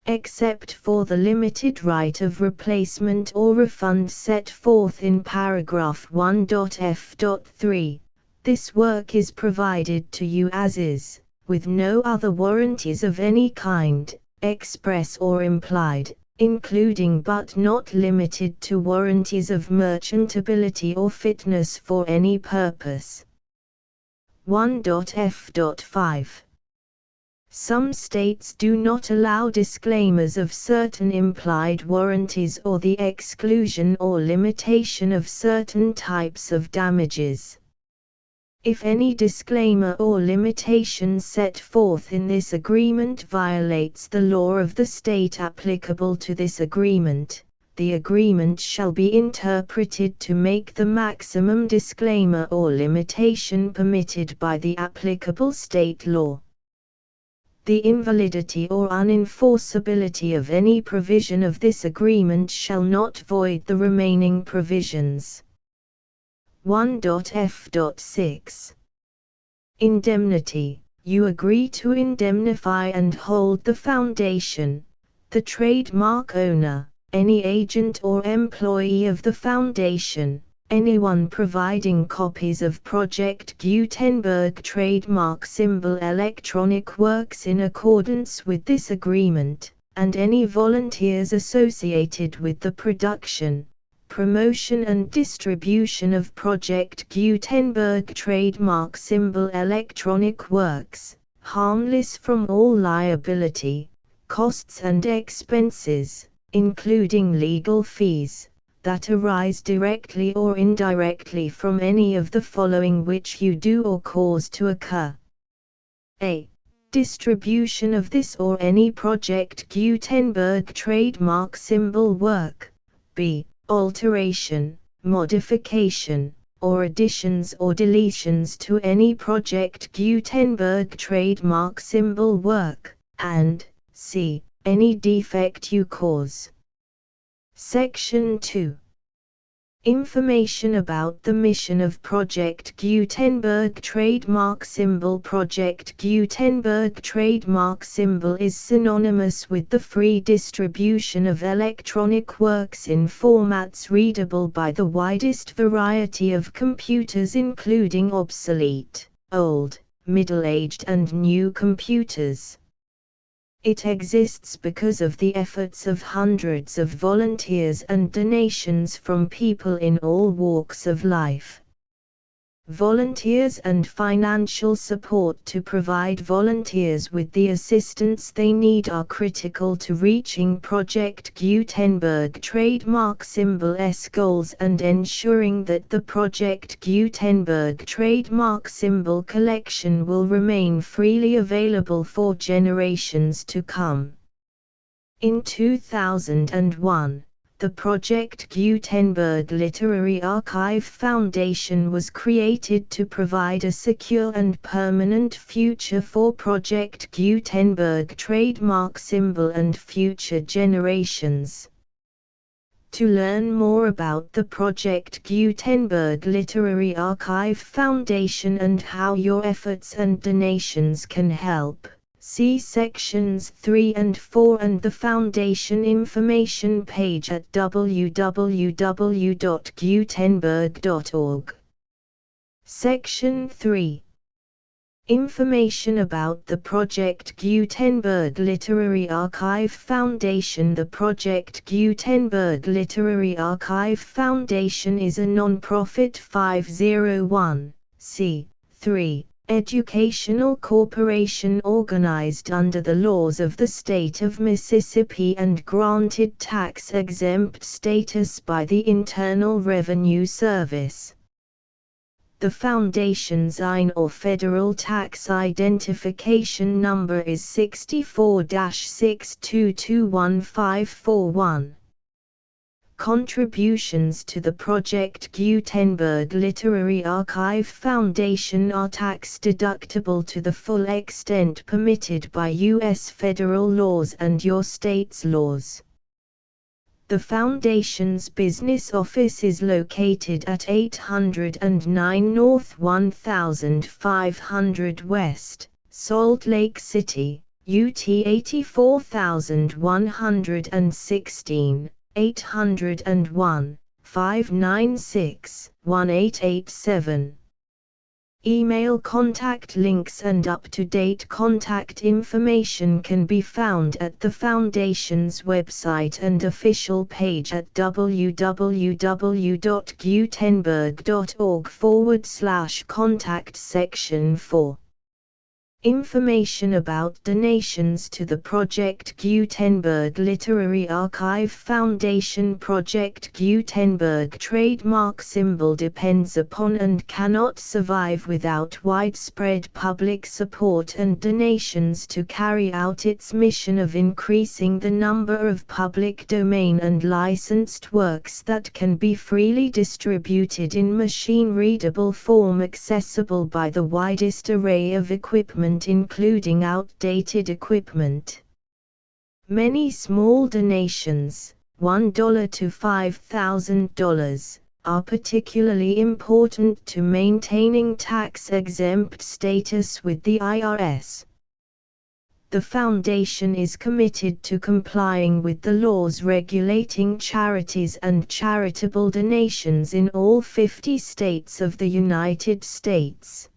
Except for the limited right of replacement or refund set forth in paragraph 1.f.3, this work is provided to you as is, with no other warranties of any kind, express or implied, including but not limited to warranties of merchantability or fitness for any purpose. 1.f.5. Some states do not allow disclaimers of certain implied warranties or the exclusion or limitation of certain types of damages. If any disclaimer or limitation set forth in this agreement violates the law of the state applicable to this agreement, the agreement shall be interpreted to make the maximum disclaimer or limitation permitted by the applicable state law. The invalidity or unenforceability of any provision of this agreement shall not void the remaining provisions. 1.f.6. Indemnity. You agree to indemnify and hold the Foundation, the trademark owner, any agent or employee of the Foundation, anyone providing copies of Project Gutenberg trademark symbol electronic works in accordance with this agreement, and any volunteers associated with the production, promotion and distribution of Project Gutenberg trademark symbol electronic works, harmless from all liability, costs and expenses, including legal fees, that arise directly or indirectly from any of the following which you do or cause to occur. A. Distribution of this or any Project Gutenberg trademark symbol work. B. Alteration, modification, or additions or deletions to any Project Gutenberg trademark symbol work, and C. Any defect you cause. Section 2. Information about the mission of Project Gutenberg trademark symbol. Project Gutenberg trademark symbol is synonymous with the free distribution of electronic works in formats readable by the widest variety of computers, including obsolete, old, middle-aged and new computers. It exists because of the efforts of hundreds of volunteers and donations from people in all walks of life. volunteers and financial support to provide volunteers with the assistance they need are critical to reaching Project Gutenberg trademark symbol's goals and ensuring that the Project Gutenberg trademark symbol collection will remain freely available for generations to come. In 2001, the Project Gutenberg Literary Archive Foundation was created to provide a secure and permanent future for Project Gutenberg trademark symbol and future generations. To learn more about the Project Gutenberg Literary Archive Foundation and how your efforts and donations can help, see sections 3 and 4 and the Foundation information page at www.gutenberg.org. Section 3. Information about the Project Gutenberg Literary Archive Foundation. The Project Gutenberg Literary Archive Foundation is a non-profit 501(c)(3) educational corporation organized under the laws of the state of Mississippi and granted tax-exempt status by the Internal Revenue Service. The Foundation's IN or Federal Tax Identification Number is 64-6221541. Contributions to the Project Gutenberg Literary Archive Foundation are tax-deductible to the full extent permitted by U.S. federal laws and your state's laws. The Foundation's business office is located at 809 North 1500 West, Salt Lake City, UT 84116. 801-596-1887. Email contact links and up-to-date contact information can be found at the Foundation's website and official page at www.gutenberg.org/contact section 4. Information about donations to the Project Gutenberg Literary Archive Foundation. Project Gutenberg trademark symbol depends upon and cannot survive without widespread public support and donations to carry out its mission of increasing the number of public domain and licensed works that can be freely distributed in machine-readable form accessible by the widest array of equipment including outdated equipment. Many small donations, $1 to $5,000, are particularly important to maintaining tax-exempt status with the IRS. The Foundation is committed to complying with the laws regulating charities and charitable donations in all 50 states of the United States.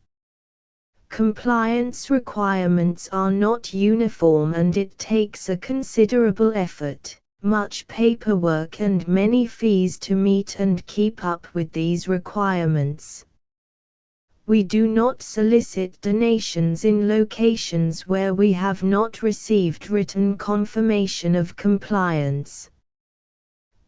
Compliance requirements are not uniform and it takes a considerable effort, much paperwork and many fees to meet and keep up with these requirements. We do not solicit donations in locations where we have not received written confirmation of compliance.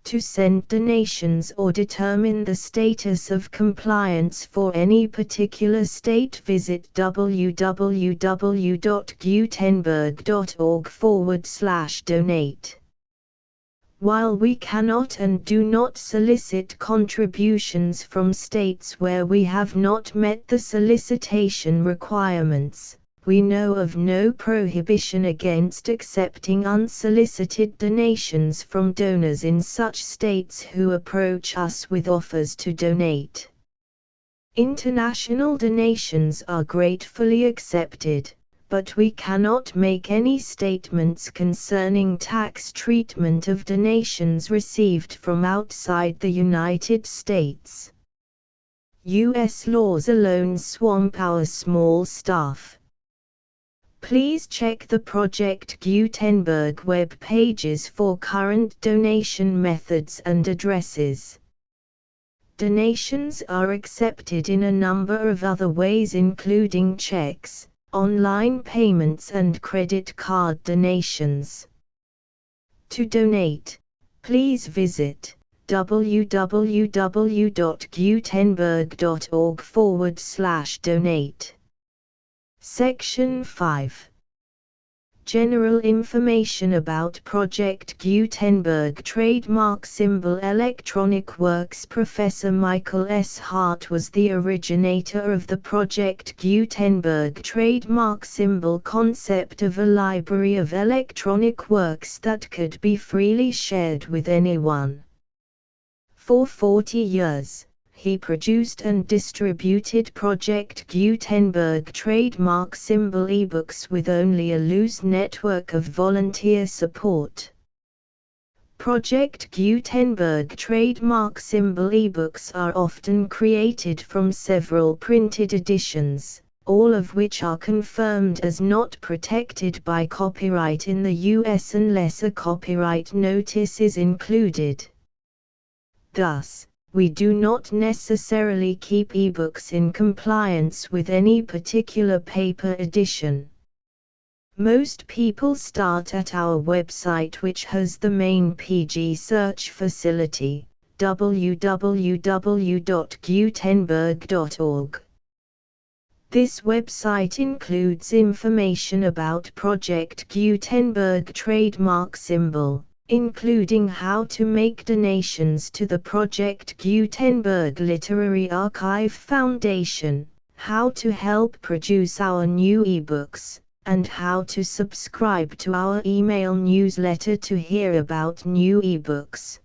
To send donations or determine the status of compliance for any particular state, visit www.gutenberg.org/donate. While we cannot and do not solicit contributions from states where we have not met the solicitation requirements, we know of no prohibition against accepting unsolicited donations from donors in such states who approach us with offers to donate. International donations are gratefully accepted, but we cannot make any statements concerning tax treatment of donations received from outside the United States. U.S. laws alone swamp our small staff. Please check the Project Gutenberg web pages for current donation methods and addresses. Donations are accepted in a number of other ways, including checks, online payments and credit card donations. To donate, please visit www.gutenberg.org/donate. Section 5. General information about Project Gutenberg trademark symbol Electronic Works. Professor Michael S. Hart was the originator of the Project Gutenberg trademark symbol concept of a library of electronic works that could be freely shared with anyone. For 40 years, he produced and distributed Project Gutenberg trademark symbol ebooks with only a loose network of volunteer support. Project Gutenberg trademark symbol ebooks are often created from several printed editions, all of which are confirmed as not protected by copyright in the US unless a copyright notice is included. Thus, we do not necessarily keep ebooks in compliance with any particular paper edition. Most people start at our website, which has the main PG search facility, www.gutenberg.org. This website includes information about Project Gutenberg trademark symbol, including how to make donations to the Project Gutenberg Literary Archive Foundation, how to help produce our new ebooks, and how to subscribe to our email newsletter to hear about new ebooks.